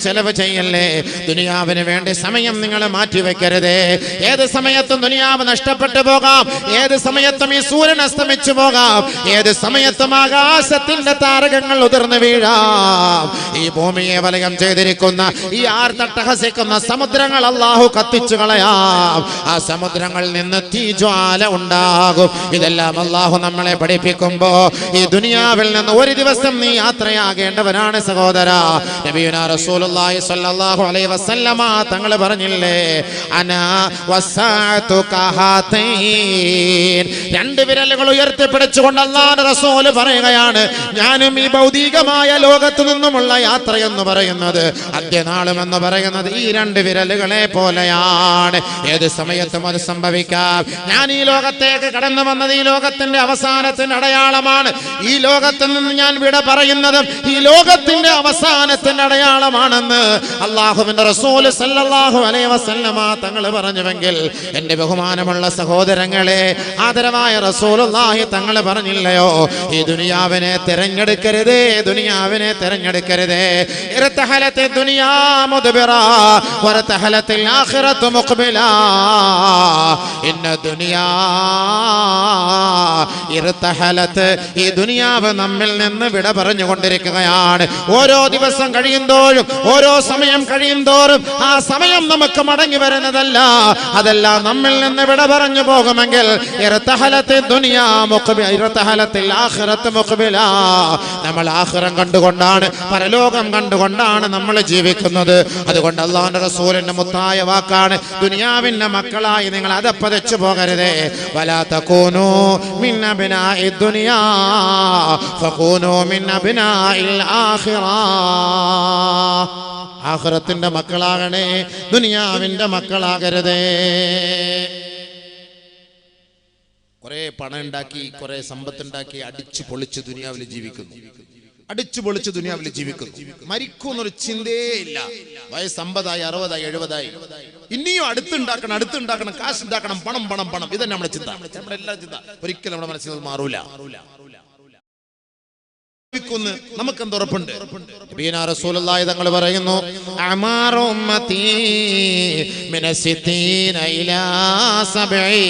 ചെലവ് ചെയ്യല്ലേ. ദുനിയാവിന് വേണ്ടി സമയം നിങ്ങൾ മാറ്റിവെക്കരുതേ. ഏത് സമയത്തും ദുനിയാവ് നഷ്ടപ്പെട്ടു പോകാം, ഏത് സമയത്തും ഈ സൂര്യൻ അസ്തമിച്ചു പോകാം, ഏത് സമയത്തും ആകാശത്തിന്റെ താരകങ്ങൾ ഉതിർന്നു വീഴാം. ഈ ഭൂമിയെ വലയം ചെയ്തിരിക്കുന്ന ഈ ആർത്തട്ടഹസിക്കുന്ന സമുദ്രങ്ങൾ അല്ലാഹു കത്തിച്ചു കളയാം. ആ സമുദ്രങ്ങളിൽ നിന്ന് തീജ്വാല ഉണ്ടാകും. ഇതെല്ലാം അല്ലാഹു നമ്മളെ പഠിപ്പിക്കുമ്പോ ഈ ദുനിയാവിൽ നിന്ന് ഒരു ദിവസം നീ യാത്രയാകേണ്ടവനാണ് സഹോദരാ. നബിയുനാ റസൂലുള്ളാഹി സ്വല്ലല്ലാഹു അലൈഹി വസല്ലമ തങ്ങൾ പറഞ്ഞില്ലേ, അനാ വസാഅതു കഹാതൈൻ. രണ്ട് വിരലുകൾ ഉയർത്തിപ്പിടിച്ചുകൊണ്ട് അല്ലാഹുവിന്റെ റസൂൽ പറയുകയാണ്, ഞാനും ഈ ഭൗതികമായ ലോകത്തു നിന്നുമുള്ള യാത്ര എന്ന് പറയുന്നത്, അന്ത്യനാളും എന്ന് പറയുന്നത് ഈ രണ്ട് വിരലുകളെ പോലെയാണ്. ഏത് സമയത്തും അത് സംഭവിക്കാം. ഞാൻ ഈ ലോകത്തേക്ക് കടന്നു വന്നത് ഈ ലോകത്തിന്റെ അവസാനത്തിന്റെ അടയാളമാണ്. ഈ ലോകത്തിൽ നിന്ന് ഞാൻ വിട പറയുന്നതും ഈ ലോകത്തിന്റെ അവസാനത്തിന്റെ അടയാളമാണെന്ന് അല്ലാഹുവിന്റെ റസൂൽ സല്ലല്ലാഹു അലൈഹി വസല്ലമ തങ്ങൾ പറഞ്ഞുവെങ്കിൽ, എന്റെ ബഹുമാനമുള്ള സഹോദരങ്ങളെ, ആദരവായ റസൂലുള്ളാഹി തങ്ങൾ പറഞ്ഞില്ലയോ, ഈ ദുനിയാവിനെ തിരഞ്ഞെടുക്കരുതേ, ദുനിയാവിനെ തിരഞ്ഞെടുക്കരുതേ. ഇർതഹലത്തി ദുനിയാ മുദ്ബിറാ വറതഹലത്തിൽ ആഖിറത്തു മുഖ്ബിലാ. ഇന്ന ദുനിയാ ഇർതഹലത്ത്. ഈ ദുനിയാവ് നമ്മിൽ നിന്ന് വിട പറഞ്ഞുകൊണ്ടിരിക്കുകയാണ്. ഓരോ ദിവസം കഴിയുന്തോറും, ഓരോ സമയം കഴിയുന്തോറും ആ സമയം നമുക്ക് മടങ്ങി വരുന്നതല്ല, അതെല്ലാം നമ്മിൽ നിന്ന് വിട പറഞ്ഞു പോകുമെങ്കിൽ നമ്മൾ ആഖിറം കണ്ടുകൊണ്ടാണ്, പരലോകം കണ്ടുകൊണ്ടാണ് നമ്മൾ ജീവിക്കുന്നത്. അതുകൊണ്ട് അല്ലാഹുവിന്റെ റസൂലിന്റെ മുത്തായ വാക്കാണ്, ദുനിയാവിന്റെ മക്കളായി നിങ്ങൾ അതപ്പതിച്ചു പോകരുതേ. വലാ തകൂനൂ മിൻ അബ്നാഇ ദുനിയാ ഫകൂനൂ മിൻ അബ്നാഇൽ ആഖിറ. ആഖിറത്തിന്റെ മക്കളാകണേ, ദുനിയാവിന്റെ മക്കളാകരുതേ. കുറെ പണം ഉണ്ടാക്കി, കുറെ സമ്പത്തുണ്ടാക്കി അടിച്ചു പൊളിച്ച് ദുനിയാവിൽ ജീവിക്കുന്നു, അടിച്ചു പൊളിച്ച് ദുനിയാവിൽ ജീവിക്കുന്നു. മരിക്കുന്നൊരു ചിന്തയേ ഇല്ല. വയസ്സ് 50ആയി, 60ആയി, 70ആയി, ഇനിയും അടുത്തുണ്ടാക്കണം, കാശ് ഉണ്ടാക്കണം, പണം പണം പണം. ഇതന്നെ നമ്മുടെ ചിന്ത, നമ്മുടെ എല്ലാ ചിന്ത. ഒരിക്കലും നമ്മുടെ മനസ്സിൽ അത് മാറൂല. നമുക്ക് എന്തുറപ്പുണ്ട്? നബിയുനാ റസൂലുള്ളാഹി തങ്ങൾ പറയുന്നു, അമാറു ഉമ്മത്തി മിനസിത്തീന ഇലാ 70.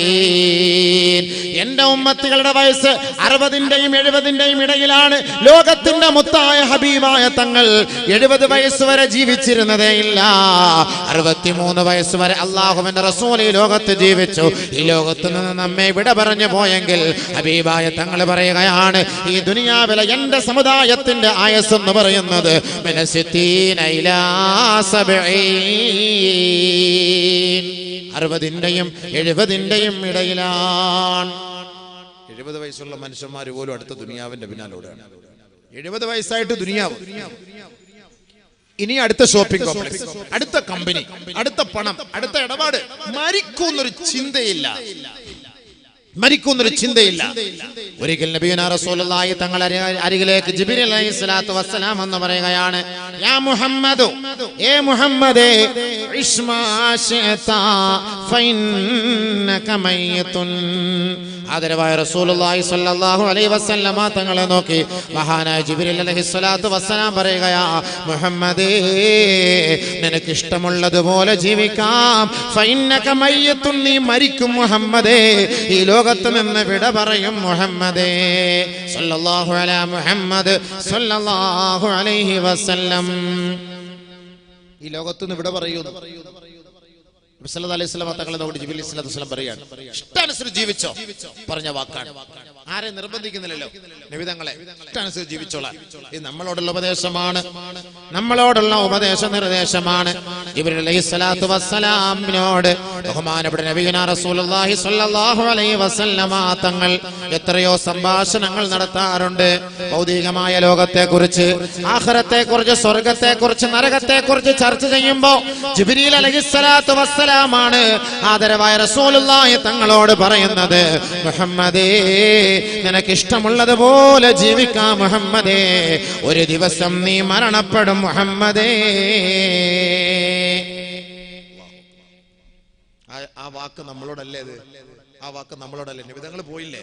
എന്റെ ഉമ്മത്തികളുടെ വയസ്സ് 60ന്റെയും 70ന്റെയും ഇടയിലാണ്. ലോകത്തിന്റെ മുത്തായ ഹബീബായ തങ്ങൾ 70 വയസ്സ് വരെ ജീവിച്ചിരുന്നതേ ഇല്ല. 63 വയസ്സ് വരെ അല്ലാഹുവിന്റെ റസൂൽ ഈ ലോകത്ത് ജീവിച്ചു. ഈ ലോകത്ത് നിന്ന് നമ്മെ വിട പറഞ്ഞു പോയെങ്കിൽ ഹബീബായ തങ്ങൾ പറയുകയാണ്, ഈ ദുനിയാവിലെ എന്റെ സമുദായത്തിന്റെ ആയസ് എന്ന് പറയുന്നത് 60ന്റെയും 70ന്റെയും ഇടയിലാണ്. 70 വയസ്സുള്ള മനുഷ്യന്മാർ പോലും അടുത്ത ദുനിയാവിന്റെ പിന്നാലോടാണ്. 70 വയസ്സായിട്ട് ദുനിയാവ്, ഇനി അടുത്ത ഷോപ്പിംഗ് കോംപ്ലക്സ്, അടുത്ത കമ്പനി, അടുത്ത പണം, അടുത്ത ഇടപാട്. മരിക്കുന്നൊരു ചിന്തയില്ല, മരിക്കുന്നൊരു ചിന്തയില്ല. ഒരിക്കൽ നബിയുനാ റസൂലുള്ളാഹി തങ്ങൾ അരികിലേക്ക് ജിബ്രീൽ അലൈഹിസ്സലാത്തു വസ്സലാം എന്ന് പറയുകയാണ്, യാ മുഹമ്മദു, ഏ മുഹമ്മദേ, ഇസ്മാ ശഅത ഫഇന്നക മയ്യിതുൻ. ആദരവായ റസൂലുള്ളാഹി സ്വല്ലല്ലാഹു അലൈഹി വസല്ലമ തങ്ങളെ നോക്കി മഹാനായ ജിബ്രീൽ അലൈഹിസ്സലാത്തു വസ്സലാം പറയുകയാ, മുഹമ്മദേ, നിനക്ക് ഇഷ്ടമുള്ളതുപോലെ ജീവിക്കാം. ഫഇന്നക മയ്യിതുൻ, നീ മരിക്കും മുഹമ്മദേ, ഈ ലോകത്ത് നിന്ന് വിട പറയും മുഹമ്മദേ. സല്ലല്ലാഹു അലാ മുഹമ്മദ് സല്ലല്ലാഹു അലൈഹി വസല്ലം. ഈ ലോകത്ത് നിന്ന് വിട പറയൂ. നബി സല്ലല്ലാഹു അലൈഹി വസല്ലം തങ്ങളെ നോക്കി ജിബ്രീൽ സ്വല്ലല്ലാഹു അലൈഹി വസല്ലം പറയാണ്, ഇഷ്ടാനുസരിച്ച് ജീവിച്ചോ. പറഞ്ഞ വാക്കാണ്, ആരെ നിർബന്ധിക്കുന്നില്ലല്ലോ. നബി തങ്ങളെ ഇഷ്ടാനുസരിച്ച് ജീവിച്ചോളാം. ഇത് നമ്മളോടുള്ള ഉപദേശമാണ്, നമ്മളോടുള്ള ഉപദേശ നിർദ്ദേശമാണ്. ജിബ്രീൽ അലൈഹിസ്സലാത്തു വസ്സലാമിനോട് ബഹുമാനപ്പെട്ട നബിയുനാ റസൂലുള്ളാഹി സ്വല്ലല്ലാഹു അലൈഹി വസല്ലമ തങ്ങൾ എത്രയോ സംഭാഷണങ്ങൾ നടത്താറുണ്ട്. ഭൗതികമായ ലോകത്തെക്കുറിച്ച്, ആഖിറത്തെക്കുറിച്ച്, സ്വർഗത്തെക്കുറിച്ച്, നരകത്തെക്കുറിച്ച് ചർച്ച ചെയ്യുമ്പോൾ ജിബ്രീൽ അലൈഹിസ്സലാത്തു വസ്സലാമാണ് ആദരവായ റസൂലുള്ളാഹി തങ്ങളോട് പറയുന്നത്, മുഹമ്മദേ, നിനക്ക് ഇഷ്ടമുള്ളതുപോലെ ജീവിക്കാം മുഹമ്മദേ, ഒരു ദിവസം നീ മരണപ്പെടും മുഹമ്മദേ. ആ വാക്ക് നമ്മളോടല്ലേ? അത് ആ വാക്ക് നമ്മളോടല്ലേ? നബി തങ്ങൾ പോയില്ലേ?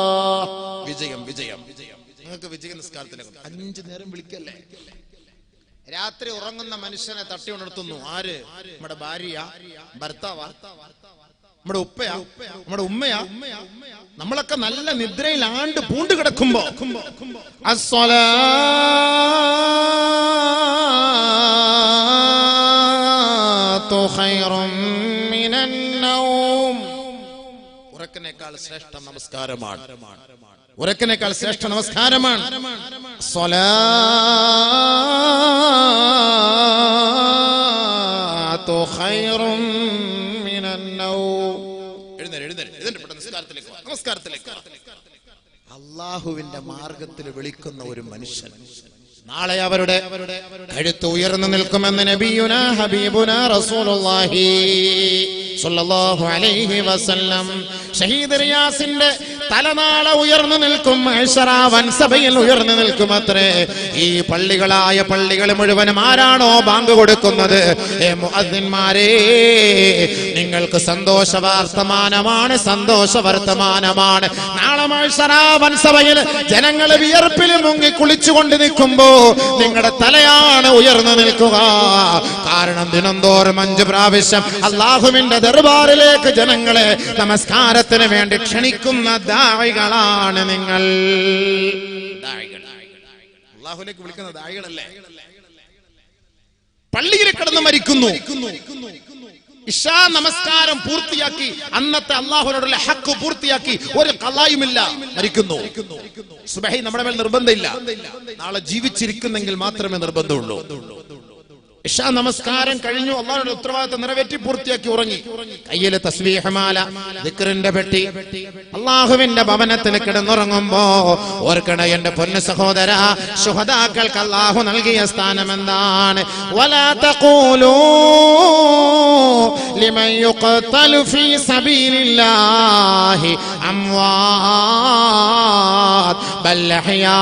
രാത്രി ഉറങ്ങുന്ന മനുഷ്യനെ തട്ടി ഉണർത്തുന്നു. ആര്? നമ്മുടെ ഭാര്യ, ഭർത്താവാ, നമ്മുടെ ഉപ്പയാ, നമ്മുടെ ഉമ്മയാ? നമ്മളൊക്കെ നല്ല നിദ്രയിൽ ആണ്ട് പൂണ്ട് കിടക്കുമ്പോ അസ്സലാത്തു ഖൈറും മിനൻ നൗം. ഉറക്കിനേക്കാൾ ശ്രേഷ്ഠ നമസ്കാരമാണ്. ഉറക്കിനേക്കാൾ ശ്രേഷ്ഠ നമസ്കാരമാണ് സ്വലാത്തു ഖൈറും മിനൻ നൗം. നമസ്കാരത്തിലേക്ക് അള്ളാഹുവിന്റെ മാർഗത്തിൽ വിളിക്കുന്ന ഒരു മനുഷ്യൻ നാളെ അവരുടെ കഴുത്ത് ഉയർന്നു നിൽക്കുമെന്ന് നബിയുനാ ഹബീബുനാ റസൂലുള്ളാഹി സ്വല്ലല്ലാഹു അലൈഹി വസല്ലം. ഷഹീദ് റിയാസിന്റെ തലനാളെ ഉയർന്നു നിൽക്കും, മഹ്ശറാ വൻസഭയിൽ ഉയർന്നു നിൽക്കുമത്രേ. ഈ പള്ളികളായ പള്ളികൾ മുഴുവനും ആരാണോ ബാങ്ക് കൊടുക്കുന്നത്, മുഅദ്ദിൻമാരേ, നിങ്ങൾക്ക് സന്തോഷ വർത്തമാനമാണ്, സന്തോഷ വർത്തമാനമാണ്. നാളെ മഹ്ശറാ വൻസഭയിൽ ജനങ്ങൾ വിയർപ്പിൽ മുങ്ങി കുളിച്ചുകൊണ്ട് നിൽക്കുമ്പോ നിങ്ങളുടെ തലയാണ് ഉയർന്നു നിൽക്കുക. കാരണം ദിനംതോറും 5 പ്രാവശ്യം അല്ലാഹുവിന്റെ ദർബാറിലേക്ക് ജനങ്ങളെ നമസ്കാരത്തിന് വേണ്ടി ക്ഷണിക്കുന്ന ദാഇകളാണ് നിങ്ങൾ. അല്ലാഹുവിലേക്ക് വിളിക്കുന്ന ദാഇകളല്ലേ? പള്ളിയിൽ കിടന്ന് മരിക്കുന്നു, ഇശാ നമസ്കാരം പൂർത്തിയാക്കി, അന്നത്തെ അല്ലാഹുവിനോടുള്ള ഹഖ് പൂർത്തിയാക്കി, ഒരു ഖളായുമില്ല, മരിക്കുന്നു. സുബ്ഹി നമ്മുടെ മേൽ നിർബന്ധമില്ല, നാളെ ജീവിച്ചിരിക്കുന്നെങ്കിൽ മാത്രമേ നിർബന്ധമുള്ളൂ. ഇശാ നമസ്കാരം കഴിഞ്ഞു, അല്ലാഹുവിന്റെ ഉത്തരവാദിത്തം നിറവേറ്റി പൂർത്തിയാക്കി ഉറങ്ങി. കയ്യിലെ തസ്ബീഹ് മാല, ദിക്റിന്റെ പെട്ടി, അല്ലാഹുവിന്റെ ഭവനത്തിൽ കിടന്നുറങ്ങുമ്പോ ഓർക്കണ എന്റെ പൊന്നു സഹോദര, ശുഹദാക്കൾക്ക് അല്ലാഹു നൽകിയ സ്ഥാനം എന്താണ്? വലാ തഖൂലൂ ലിമൻ യുഖ്തലു ഫീ സബീലില്ലാഹി അംവാത് ബൽ അഹ്യാഉൻ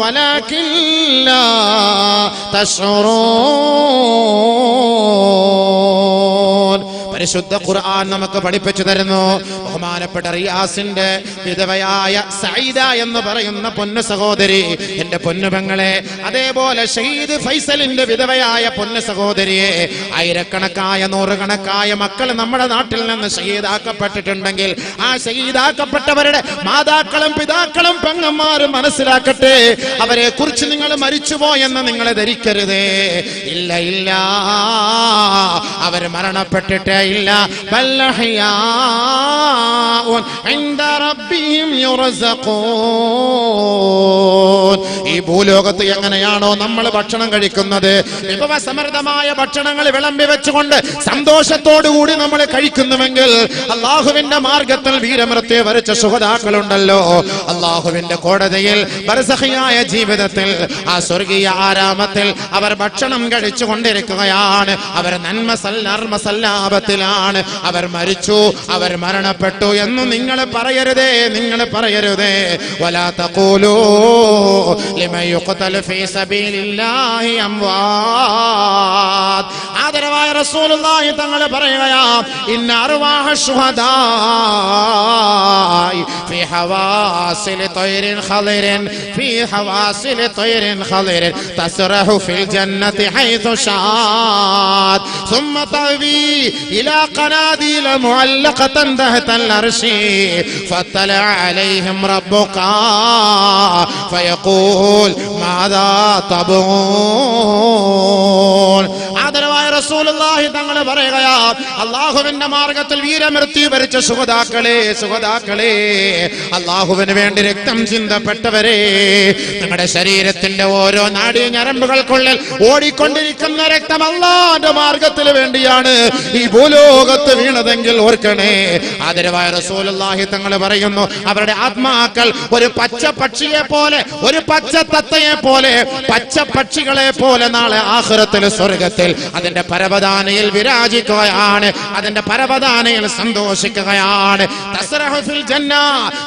വലാകിൻ ലാ തശ്ഉറൂൻ. പരിശുദ്ധ ഖുർആൻ നമുക്ക് പഠിപ്പിച്ചു തരുന്നു. ബഹുമാനപ്പെട്ട റിയാസിന്റെ വിധവയായ സഈദ എന്ന് പറയുന്ന പൊന്നു സഹോദരി, എന്റെ പൊന്നു പെങ്ങളെ, അതേപോലെ ഷഹീദ് ഫൈസലിന്റെ വിധവയായ പൊന്നു സഹോദരിയെ, ആയിരക്കണക്കായ നൂറുകണക്കായ മക്കൾ നമ്മുടെ നാട്ടിൽ നിന്ന് ഷഹീദാക്കപ്പെട്ടിട്ടുണ്ടെങ്കിൽ ആ ഷഹീദാക്കപ്പെട്ടവരുടെ മാതാക്കളും പിതാക്കളും പെങ്ങന്മാരും മനസ്സിലാക്കട്ടെ, അവരെ കുറിച്ച് നിങ്ങൾ മരിച്ചുപോയെന്ന് നിങ്ങൾ ധരിക്കരുതേ. ഇല്ല ഇല്ല, അവർ മരണപ്പെട്ടിട്ടേ ഇല്ല. ഈ ഭൂലോകത്ത് എങ്ങനെയാണോ നമ്മൾ ഭക്ഷണം കഴിക്കുന്നത്, വിഭവസമൃദ്ധമായ ഭക്ഷണങ്ങൾ വിളമ്പി വെച്ചുകൊണ്ട് സന്തോഷത്തോടുകൂടി നമ്മൾ കഴിക്കുന്നുവെങ്കിൽ, അള്ളാഹുവിന്റെ മാർഗത്തിൽ വീരമൃത്യു വരിച്ച ശുഹദാക്കളുണ്ടല്ലോ, അള്ളാഹുവിന്റെ കോടതിയിൽ ബർസഖിയായ ജീവിതത്തിൽ ആ സ്വർഗീയ ആരാമത്തിൽ അവർ ഭക്ഷണം കഴിച്ചു കൊണ്ടിരിക്കുകയാണ്. അവർ നന്മസല്ലാപത്തിലാണ്. അവർ മരിച്ചു, അവർ മരണപ്പെട്ടു എന്ന് നിങ്ങൾ പറയരുതേ, നിങ്ങൾ പറയരുതേ. വലാ തഖൂലൂ ലിമൻ യുഖ്തലു ഫീ സബീലില്ലാഹി അംവാത്. ആദരവായ റസൂലുള്ളാഹി തങ്ങൾ പറയുകയാ, ഇന്ന അർവാഹ ശുഹദാഇ ഫീ ഹവാസിൽ തൈരിൻ ഖളിരിൻ ഫീ ഹവാസിൽ തൈരിൻ ഖളിരിൻ തസ്റഹു ഫിൽ ജന്നതി ഹൈതു ഷാഅത് ثم تأوي إلى قناديل معلقة تحت العرش فاطلع عليهم ربك فيقول ماذا تبغون. ആദരവായ റസൂലുള്ളാഹി തങ്ങൾ പറയുകയാ, അല്ലാഹുവിന്റെ മാർഗത്തിൽ വീരമൃത്യു വരിച്ച ശുഹദാക്കളെ, ശുഹദാക്കളെ, അല്ലാഹുവിന് വേണ്ടി രക്തം ചിന്തപ്പെട്ടവരെ, നിങ്ങളുടെ ശരീരത്തിന്റെ ഓരോ നാഡീ ഞരമ്പുകൾക്കുള്ളിൽ ഓടിക്കൊണ്ടിരിക്കുന്ന രക്തം അല്ലാഹുവിന്റെ മാർഗത്തിൽ വേണ്ടിയാണ് ഈ ഭൂലോകത്ത് വീണതെങ്കിൽ ഓർക്കണേ. ആദരവായ റസൂലുള്ളാഹി തങ്ങൾ പറയുന്നു, അവരുടെ ആത്മാക്കൾ ഒരു പച്ച പക്ഷിയെ പോലെ, ഒരു പച്ച തത്തയെ പോലെ, പച്ച പക്ഷികളെ പോലെ നാളെ ആഖിറത്തിൽ സ്വർഗത്തിൽ അതിന്റെ പരവതാനയിൽ വിരാജിക്കുകയാണ്, അതിന്റെ പരവതാനയിൽ സന്തോഷിക്കുകയാണ്. തസ്റഹു ഫിൽ ജന്ന,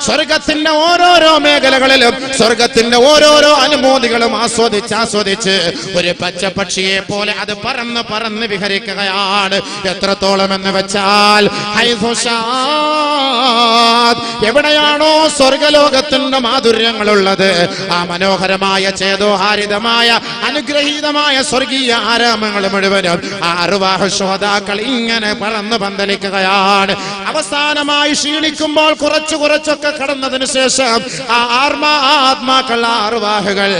സ്വർഗത്തിന്റെ ഓരോരോ മേഖലകളിലും സ്വർഗത്തിന്റെ ഓരോരോ അനുഭൂതികളും ആസ്വദിച്ച് ഒരു പച്ച പക്ഷിയെ പോലെ അത് പറന്ന് പറന്ന് വിഹരിക്കുകയാണ്. എത്രത്തോളം എന്ന് വെച്ചാൽ ഹൈതു ശാഅത് എവിടെയാണോ സ്വർഗലോകത്തിന്റെ മാധുര്യങ്ങളുള്ളത്, ആ മനോഹരമായ ചേതോഹാരിതമായ അനുഗ്രഹീതമായ സ്വർഗീയ ആരാമങ്ങൾ മുഴുവനും ആ അർവാഹ് ശുഹദാക്കൾ ഇങ്ങനെ പറന്ന് പന്തലിക്കുകയാണ്. അവസാനമായി ക്ഷീണിക്കുമ്പോൾ കുറച്ചൊക്കെ കടന്നതിന് ശേഷം ആ ആത്മാക്കൾ, ആ അർവാഹുകൾ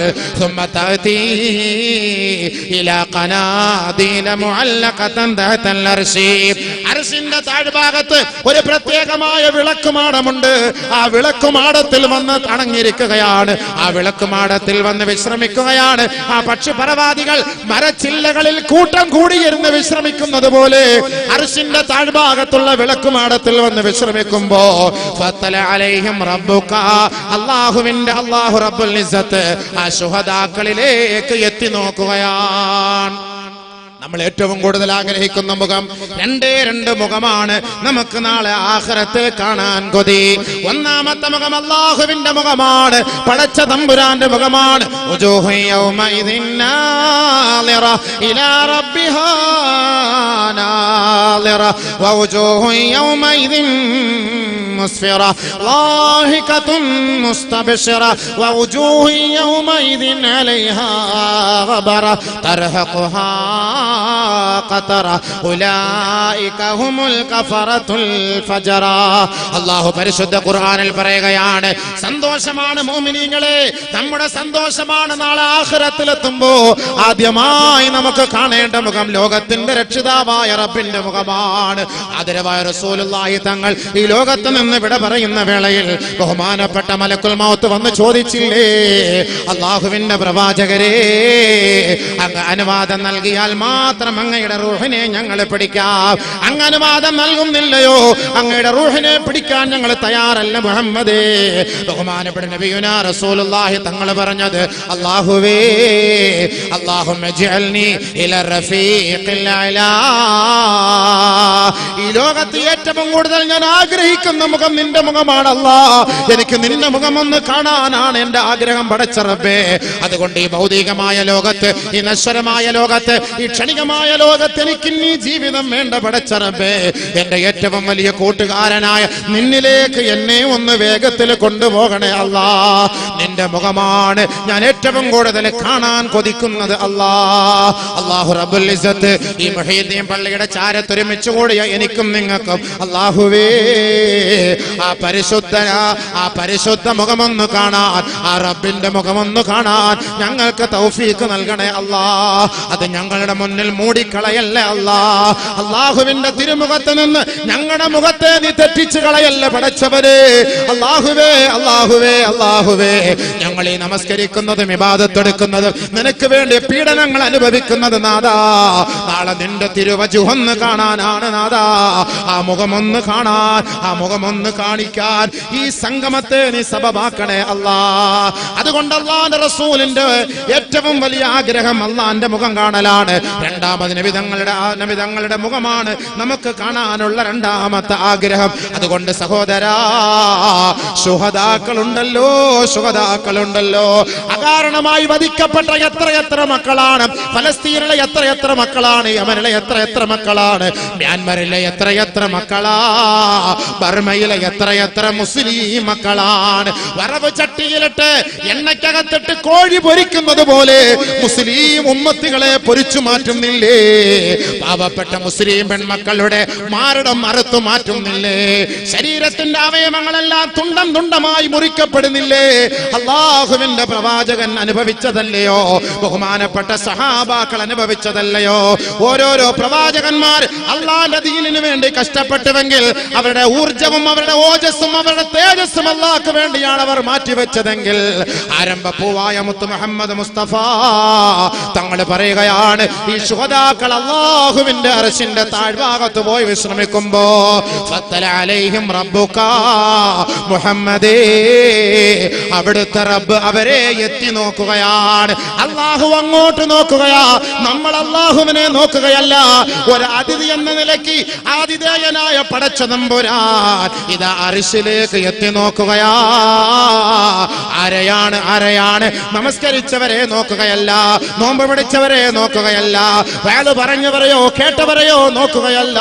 അർശിന്റെ താഴ്ഭാഗത്ത് ഒരു പ്രത്യേകമായ വിളക്കുമാടമുണ്ട്. ആ വിളക്കുമാടത്തിൽ വന്ന് അടങ്ങിയിരിക്കുകയാണ്. ആ വിളക്കുമാടത്തിൽ വന്ന് വിശ്രമിക്കുകയാണ്. ആ പക്ഷിപരവാദികൾ മരച്ചില്ലകളിൽ കൂട്ടം കൂടിയിരുന്ന് വിശ്രമിക്കുന്നത് പോലെ അർശിന്റെ താഴ്ഭാഗത്തുള്ള വിളക്കുമാടത്തിൽ വന്ന് വിശ്രമിക്കുമ്പോ അല്ലാഹു റബ്ബുൽ ഇസ്സത്ത് ആ ശുഹദാക്കളിലേക്ക് എത്തി നോക്കുകയാണ്. നമ്മൾ ഏറ്റവും കൂടുതൽ ആഗ്രഹിക്കുന്ന മുഖം രണ്ട് മുഖമാണ്. നമുക്ക് നാളെ ആഖിറത്തെ കാണാൻ കൊതി. ഒന്നാമത്തെ മുഖം അല്ലാഹുവിന്റെ മുഖമാണ്, പടച്ച തമ്പുരാന്റെ മുഖമാണ്. വജൂഹു യൗമഇദിൻ നാളിറ ഇലാ റബ്ബിഹാ നാളിറ വവജൂഹു യൗമഇദിൻ മുസ്ഫിറ ളാഹികത്തുൻ മുസ്തബ്ശിറ വവജൂഹു യൗമഇദിൻ അലൈഹാ ഗബറ തർഹഖുഹാ അല്ലാഹു പരിശുദ്ധ ഖുർആനിൽ പറയുകയാണ്, സന്തോഷമാണ് മുഅ്മിനീങ്ങളെ, നമ്മുടെ സന്തോഷമാണ് നാളെ ആഖിറത്തിലെത്തുമ്പോ ആദ്യമായി നമുക്ക് കാണേണ്ട മുഖം ലോകത്തിന്റെ രക്ഷിതാവായ റബ്ബിന്റെ മുഖമാണ്. ആദരവായ റസൂലുള്ളാഹി തങ്ങൾ ഈ ലോകത്ത് നിന്ന് വിട പറയുന്ന വേളയിൽ ബഹുമാനപ്പെട്ട മലക്കുൽ മൗത്ത് വന്ന് ചോദിച്ചില്ലേ, അല്ലാഹുവിന്റെ പ്രവാചകരെ, അങ്ങ് അനുവാദം നൽകിയാൽ മാത്രം അങ്ങയുടെ റൂഹിനെ ഞങ്ങൾ പിടിക്കാം. അങ്ങ് അനുവാദം നൽകുന്നില്ലയോ, അങ്ങയുടെ റൂഹിനെ പിടിക്കാൻ ഞങ്ങൾ തയ്യാറല്ല മുഹമ്മദേ. ബഹുമാനപ്പെട്ട നബിയുനാ റസൂലുള്ളാഹി തങ്ങൾ പറഞ്ഞത്, അല്ലാഹുവേ, അല്ലാഹുമ്മ ജഅൽനി ഇലാ റഫീഖിൽ അലാ, ഈ ലോകത്ത് ഏറ്റവും കൂടുതൽ ഞാൻ ആഗ്രഹിക്കുന്ന മുഖം നിന്റെ മുഖമാണ് അല്ലാഹ്. എനിക്ക് നിന്റെ മുഖം ഒന്ന് കാണാനാണ് എന്റെ ആഗ്രഹം പടച്ച റബ്ബേ. അതുകൊണ്ട് ഈ ഭൗതികമായ ലോകത്ത്, ഈ നശ്വരമായ ലോകത്ത്, ഈ ക്ഷണികമായ ലോകത്ത് എനിക്ക് നീ ജീവിതം വേണ്ട പടച്ച റബ്ബേ. എന്റെ ഏറ്റവും വലിയ കൂട്ടുകാരനായ നിന്നിലേക്ക് എന്നെ ഒന്ന് വേഗത്തിൽ കൊണ്ടുപോകണേ അല്ലാ. നിന്റെ മുഖമാണ് ഞാൻ ഏറ്റവും കൂടുതൽ കാണാൻ കൊതിക്കുന്നത് അല്ലാ. അല്ലാഹു റബ്ബുൽ ഇസ്സത്ത് ഈ മുഹീദ്ദീൻ പള്ളിയുടെ ചാരത്തൊരുമിച്ച് കൂടിയ എനിക്കും നിങ്ങൾക്കും അല്ലാഹുവേ ആ പരിശുദ്ധ മുഖമൊന്ന് കാണാൻ, ആ റബ്ബിന്റെ മുഖമൊന്ന് കാണാൻ ഞങ്ങൾക്ക് തൗഫീഖ് നൽകണേ അല്ലാ. അത് ഞങ്ങളുടെ മുന്നിൽ മൂടിക്കളയല്ലേ അല്ലാ. അല്ലാഹുവിന്റെ തിരുമുഖത്ത് നിന്ന് ഞങ്ങളുടെ മുഖത്തെ നീ തെറ്റിച്ച് കളയല്ല പടച്ചവരെ. അല്ലാഹുവേ, അല്ലാഹുവേ, അല്ലാഹുവേ, ഞങ്ങൾ ഈ നമസ്കരിക്കുന്നതും ഇബാദത്തെടുക്കുന്നതും നിനക്ക് വേണ്ടി പീഡനങ്ങൾ അനുഭവിക്കുന്നത് നാദാ, നാളെ നിന്റെ തിരുവജുഹൊന്ന് കാണാനാണ് നാദാ. ആ മുഖമൊന്ന് കാണാൻ, ആ മുഖമൊന്ന് കാണിക്കാൻ ഈ സംഗമത്തെ നീ സബബാക്കണേ അല്ലാ. അതുകൊണ്ട് അല്ലാഹുവിന്റെ റസൂലിന്റെ ഏറ്റവും വലിയ ആഗ്രഹം അല്ലാഹുവിന്റെ മുഖം കാണലാണ്. രണ്ടാമത് നബിതങ്ങളുടെ മുഖമാണ് നമുക്ക് കാണാനുള്ള രണ്ടാമത്തെ ആഗ്രഹം. അതുകൊണ്ട് സഹോദരാ, ശുഹദാക്കളുണ്ടല്ലോ, അകാരണമായി വധിക്കപ്പെട്ട എത്ര മക്കളാണ്, ഫലസ്തീനിലെ എത്ര മക്കളാണ്, യമനിലെ എത്ര മക്കളാണ്, മ്യാൻമറിലെ എത്ര മക്കളാ, ബർമയിലെ എത്ര മുസ്ലിം മക്കളാണ്. വറവ് ചട്ടിയിലിട്ട് എണ്ണയ്ക്കകത്തിട്ട് കോഴി പൊരിക്കുന്നത് പോലെ മുസ്ലിം ഉമ്മത്തികളെ പൊരിച്ചു മാറ്റുന്നില്ലേ? പാവപ്പെട്ട മുസ്ലിം പെൺമക്കളുടെ മാരടം അറുത്തു മാറ്റുന്നില്ലേ? ശരീരത്തിന്റെ അവയവങ്ങളെല്ലാം തുണ്ടമായി മുറിക്കപ്പെടുന്നില്ലേ? അല്ലാഹുവിന്റെ പ്രവാചകൻ അനുഭവിച്ചതല്ലയോ? ബഹുമാനപ്പെട്ട സഹാബാക്കൾ അനുഭവിച്ചതല്ലയോ? ഓരോരോ പ്രവാചകന്മാർ അല്ലാഹുവിന്റെ ദീനിനു വേണ്ടി കഷ്ടപ്പെട്ടുവെങ്കിൽ അവരുടെ ഊർജവും അവരുടെ ഓജസ്സും അവരുടെ തേജസ്സും അല്ലാഹുവിന് വേണ്ടിയാണ് അവർ മാറ്റിവെച്ചതെങ്കിൽ, ആരംഭ പൂവായ മുത്ത് മുഹമ്മദ് മുസ്തഫ തങ്ങൾ പറയുകയാണ്, ഈ ശുഹദാക്കൾ അല്ലാഹുവിന്റെ അർശിന്റെ താഴ്ഭാഗത്ത് പോയി വിശ്രമിക്കുമ്പോ ഫത്തല അലൈഹിം റബ്ബുക മുഹമ്മദേ, അവിടുത്തെ റബ്ബ് അവരെ എത്തി നോക്കുകയാണ്. അല്ലാഹു അങ്ങോട്ട് നോക്കുകയാ, നമ്മൾ അല്ലാഹുവിനെ നോക്കുകയല്ല. ഒരു അതിഥി എന്ന നിലയ്ക്ക് ആതിഥേയനായ പടച്ച തമ്പുരാൻ ഇതാ അർശിലേക്ക് എത്തി നോക്കുകയാ. ആരെയാണ്? നമസ്കരിച്ചവരെ നോക്കുകയല്ല, നോമ്പ് വിളിച്ചവരെ നോക്കുകയല്ല, വഅദ് പറഞ്ഞവരെയോ കേട്ടവരെയോ നോക്കുകയല്ല.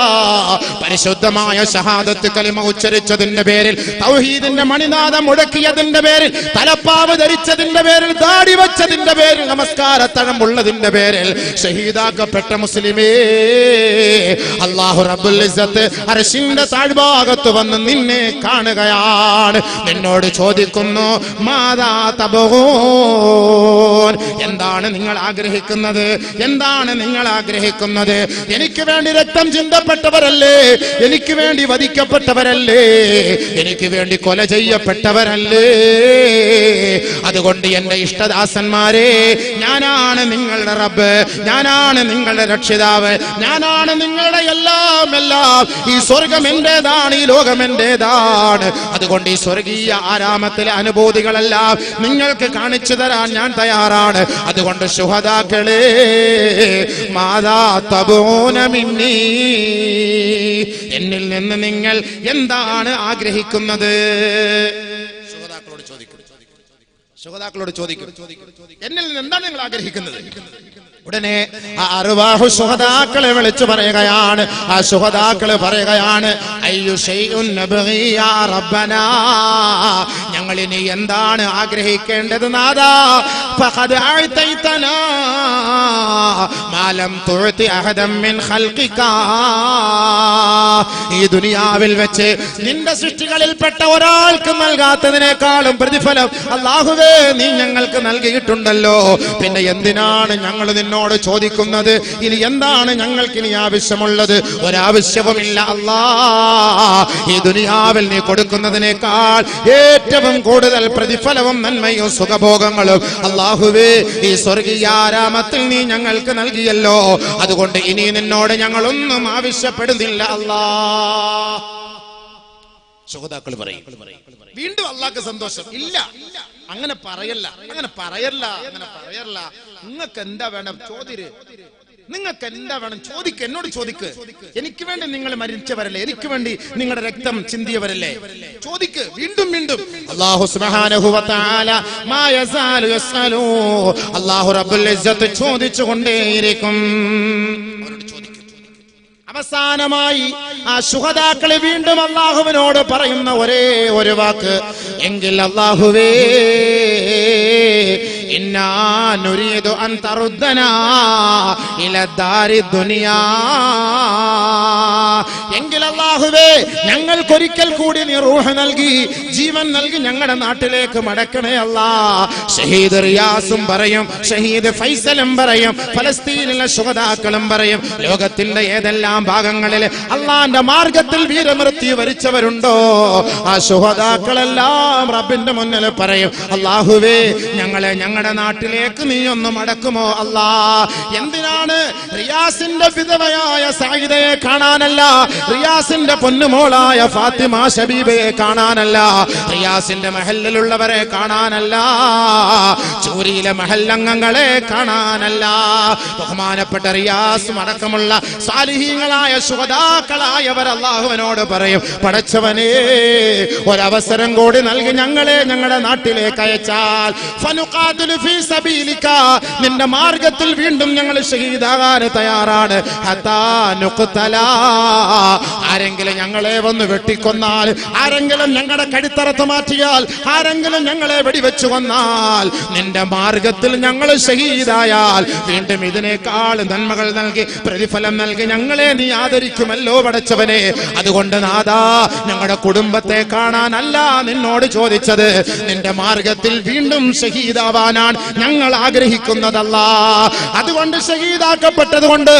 പരിശുദ്ധമായ ഷഹാദത്ത് കലിമ ഉച്ചരിച്ചതിന്റെ പേരിൽ, തൗഹീദിന്റെ മണിനാദം മുഴക്കിയതിന്റെ പേരിൽ, തലപ്പാവ് ധരിച്ചതിന്റെ പേരിൽ, ദാടി വെച്ചതിന്റെ പേരിൽ, നമസ്കാരത്തഴമ്പുള്ളതിന്റെ പേരിൽ ഷഹീദാക്കപ്പെട്ട മുസ്ലിമേ, അല്ലാഹു റബ്ബുൽ ഇസ്സത്ത് അർശിന്റെ താഴ്ഭാഗത്ത് വന്ന് നിന്നെ കാണുകയാണ്. നിന്നോട് ചോദിക്കുന്നു, മാദാ തബഗൂൻ, എന്താണ് നിങ്ങൾ ആഗ്രഹിക്കുന്നത്? എന്താണ് നിങ്ങൾ ആഗ്രഹിക്കുന്നത്? എനിക്ക് വേണ്ടി രക്തം ചിന്തപ്പെട്ടവരല്ലേ? എനിക്ക് വേണ്ടി വധിക്കപ്പെട്ടവരല്ലേ? എനിക്ക് വേണ്ടി കൊല ചെയ്യപ്പെട്ടവരല്ലേ? അതുകൊണ്ട് എന്റെ ഇഷ്ടദാസന്മാരെ, ഞാനാണ് നിങ്ങളുടെ റബ്ബ്, ഞാനാണ് നിങ്ങളുടെ രക്ഷിതാവ്, ഞാനാണ് നിങ്ങളുടെ എല്ലാം എല്ലാം. ഈ സ്വർഗം എന്റേതാണ്, ഈ ലോകം എന്റേതാണ്. അതുകൊണ്ട് ഈ സ്വർഗീയ ആരാമത്തിലെ അനുഭൂതികളെല്ലാം നിങ്ങൾക്ക് കാണിച്ചു തരാൻ ഞാൻ തയ്യാറാണ്. അതുകൊണ്ട് ശുഹദാക്കളെ, മാദാ തബൂന മിന്നീ, എന്നിൽ നിന്ന് നിങ്ങൾ എന്താണ് ആഗ്രഹിക്കുന്നത്? ശുഹദാക്കളോട് ചോദിക്കും, എന്നിൽ നിന്ന് എന്താണ് നിങ്ങൾ ആഗ്രഹിക്കുന്നത്? ഉടനെ ആ അർവാഹു ശുഹദാക്കളെ വിളിച്ചു പറയുകയാണ്. ആ ശുഹദാക്കള് പറയുകയാണ്, അയ്യു ശൈഉൻ നബ്ഗി യാ റബ്ബനാ, ഞങ്ങൾ ഇനി എന്താണ് ആഗ്രഹിക്കേണ്ടത് നാദാ? ഫഖദ് അഅതൈതനാ മാ ലം തുഅതി അഹദൻ മിൻ ഖൽഖിക, ഈ ദുനിയാവിൽ വെച്ച് നിന്റെ സൃഷ്ടികളിൽപ്പെട്ട ഒരാൾക്ക് നൽകാത്തതിനേക്കാളും പ്രതിഫലം അല്ലാഹുവേ നീ ഞങ്ങൾക്ക് നൽകിയിട്ടുണ്ടല്ലോ. പിന്നെ എന്തിനാണ് ഞങ്ങൾ നിന്നോട് ചോദിക്കുന്നത്? ഇനി എന്താണ് ഞങ്ങൾക്ക് ഇനി ആവശ്യമുള്ളത്? ഒരാവശ്യവുമില്ല അല്ലാ. ഈ ദുനിയാവിൽ നീ കൊടുക്കുന്നതിനേക്കാൾ ഏറ്റവും കൂടുതൽ പ്രതിഫലവും നന്മയും സുഖഭോഗങ്ങളും അല്ലാഹുവേ ഈ സ്വർഗീയാരാമത്തിൽ നീ ഞങ്ങൾക്ക് നൽകിയല്ലോ. അതുകൊണ്ട് ഇനി നിന്നോട് ഞങ്ങളൊന്നും ആവശ്യപ്പെടുന്നില്ല അല്ലാ. ശുഹദാക്കൾ പറയും, വീണ്ടും അല്ലാഹ്ക്ക് സന്തോഷം. ഇല്ല, അങ്ങനെ പറയല്ല, അങ്ങനെ പറയല്ല, അങ്ങനെ പറയല്ല. നിങ്ങൾക്ക് എന്താ വേണം ചോദിര്, നിങ്ങൾക്ക് എന്താ വേണം ചോദിക്ക്, എന്നോട് ചോദിക്ക്. എനിക്ക് വേണ്ടി നിങ്ങൾ മരിച്ചവരല്ലേ, എനിക്ക് വേണ്ടി നിങ്ങളുടെ രക്തം ചിന്തിയവരല്ലേ? ചോദിക്ക് വീണ്ടും വീണ്ടും. അല്ലാഹു സുബ്ഹാനഹു വ തആല മാ യസാലു യസ്അലു, അല്ലാഹു റബ്ബുൽ ഇസ്സത്ത് ചോദിച്ചുകൊണ്ടേയിരിക്കും. അവസാനമായി ആ ശുഹദാക്കളെ വീണ്ടും അല്ലാഹുവിനോട് പറയുന്ന ഒരേ ഒരു വാക്ക്, എങ്കിൽ അല്ലാഹുവേ ഇന്നാ നുരീദു അൻ തറുദ്ദനാ ഇല ദാരി ദുനിയാ, എങ്കിൽ അല്ലാഹുവേ ഞങ്ങൾക്കൊരിക്കൽ കൂടി നീ റൂഹ് നൽകി, ജീവൻ നൽകി ഞങ്ങളുടെ നാട്ടിലേക്ക് മടക്കണേ അല്ലാ. ഷഹീദ് റിയാസും പറയും, ഷഹീദ് ഫൈസലും പറയും, ഫലസ്തീനിലെ ശുഹദാക്കളും പറയും, ലോകത്തിന്റെ ഏതെല്ലാം ഭാഗങ്ങളിൽ അള്ളാന്റെ മാർഗത്തിൽ വീരമൃത്യു വരിച്ചവരുണ്ടോ ആ ശുഹദാക്കളെല്ലാം റബ്ബിന്റെ മുന്നിൽ പറയും, അല്ലാഹുവേ ഞങ്ങളെ ഞങ്ങളുടെ നാട്ടിലേക്ക് നീ ഒന്ന് മടക്കുമോ അല്ലാ. എന്തിനാണ്? റിയാസിന്റെ വിധവയായ സായിദയെ കാണാനല്ല, റിയാസിന്റെ പൊന്നുമോളായ ഫാത്തിമ ഷബീബയെ കാണാനല്ല, റിയാസിന്റെ മഹല്ലിലുള്ളവരെ കാണാനല്ല, ചൂരിയിലെ മഹല്ലംഗങ്ങളെ കാണാനല്ല, ബഹുമാനപ്പെട്ട റിയാസും അടക്കമുള്ള സാലിഹീങ്ങളായ ശുഹദാക്കളായവർ അല്ലാഹുവിനോട് പറയും, പടച്ചവനേ ഒരവസരം കൂടി നൽകി ഞങ്ങളെ ഞങ്ങളുടെ നാട്ടിലേക്ക് അയച്ചാൽ ഫനുഖാതിലു ഫീ സബീലിക, നിന്റെ മാർഗത്തിൽ വീണ്ടും ഞങ്ങൾ ഷഹീദാകാൻ തയ്യാറാണ്. ഹത്താ നുഖ്തലാ, ആരെങ്കിലും ഞങ്ങളെ വന്ന് വെട്ടിക്കൊന്നാൽ, ആരെങ്കിലും ഞങ്ങളുടെ കടിത്തറത്ത് മാറ്റിയാൽ, ആരെങ്കിലും ഞങ്ങളെ വെടിവെച്ചു കൊന്നാൽ, നിന്റെ മാർഗത്തിൽ ഞങ്ങൾ ഷഹീദായാൽ വീണ്ടും ഇതിനേക്കാൾ നന്മകൾ നൽകി പ്രതിഫലം നൽകി ഞങ്ങളെ നീ ആദരിക്കുമല്ലോ പടച്ചവനെ. അതുകൊണ്ട് നാദാ ഞങ്ങളുടെ കുടുംബത്തെ കാണാനല്ല നിന്നോട് ചോദിച്ചത്, നിന്റെ മാർഗത്തിൽ വീണ്ടും ഷഹീദാവാനാണ് ഞങ്ങൾ ആഗ്രഹിക്കുന്നതല്ല. അതുകൊണ്ട് ഷഹീദാക്കപ്പെട്ടത് കൊണ്ട്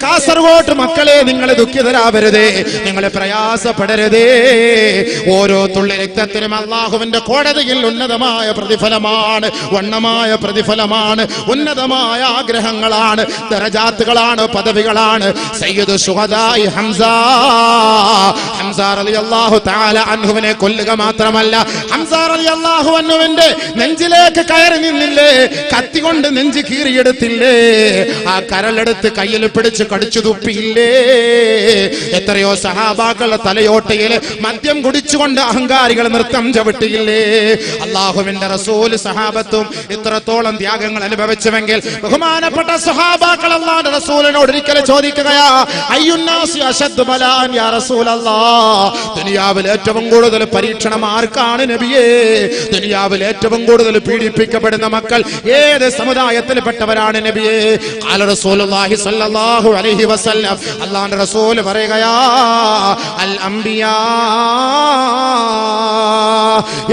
കാസർഗോഡ് മക്കളെ നിങ്ങൾ ദുഃഖിതരാവരുതേ, നിങ്ങൾ പ്രയാസപ്പെടരുതേ. ഓരോ തുള്ളി രക്തത്തിനും അല്ലാഹുവിന്റെ കോടതിയിൽ ഉന്നതമായ പ്രതിഫലമാണ്, വണ്ണമായ പ്രതിഫലമാണ്, ഉന്നതമായ ആഗ്രഹങ്ങളാണ്, ദറജാത്തുകളാണ്, പദവികളാണ്. സയ്യിദു ശുഹദാഇ ഹംസ റളിയല്ലാഹു തആല അൻഹുവിനെ കൊല്ലുക മാത്രമല്ല, ഹംസ റളിയല്ലാഹു അൻഹുവിന്റെ നെഞ്ചിലേക്ക് കയറി നിന്നില്ലേ, കത്തി കൊണ്ട് നെഞ്ച് കീറിയെടുത്തില്ലേ, ആ കരളെടുത്ത് കയ്യിൽ പിടിച്ച് കടിച്ചു തുപ്പിയില്ലേ, എത്രയോ സഹാബാക്കളുടെ തലയോട്ടയിൽ മദ്യം കുടിച്ചുകൊണ്ട് അഹങ്കാരികൾ നൃത്തം ചവിട്ടിയില്ലേ. അല്ലാഹുവിന്റെ റസൂൽ സഹാബത്തും ഇത്രത്തോളം ത്യാഗങ്ങൾ അനുഭവിച്ചുവെങ്കിൽ ബഹുമാനപ്പെട്ട സഹാബാക്കൾ അല്ലാഹുവിന്റെ റസൂലിനോട് ഒരിക്കൽ ചോദിക്കുകയാ, അയ്യുന്നാസി അശദ്ദു ബലാൻ യാ റസൂലല്ലാഹ്, ദുനിയാവിൽ ഏറ്റവും കൂടുതൽ പരീക്ഷണം ആർക്കാണ് നബിയേ? ദുനിയാവിൽ ഏറ്റവും കൂടുതൽ പീഡിപ്പിക്കപ്പെടുന്ന മക്കൾ ഏത് സമുദായത്തിൽപ്പെട്ടവരാണ് നബിയേ? ഖാല റസൂലുള്ളാഹി സ്വല്ലല്ലാഹു അലൈഹി വസല്ലം, അല്ലാഹുവിന്റെ റസൂൽ പറയുകയാ, അൽ അംബിയാ,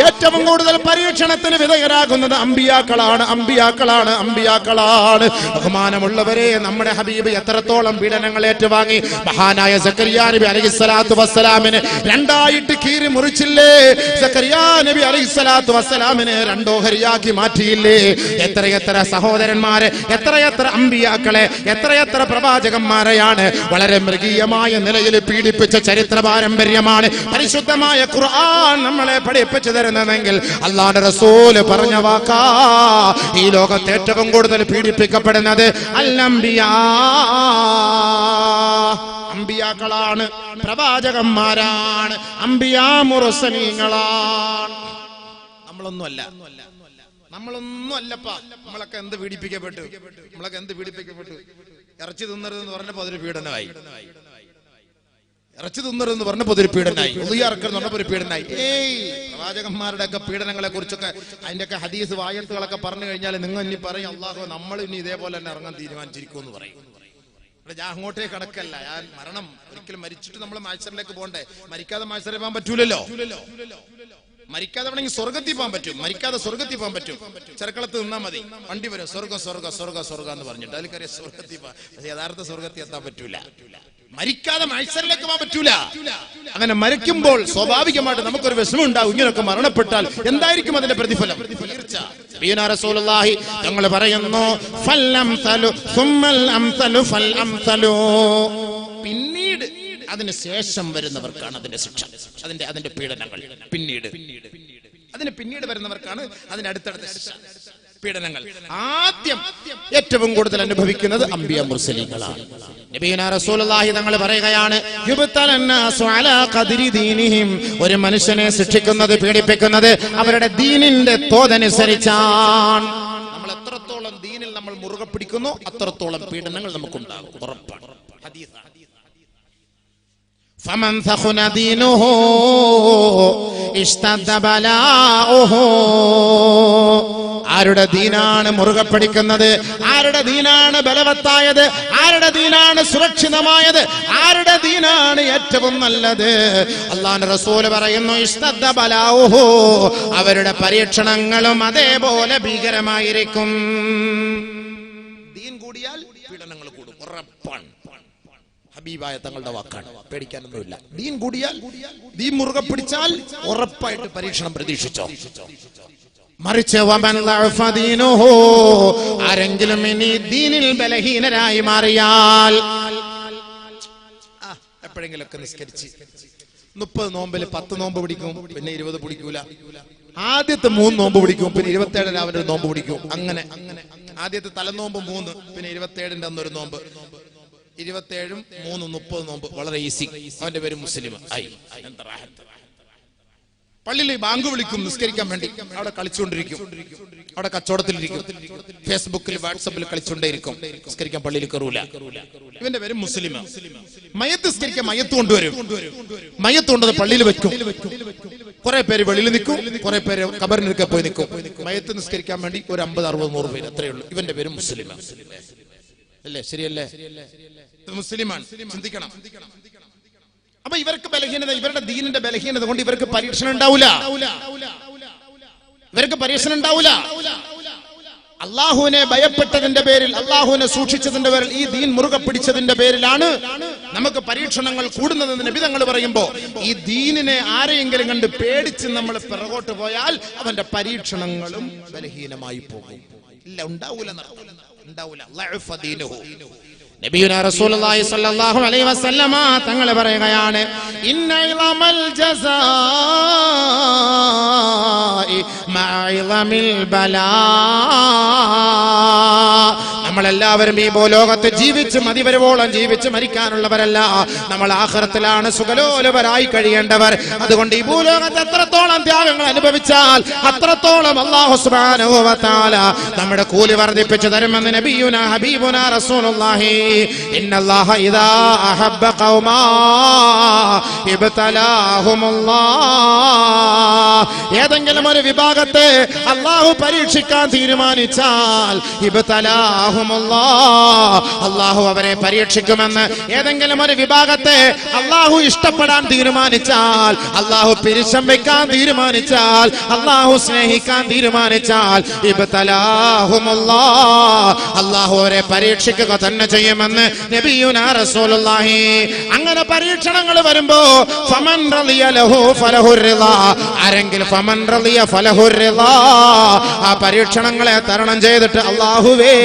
ഏറ്റവും കൂടുതൽ പരീക്ഷണത്തിന് വിധേയരാകുന്നത് അമ്പിയാക്കളാണ്, അമ്പിയാക്കളാണ്, അമ്പിയാക്കളാണ്. ബഹുമാനമുള്ളവരെ, നമ്മുടെ ഹബീബ് എത്രത്തോളം പീഡനങ്ങൾ ഏറ്റുവാങ്ങി. മഹാനായ സക്കരിയാ നബി അലൈഹിസ്സലാത്തു വസ്സലാമിനെ രണ്ടായിട്ട് കീറി മുറിച്ചില്ലേ? സക്കരിയാ നബി അലൈഹിസ്സലാത്തു വസ്സലാമിനെ രണ്ടോഹരിയാക്കി മാറ്റിയില്ലേ? എത്രയെത്ര സഹോദരന്മാരെ, എത്രയെത്ര അമ്പിയാക്കളെ, എത്രയെത്ര പ്രവാചകന്മാരെയാണ് വളരെ മൃഗീയമായ നിലയിൽ പീഡിപ്പിച്ച ചരിത്ര പാരമ്പര്യമാണ് പരിശുദ്ധമായ ഖുർആൻ നമ്മളെ പഠിപ്പിച്ചു തരുന്നതെങ്കിൽ അല്ലാഹുവിന്റെ റസൂൽ പറഞ്ഞ വാക്കാ, ഈ ലോകത്ത് ഏറ്റവും കൂടുതൽ പീഡിപ്പിക്കപ്പെടുന്നത് അൽ-അംബിയാ, അമ്പിയാക്കളാണ്, പ്രവാചകന്മാരാണ്, അമ്പിയാ മുർസലീങ്ങളാണ്. നമ്മളൊന്നുമല്ല, നമ്മളൊന്നുമല്ലപ്പാ. നമ്മളൊക്കെ എന്ത് പീഡിപ്പിക്കപ്പെട്ടു, നമ്മളൊക്കെ എന്ത് പീഡിപ്പിക്കപ്പെട്ടു? ഇറച്ചി തിന്നരുതെന്ന് പറഞ്ഞപ്പോ അതൊരു പീഡനമായി, ഇറച്ചി തിന്നരുതെന്ന് പറഞ്ഞപ്പോ അതൊരു പീഡനായി, ഉളിയറക്കെന്ന് പറഞ്ഞപ്പോ ഒരു പീഡനായി. പ്രവാചകന്മാരുടെ ഒക്കെ പീഡനങ്ങളെ കുറിച്ചൊക്കെ അതിന്റെ ഒക്കെ ഹദീസ് വായത്തുകളൊക്കെ പറഞ്ഞു കഴിഞ്ഞാൽ നിങ്ങൾ ഇനി പറയും, അള്ളാഹു നമ്മൾ ഇനി ഇതേപോലെ തന്നെ ഇറങ്ങാൻ തീരുമാനിച്ചിരിക്കുമെന്ന് പറയും. ഞാൻ അങ്ങോട്ടേ കടക്കല്ല, ഞാൻ മരണം ഒരിക്കലും മരിച്ചിട്ട് നമ്മൾ മാഴ്സറിലേക്ക് പോകണ്ടേ? മരിക്കാതെ മാഴ്സറിൽ പോകാൻ പറ്റൂലല്ലോ. മരിക്കാതെ വേണമെങ്കിൽ സ്വർഗത്തിൽ പോകാൻ പറ്റും, മരിക്കാതെ സ്വർഗത്തിൽ പോകാൻ പറ്റും. ചെറുക്കളത്ത് നിന്നാ മതി, വണ്ടി വരും, സ്വർഗം സ്വർഗം സ്വർഗം സ്വർഗം എന്ന് പറഞ്ഞിട്ട് അതിൽക്കറിയാം സ്വർഗത്തിൽ പോകാം. പക്ഷെ യഥാർത്ഥ സ്വർഗത്തിൽ എത്താൻ പറ്റൂല, മരിക്കാതെ മത്സരത്തിലേക്ക് പോകാൻ പറ്റൂല. അങ്ങനെ മരിക്കുമ്പോൾ സ്വാഭാവികമായിട്ട് നമുക്കൊരു വിഷമം ഉണ്ടാവും. ഇങ്ങനെയൊക്കെ മരണപ്പെട്ടാൽ എന്തായിരിക്കും അതിന്റെ പ്രതിഫലം? തീർച്ച തങ്ങൾ പറയുന്നു, പിന്നീട് അതിന് ശേഷം വരുന്നവർക്കാണ് അതിന്റെ ശിക്ഷ, അതിന്റെ പീഡനങ്ങൾ. അതിന് പിന്നീട് വരുന്നവർക്കാണ് അതിന്റെ അടുത്തടുത്ത ശിക്ഷ, പീഡനങ്ങൾ. ആദ്യം ഏറ്റവും കൂടുതൽ അനുഭവിക്കുന്നത് അംബിയ മുർസലീങ്ങളാണ്. നബിയുനാ റസൂലുള്ളാഹി തങ്ങൾ പറയുകയാണ്, യുബ്തലന്നാസു അലാ ഖദ്രി ദീനിഹിം, ഒരു മനുഷ്യനെ ശിക്ഷിക്കുന്നത്, പീഡിപ്പിക്കുന്നത് അവരുടെ ദീനിന്റെ തോതനുസരിച്ചാണ്. നമ്മൾ എത്രത്തോളം ദീനിൽ നമ്മൾ മുറുകെ പിടിക്കുന്നു അത്രത്തോളം പീഡനങ്ങൾ നമുക്കുണ്ടാകും, ഉറപ്പാണ്. ഹദീസാണ്. ഫമൻ ഥഖുന ദീനുഹു ഇസ്തദ്ദ ബലാഉഹു, ആരുടെ ദീനാണ് മുറുകെ പിടിക്കുന്നത്, ആരുടെ ദീനാണ് ബലവത്തായത്, ആരുടെ ദീനാണ് സുരക്ഷിതമായത്, ആരുടെ ദീനാണ് ഏറ്റവും നല്ലത്, അല്ലാഹുവിന്റെ റസൂൽ പറയുന്നു, ഇസ്തദ്ദ ബലാഉഹു, അവരുടെ പരീക്ഷണങ്ങളും അതേപോലെ ഭീകരമായിരിക്കും. ദീൻ കൂടിയാൽ പീഡനങ്ങൾ കൂടും, ഉറപ്പാണ്. ഹബീബായ തങ്ങളുടെ വാക്കാണ്, പേടിക്കാനൊന്നുമില്ല. ദീൻ കൂടിയാൽ, ദീൻ മുറുകെ പിടിച്ചാൽ ഉറപ്പായിട്ട് പരീക്ഷണം പ്രതീക്ഷിച്ചോ. മറിച്ച് ആരെങ്കിലും ഇനി ദീനിൽ ബലഹീനരായി മാറിയാൽ, എപ്പോഴെങ്കിലൊക്കെ നിസ്കരിച്ച് 30 നോമ്പിൽ 10 നോമ്പ് പിടിക്കും, പിന്നെ 20 പിടിക്കൂല. ആദ്യത്തെ 3 നോമ്പ് പിടിക്കും, പിന്നെ 27 രാവിലെ ഒരു നോമ്പ് പിടിക്കും. അങ്ങനെ ആദ്യത്തെ തലനോമ്പ് 3, പിന്നെ 27ന്റെ അന്നൊരു നോമ്പ്, 27 3 30 നോമ്പ്. വളരെ ഈസി. അവന്റെ പേര് മുസ്ലിം ആയി. പള്ളിയിൽ ബാങ്ക് വിളിക്കും നിസ്കരിക്കാൻ വേണ്ടി, അവിടെ കളിച്ചുകൊണ്ടിരിക്കും, അവിടെ കച്ചവടത്തിലിരിക്കും, ഫേസ്ബുക്കിൽ വാട്സപ്പിൽ കളിച്ചുകൊണ്ടേയിരിക്കും, നിസ്കരിക്കാൻ പള്ളിയിൽ കയറൂല. ഇവന്റെ പേര് മുസ്ലിം. മയത്ത് നിസ്കരിക്കാൻ മയത്ത് കൊണ്ടുവരും, മയത്ത് കൊണ്ടുവന്ന് പള്ളിയിൽ വെക്കും. കുറെ പേര് വെളിയിൽ നിൽക്കും, കുറെ പേര് കബറിനൊക്കെ പോയി നിൽക്കും. മയത്ത് നിസ്കരിക്കാൻ വേണ്ടി ഒരു 50 60 100 പേര്, അത്രയേ ഉള്ളൂ. ഇവന്റെ പേര് മുസ്ലിം അല്ലേ? ശരിയല്ലേ? മുസ്ലിമാണ്. ചിന്തിക്കണം. അപ്പൊ ഇവർക്ക് ബലഹീനത, ഇവരുടെ ദീനിന്റെ ബലഹീനത കൊണ്ട് ഇവർക്ക് പരീക്ഷണം ഉണ്ടാവില്ല, ഇവർക്ക് പരീക്ഷണം ഉണ്ടാവില്ല. അള്ളാഹുവിനെ ഭയപ്പെട്ടതിന്റെ പേരിൽ, അള്ളാഹുവിനെ സൂക്ഷിച്ചതിന്റെ പേരിൽ, ഈ ദീൻ മുറുകെ പിടിച്ചതിന്റെ പേരിലാണ് നമുക്ക് പരീക്ഷണങ്ങൾ കൂടുന്നതെന്ന് നബി തങ്ങൾ പറയുമ്പോ, ഈ ദീനിനെ ആരെയെങ്കിലും കണ്ട് പേടിച്ച് നമ്മൾ പിറകോട്ട് പോയാൽ അവന്റെ പരീക്ഷണങ്ങളും ബലഹീനമായി പോകും. ഇല്ല, ഉണ്ടാവൂല, ഉണ്ടാവൂല. നബിയുനാ റസൂലുള്ളാഹി സ്വല്ലല്ലാഹു അലൈഹി വസല്ലമ തങ്ങൾ പറയുകയാണ്, ഇന്നൽ ജസാഇ മഅഇളമിൽ ബലാ. നമ്മളെല്ലാവരും ഈ ഭൂലോകത്ത് ജീവിച്ച് മതിവരുവോളം ജീവിച്ച് മരിക്കാനുള്ളവരല്ല. നമ്മൾ ആഖിറത്തിലാണ് സുഖലോലുപരായി കഴിയേണ്ടവർ. അതുകൊണ്ട് ഈ ഭൂലോകത്ത് എത്രത്തോളം ത്യാഗങ്ങൾ അനുഭവിച്ചാൽ അത്രത്തോളം അല്ലാഹു സുബ്ഹാനഹു വ തആല നമ്മുടെ കൂലി വർദ്ധിപ്പിച്ചു തരുമെന്ന് നബിയുനാ ഹബീബുനാ റസൂലുള്ളാഹി. ഇന്നല്ലാഹ ഇദാ അഹബ്ബ ഖൗമാ ഇബ്തലാഹുമുല്ലാഹ്. ഏതെങ്കിലും ഒരു വിഭാഗത്തെ അല്ലാഹു പരീക്ഷിക്കാൻ തീരുമാനിച്ചാൽ ഇബ്തലാഹുമുല്ലാഹ്, അല്ലാഹു അവരെ പരീക്ഷിക്കുമെന്ന്. ഏതെങ്കിലും ഒരു വിഭാഗത്തെ അല്ലാഹു ഇഷ്ടപ്പെടാൻ തീരുമാനിച്ചാൽ, അല്ലാഹു പിരിശം വെക്കാൻ തീരുമാനിച്ചാൽ, അല്ലാഹു സ്നേഹിക്കാൻ തീരുമാനിച്ചാൽ ഇബ്തലാഹുമുല്ലാഹ്, അല്ലാഹു അവരെ പരീക്ഷിക്കുക തന്നെ ചെയ്യുമെന്ന് നബിയുനാ റസൂലുള്ളാഹി. അങ്ങനെ പരീക്ഷണങ്ങൾ വരുമ്പോ ഫമൻ റളിയ ലഹു ഫലഹുർ റിളാ, ആരെങ്കിലും ഫമൻ റളിയ ഫലഹുർ റിളാ, ആ പരീക്ഷണങ്ങളെ തരണം ചെയ്തിട്ട് അല്ലാഹുവേ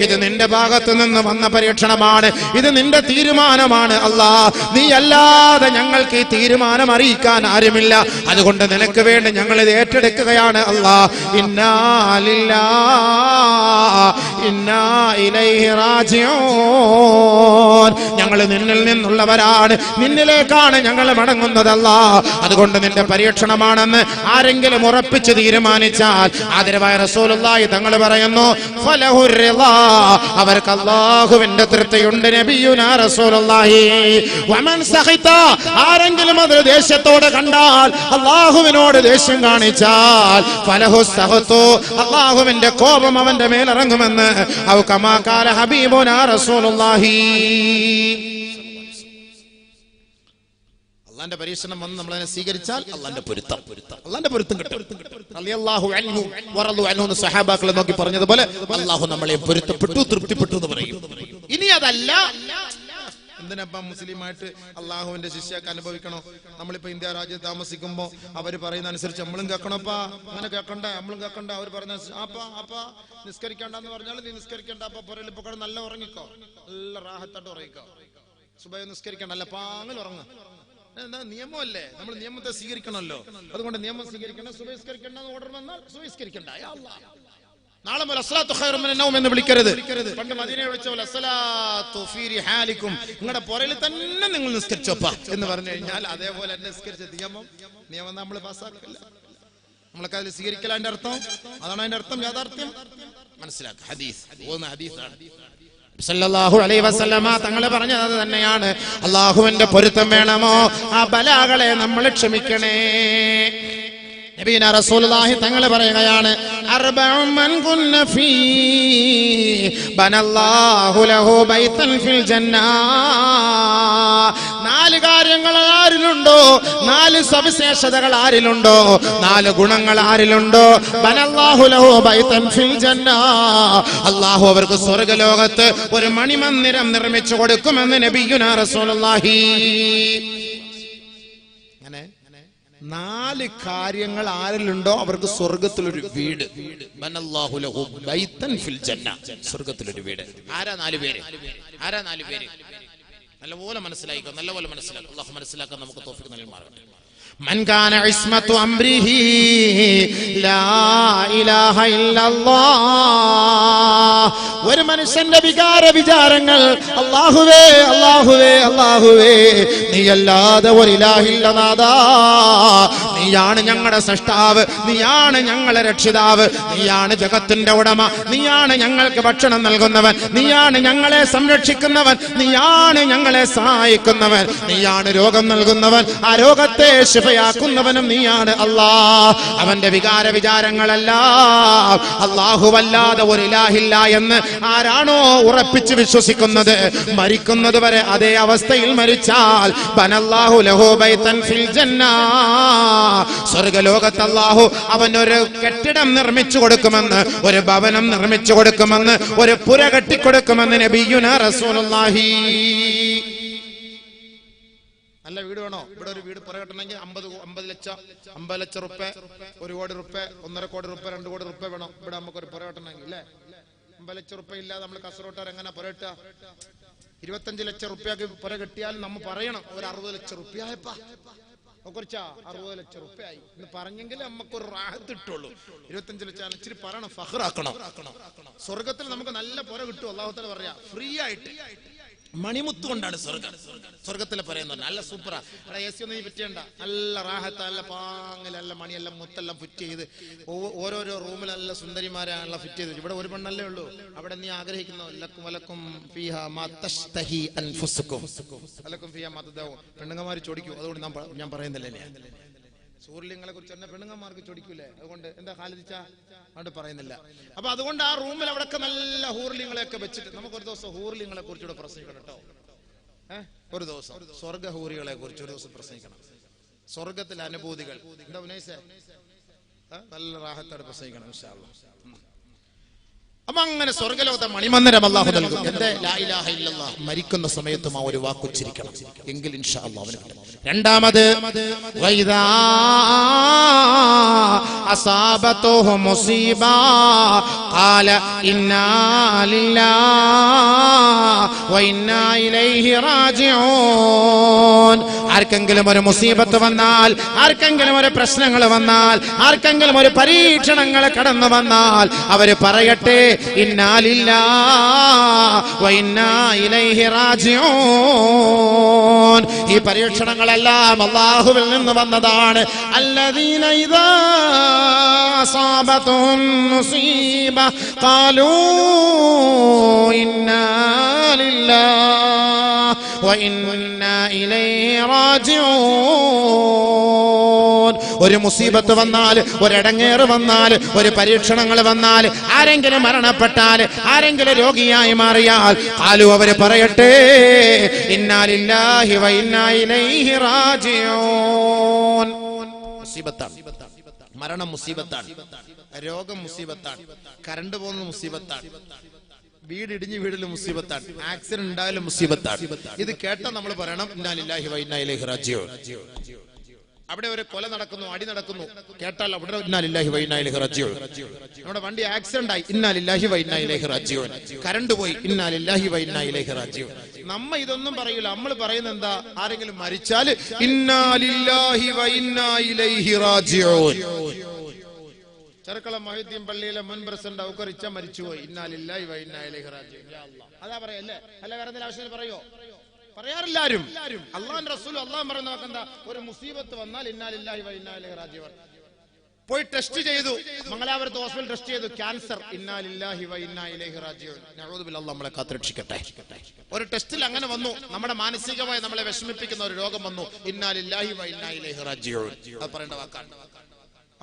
ഇത് നിന്റെ ഭാഗത്ത് നിന്ന് വന്ന പരീക്ഷണമാണ്, ഇത് നിന്റെ തീരുമാനമാണ് അല്ലാ, നീ അല്ലാതെ ഞങ്ങൾക്ക് ഈ തീരുമാനം അറിയിക്കാൻ ആരുമില്ല, അതുകൊണ്ട് നിനക്ക് വേണ്ടി ഞങ്ങൾ ഇത് ഏറ്റെടുക്കുകയാണ് അല്ലാ. ഇന്നാ ലില്ലാഹി ഇന്നാ ഇലൈഹി റാജിഊൻ. ഞങ്ങൾ നിന്നിൽ നിന്നുള്ളവരാണ്, നിന്നിലേക്കാണ് ഞങ്ങൾ മടങ്ങുന്നതല്ല. അതുകൊണ്ട് നിന്റെ പരീക്ഷണമാണെന്ന് ആരെങ്കിലും ഉറപ്പിച്ച് തീരുമാനിച്ചാൽ ആദരവായ റസൂലുള്ളാഹി തങ്ങൾ പറയുന്നു ഫലഹുർ റിളാ, അവർക്ക് അല്ലാഹുവിന്റെ തൃപ്തിയുണ്ട്. നബിയുനാ റസൂലുള്ളാഹി. വമൻ സഖിത, ആരെങ്കിലും അത് ദേഷ്യത്തോടെ കണ്ടാൽ, അല്ലാഹുവിനോട് ദേഷ്യം കാണിച്ചാൽ ഫലഹു സഖതു, അല്ലാഹുവിന്റെ കോപം അവന്റെ മേലിറങ്ങുമെന്ന് ഔ കമാ ഖാല ഹബീബുനാ റസൂലുള്ളാഹി. അള്ളാന്റെ പരീക്ഷണം വന്ന് നമ്മളതിനെ സ്വീകരിച്ചാൽ അള്ളാന്റെ പൊരുത്തം കിട്ടും. റളിയല്ലാഹു അൻഹു വറളു അൻഹു എന്ന് സഹാബാക്കളെ നോക്കി പറഞ്ഞതുപോലെ അള്ളാഹു നമ്മളെ പൊരുത്തപ്പെട്ടു, തൃപ്തിപ്പെട്ടു എന്ന് പറയും. ഇനി അതല്ല, എന്തിനപ്പം മുസ്ലിമായിട്ട് അള്ളാഹുവിന്റെ ശിക്ഷയൊക്കെ അനുഭവിക്കണോ? നമ്മളിപ്പോ ഇന്ത്യ രാജ്യത്ത് താമസിക്കുമ്പോ അവര് പറയുന്ന അനുസരിച്ച് നമ്മളും കേൾക്കണപ്പാ. അങ്ങനെ കേൾക്കണ്ട, നമ്മളും കേൾക്കണ്ട. അവർ പറഞ്ഞ അപ്പാ നിസ്കരിക്കണ്ടെന്ന് പറഞ്ഞാൽ നീ നിസ്കരിക്കണ്ട, അപ്പൊ പുറയിൽ ഇപ്പൊ നല്ല ഉറങ്ങിക്കോ, നല്ല റാഹത്തായിട്ട് ഉറങ്ങിക്കോ, സുബഹി നിസ്കരിക്കണ്ട, അല്ല പാങ്ങൽ ഉറങ്ങ. എന്താ നിയമമല്ലേ, നമ്മൾ നിയമത്തെ സ്വീകരിക്കണമല്ലോ. അതുകൊണ്ട് നിയമം സ്വീകരിക്കണം. സുബഹിസ്കരിക്കണ്ട ഓർഡർ വന്നാൽ സുബഹിസ്കരിക്കണ്ട. നാളെ മുതൽ അസ്സലാത്തു ഖൈറും മിനൻ നൗം എന്ന് വിളിക്കരുത്. പണ്ട് മദീനയെ വിളിച്ച പോലെ അസ്സലാത്തു ഫീ റിഹാലിക്കും, നിങ്ങളുടെ പുറയിൽ തന്നെ നിങ്ങൾ നിസ്കരിച്ചോപ്പാ എന്ന് പറഞ്ഞു കഴിഞ്ഞാൽ അതേപോലെ തന്നെ നിസ്കരിച്ച നിയമം നമ്മൾ പാസ്സാക്കില്ല. നമ്മളൊക്കെ അതിൽ സ്വീകരിക്കല. അതിന്റെ അർത്ഥം അതാണ്, അതിന്റെ അർത്ഥം യാഥാർത്ഥ്യം മനസ്സിലാക്കുക. ഹദീസ് ഹദീസാണ്. സല്ലല്ലാഹു അലൈഹി വസല്ലമ തങ്ങൾ പറഞ്ഞത് അത് തന്നെയാണ്. അല്ലാഹുവിന്റെ പൊരുത്തം വേണമോ, ആ ബലാകളെ നമ്മൾ ക്ഷമിക്കണേ. നബിയുനാ റസൂലുള്ളാഹി തങ്ങൾ പറയുകയാണ് അർബഉ മൻ കുന്ന ഫീ ബനല്ലാഹു ലഹു ബൈതൻ ഫിൽ ജന്നാ. 4 കാര്യങ്ങൾ ആരിലുണ്ടോ, 4 സവിശേഷതകൾ ആരിലുണ്ടോ, 4 ഗുണങ്ങൾ ആരിലുണ്ടോ, ബനല്ലാഹു ലഹു ബൈതൻ ഫിൽ ജന്നാ, അല്ലാഹു അവർക്ക് സ്വർഗ്ഗലോകത്ത് ഒരു മണിമന്ദിരം നിർമ്മിച്ചു കൊടുക്കുമെന്ന് നബിയുനാ റസൂലുള്ളാഹി. 4 കാര്യങ്ങൾ ആരിലുണ്ടോ അവർക്ക് സ്വർഗത്തിലൊരു വീട്. ബനല്ലാഹു ലഹു ബൈതൻ ഫിൽ ജന്ന, സ്വർഗത്തിലൊരു വീട്. ആരാ 4 പേര്? നല്ലപോലെ മനസ്സിലാക്കുക, നല്ലപോലെ മനസ്സിലാക്കുക. അല്ലാഹു മനസ്സിലാക്കാൻ നമുക്ക് തൗഫീഖ് നൽകുമാറാകട്ടെ. من كان عصمة أمره لا إله إلا الله. ഒരു മനുഷ്യന്റെ വിചാരങ്ങൾ അല്ലാഹുവേ അല്ലാഹുവേ അല്ലാഹുവേ നീയല്ലാതെ ഒരു ഇലാഹില്ല നാഥാ, നീയാണ് ഞങ്ങളുടെ സൃഷ്ടാവ്, നീയാണ് ഞങ്ങളുടെ രക്ഷിതാവ്, നീയാണ് ജഗത്തിന്റെ ഉടമ, നീയാണ് ഞങ്ങൾക്ക് ഭക്ഷണം നൽകുന്നവൻ, നീയാണ് ഞങ്ങളെ സംരക്ഷിക്കുന്നവൻ, നീയാണ് ഞങ്ങളെ സഹായിക്കുന്നവൻ, നീയാണ് രോഗം നൽകുന്നവൻ, ആ രോഗത്തെ ശിഫയാക്കുന്നവനും നീയാണ് അല്ലാഹ്. അവന്റെ വിചാരങ്ങളെല്ലാം അല്ലാഹുവല്ലാതെ ഒരു ഇലാഹില്ല എന്ന് ആരാണോ ഉറപ്പിച്ച് വിശ്വസിക്കുന്നത്, മരിക്കുന്നത് വരെ അതേ അവസ്ഥയിൽ മരിച്ചാൽ ബനല്ലാഹു ലഹു ബൈതൻ ഫിൽ ജന്നാ, സ്വർഗ്ഗലോകത്ത് അല്ലാഹു അവനൊരു കെട്ടിടം നിർമ്മിച്ചു കൊടുക്കുമെന്ന്, ഒരു ഭവനം നിർമ്മിച്ചു കൊടുക്കുമെന്ന്, ഒരു പുര കെട്ടിക്കൊടുക്കുമെന്ന് നബിയുനാ റസൂലുള്ളാഹി. നല്ല വീട് വേണോ? ഇവിടെ ഒരു വീട് പുര കെട്ടണമെങ്കിൽ 50 ലക്ഷം റുപ്യ, 1 കോടി റുപ്യ, 1.5 കോടി റുപ്യ, 2 കോടി റുപ്യ വേണം ഇവിടെ നമുക്കൊരു പുര കെട്ടണമെങ്കിൽ. അല്ലേ, 50 ലക്ഷം റുപ്യ ഇല്ലാതെ നമ്മൾ കസറോട്ടാർ എങ്ങനെ പുര കെട്ടുക? 25 ലക്ഷം റുപ്യക്ക് പുര കെട്ടിയാൽ നമ്മൾ പറയണം ഒരു 60 ലക്ഷം റുപ്യ. കുറച്ചാ 60 ലക്ഷം റുപ്യായി എന്ന് പറഞ്ഞെങ്കിൽ നമുക്കൊരു റാഹത്ത് കിട്ടുള്ളൂ. 25 ലക്ഷം ഇച്ചിരി പറയണം, ഫഖ്റാക്കണം. സ്വർഗത്തിൽ നമുക്ക് നല്ല പുര കിട്ടും. അല്ലാഹു തആല പറയാ ഫ്രീ ആയിട്ട് മണിമുത്ത് കൊണ്ടാണ് സ്വർഗത്തിലെ പറയുന്നത്. നല്ല സൂപ്പറാ. അവിടെ AC ഒന്നും പറ്റിയണ്ട, നല്ല റാഹത്ത്, നല്ല പാങ്ങിൽ, നല്ല മണിയെല്ലാം മുത്തെല്ലാം ഫിറ്റ് ചെയ്ത് ഓരോരോ റൂമിൽ നല്ല സുന്ദരിമാരാണല്ലോ ഫിറ്റ് ചെയ്ത്. ഇവിടെ ഒരു പെണ്ണല്ലേ ഉള്ളൂ. അവിടെ നീ ആഗ്രഹിക്കുന്ന ലക്കും ഫീഹാ മാ തശ്തഹി അൻഫുസുകും ലക്കും ഫീഹാ മാ തദഊൻ. പെണ്ണുങ്ങന്മാർ ചോദിക്കും. അതുകൊണ്ട് ഞാൻ പറയുന്നില്ലേ, സൂര്യലിംഗങ്ങളെ കുറിച്ച് തന്നെ പെണ്ണുങ്ങന്മാർക്ക് ചോദിക്കൂലേ, അതുകൊണ്ട് എന്താ ഖാലിദിച്ച അതുകൊണ്ട് പറയുന്നില്ല. അപ്പൊ അതുകൊണ്ട് ആ റൂമിൽ അവിടെയൊക്കെ നല്ല ഹൂർലിങ്ങളെയൊക്കെ വെച്ചിട്ട് നമുക്കൊരു ദിവസം ഹൂർലിങ്ങളെ കുറിച്ചുകൂടെ പ്രസംഗിക്കണം കേട്ടോ. ഒരു ദിവസം സ്വർഗ ഹൂറികളെ കുറിച്ച് ഒരു ദിവസം പ്രസംഗിക്കണം. സ്വർഗത്തിലെ അനുഭൂതികൾ എന്താ ഉനൈസേ, നല്ല റാഹത്തോടെ പ്രസംഗിക്കണം ഇൻഷാ അല്ലാഹ്. അപ്പൊ അങ്ങനെ സ്വർഗലോകത്തെ മണിമന്ദിരം അല്ലാഹു നൽകും. എന്റെ ലാ ഇലാഹ ഇല്ലല്ലാഹ് മരിക്കുന്ന സമയത്തും ആ ഒരു വാക്കുച്ചരിക്കണം, എങ്കിൽ ഇൻഷാ അല്ലാഹ് അവന് കിട്ടും. രണ്ടാമത് വൈദാ അസാബതുഹു മുസീബ ഖാല ഇന്നാ ലില്ലാഹി വ ഇന്നാ ഇലൈഹി റാജിഊൻ. ആർക്കെങ്കിലും ഒരു മുസീബത്ത് വന്നാൽ, ആർക്കെങ്കിലും ഒരു പ്രശ്നങ്ങൾ വന്നാൽ, ആർക്കെങ്കിലും ഒരു പരീക്ഷണങ്ങൾ കടന്നു വന്നാൽ അവര് പറയട്ടെ ഇന്നാ ലില്ലാഹി വ ഇന്നാ ഇലൈഹി റാജിഊൻ. ഈ പരീക്ഷണങ്ങളെല്ലാം അല്ലാഹുവിൽ നിന്ന് വന്നതാണ്. അല്ലദീന ഇദാ അസാബതുഹും മുസീബ ഖാലൂ ഇന്നാ ലില്ലാഹി വ ഇന്നാ ഇലൈഹി റാജിഊൻ. ഒരു മുസീബത്ത് വന്നാൽ, ഒരിടങ്ങേറ് വന്നാൽ, ഒരു പരീക്ഷണങ്ങൾ വന്നാൽ, ആരെങ്കിലും മരണപ്പെട്ടാൽ, ആരെങ്കിലും രോഗിയായി മാറിയാൽ ഖാലു അവര് പറയട്ടെ ഇന്നാ ലില്ലാഹി വ ഇന്നാ ഇലൈഹി റാജിഊൻ. മുസീബത്താണ്, മരണം മുസീബത്താണ്, രോഗം മുസീബത്താണ്, കറണ്ട് പോകുന്ന മുസീബത്താണ്, വീട് ഇടിഞ്ഞ് വീടിലും മുസീബത്താണ്, ആക്സിഡന്റ് ഉണ്ടായാലും മുസീബത്താണ്. ഇത് കേട്ടാൽ നമ്മൾ പറയണം ഇന്നാ ലില്ലാഹി വ ഇന്നാ ഇലൈഹി റാജിഊൻ. അവിടെ ഒരു കൊല നടക്കുന്നു, അടി നടക്കുന്നു, കേട്ടാൽ അവിടെ ഇന്നാ ലില്ലാഹി വ ഇന്നാ ഇലൈഹി റാജിഊൻ. നമ്മുടെ വണ്ടി ആക്സിഡന്റ് ആയി, ഇന്നാ ലില്ലാഹി വ ഇന്നാ ഇലൈഹി റാജിഊൻ. കറണ്ട് പോയി, ഇന്നാ ലില്ലാഹി വ ഇന്നാ ഇലൈഹി റാജിഊൻ. നമ്മ ഇതൊന്നും പറയൂല. നമ്മൾ പറയുന്നത് എന്താ, ആരെങ്കിലും മരിച്ചാൽ ഇന്നാ ലില്ലാഹി വ ഇന്നാ ഇലൈഹി റാജിഊൻ. ചെറുക്കള മൊഹീദ്ദീൻ പള്ളിയിലെ മുൻ പ്രസിഡന്റ് ഔക്കറിച്ച മരിച്ചുപോയി, ഇന്നാ ലില്ലാഹി വ ഇന്നാ ഇലൈഹി റാജിഊൻ. യാ അല്ലാഹ്, അതാ പറയല്ലേ, അല്ല വേറെ എന്തെങ്കിലും ആവശ്യത്തിന് പറയോ? പറയാറില്ലാരും. അല്ലാഹുവിന്റെ റസൂൽ അല്ലാഹു പറയുന്ന വാക്കെന്താ, ഒരു മുസീബത്ത് വന്നാൽ ഇന്നാ ലില്ലാഹി വ ഇന്നാ ഇലൈഹി റാജിഊൻ. പോയി ടെസ്റ്റ് ചെയ്തു, മംഗലാപുരത്ത് ഹോസ്പിറ്റൽ ടെസ്റ്റ് ചെയ്തു, ക്യാൻസർ, ഇന്നാ ലില്ലാഹി വ ഇന്നാ ഇലൈഹി റാജിഊൻ. നഊദു ബില്ലാഹി, അല്ലാഹു നമ്മളെ കാത്തുരക്ഷിക്കട്ടെ. ഒരു ടെസ്റ്റിൽ അങ്ങനെ വന്നു, നമ്മുടെ മാനസികമായി നമ്മളെ വിഷമിപ്പിക്കുന്ന ഒരു രോഗം വന്നു, ഇന്നാ ലില്ലാഹി വ ഇന്നാ ഇലൈഹി റാജിഊൻ. അത് പറയേണ്ട വാക്കാണ്.